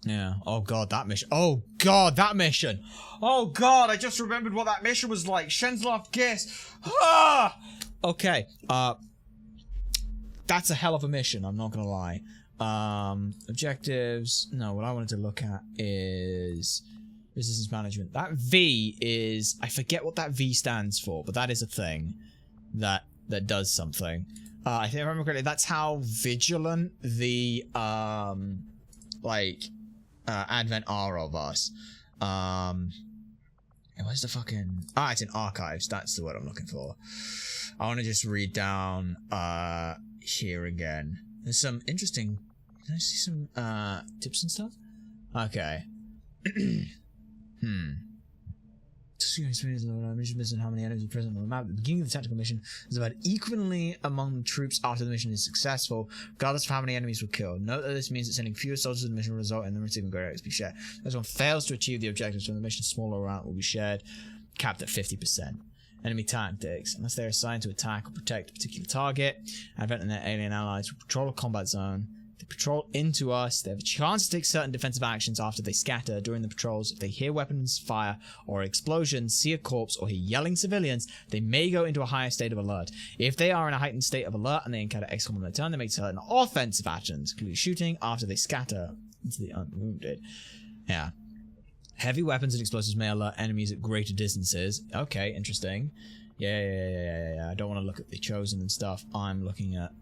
Yeah. Oh god, that mission. Oh god, that mission. Oh god, I just remembered what that mission was like. Shenzlov Giss. Ah! Okay. That's a hell of a mission, I'm not gonna lie. Objectives. No, what I wanted to look at is resistance management. That V is, I forget what that V stands for, but that is a thing that does something. I think if I remember correctly, that's how vigilant the Advent are of us. Where's the fucking... it's in archives. That's the word I'm looking for. I want to just read down here again. There's some interesting... Can I see some tips and stuff? Okay. Mission based on how many enemies are present on the map. At the beginning of the tactical mission is about equally among the troops after the mission is successful, regardless of how many enemies were killed. Note that this means that sending fewer soldiers to the mission will result in them receiving greater XP share. If this one fails to achieve the objectives from the mission, a smaller amount will be shared, capped at 50%. Enemy tactics. Unless they're assigned to attack or protect a particular target, Advent and their alien allies will patrol a combat zone. They patrol into us. They have a chance to take certain defensive actions after they scatter. During the patrols, if they hear weapons fire or explosions, see a corpse, or hear yelling civilians, they may go into a higher state of alert. If they are in a heightened state of alert and they encounter XCom on their turn, they make certain offensive actions, including shooting, after they scatter into the unwounded. Yeah. Heavy weapons and explosives may alert enemies at greater distances. Okay, interesting. Yeah. I don't want to look at the chosen and stuff. I'm looking at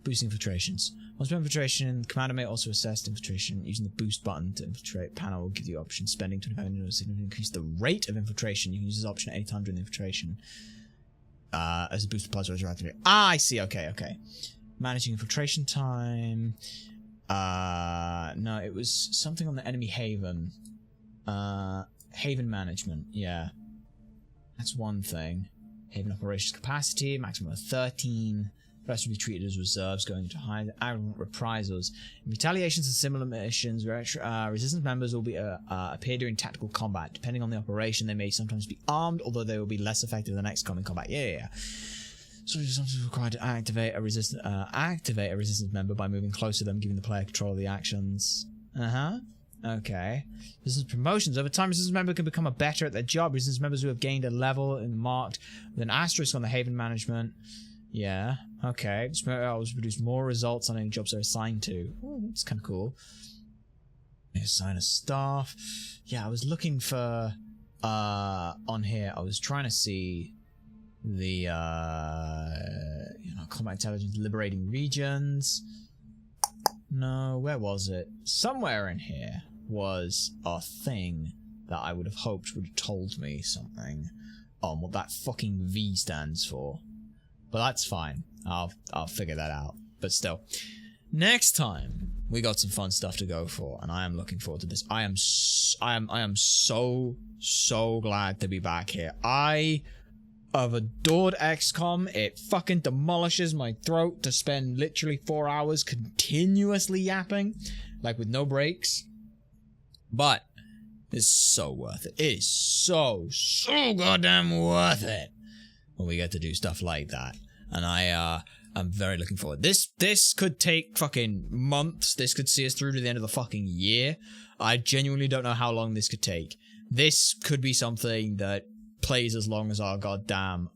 boosting infiltrations. Once per infiltration, the commander may also assess infiltration using the boost button to infiltrate. Panel will give you the option spending 25 minutes to significantly increase the rate of infiltration. You can use this option at any time during the infiltration. As a boost applies to activate. I see. Okay. Managing infiltration time. No, it was something on the enemy haven. Haven management. Yeah. That's one thing. Haven operations capacity, maximum of 13. The rest will be treated as reserves going into high arrogant reprisals. In retaliations and similar missions, resistance members will be appear during tactical combat. Depending on the operation, they may sometimes be armed, although they will be less effective than XCom in combat. Yeah. So sometimes required to activate a resistance member by moving close to them, giving the player control of the actions. Okay. Resistance promotions. Over time, resistance member can become better at their job. Resistance members who have gained a level and marked with an asterisk on the haven management. Yeah. Okay. This will produce more results on any jobs they're assigned to. Oh, that's kind of cool. They assign a staff. Yeah, I was looking for on here. I was trying to see the combat intelligence liberating regions. No, where was it? Somewhere in here was a thing that I would have hoped would have told me something on what that fucking V stands for. But that's fine. I'll figure that out. But still, next time we got some fun stuff to go for, and I am looking forward to this. I am so glad to be back here. I have adored XCOM. It fucking demolishes my throat to spend literally 4 hours continuously yapping, like with no breaks. But it's so worth it. It is so goddamn worth it when we get to do stuff like that. And I'm very looking forward. This could take fucking months. This could see us through to the end of the fucking year. I genuinely don't know how long this could take. This could be something that plays as long as our goddamn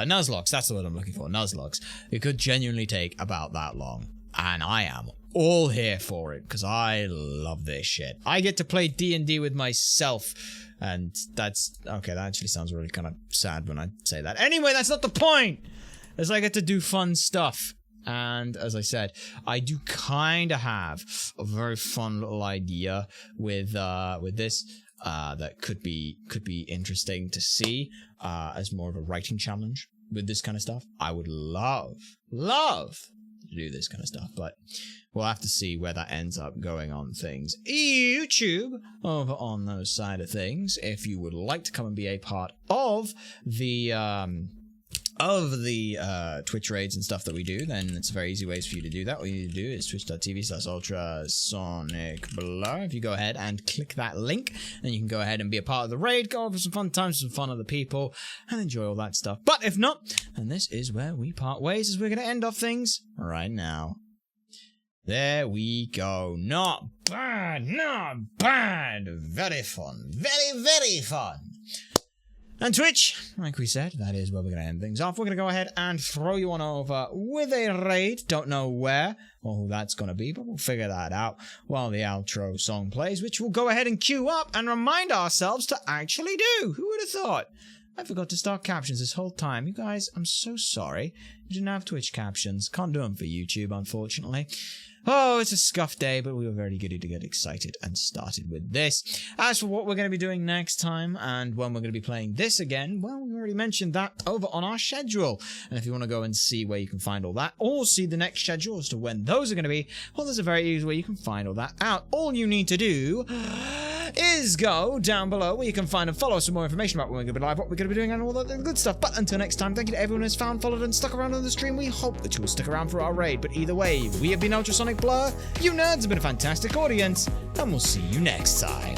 Nuzlocke. That's the word I'm looking for. Nuzlocke. It could genuinely take about that long. And I am all here for it because I love this shit. I get to play D&D with myself. And that's... Okay, that actually sounds really kind of sad when I say that. Anyway, that's not the point! Is I get to do fun stuff. And as I said, I do kind of have a very fun little idea with this that could be interesting to see as more of a writing challenge with this kind of stuff. I would love to do this kind of stuff, but we'll have to see where that ends up going on things. YouTube, over on those side of things, if you would like to come and be a part of the Twitch raids and stuff that we do, then it's very easy ways for you to do that. All you need to do is twitch.tv/ultrasonicblur. If you go ahead and click that link, then you can go ahead and be a part of the raid, go over some fun times, some fun other people, and enjoy all that stuff. But if not, then this is where we part ways, as we're going to end off things right now. There we go. Not bad, not bad. Very fun. Very, very fun. And Twitch, like we said, that is where we're going to end things off. We're going to go ahead and throw you on over with a raid. Don't know where or who that's going to be, but we'll figure that out while the outro song plays, which we'll go ahead and queue up and remind ourselves to actually do. Who would have thought? I forgot to start captions this whole time. You guys, I'm so sorry. You didn't have Twitch captions. Can't do them for YouTube, unfortunately. Oh, it's a scuff day, but we were very good to get excited and started with this. As for what we're going to be doing next time and when we're going to be playing this again, well, we already mentioned that over on our schedule. And if you want to go and see where you can find all that, or see the next schedule as to when those are going to be, well, there's a very easy way you can find all that out. All you need to do is go down below where you can find and follow some more information about when we're going to be live, what we're going to be doing, and all that good stuff. But until next time, thank you to everyone who's found, followed, and stuck around on the stream. We hope that you will stick around for our raid. But either way, we have been Ultrasonic Blur. You nerds have been a fantastic audience, and we'll see you next time.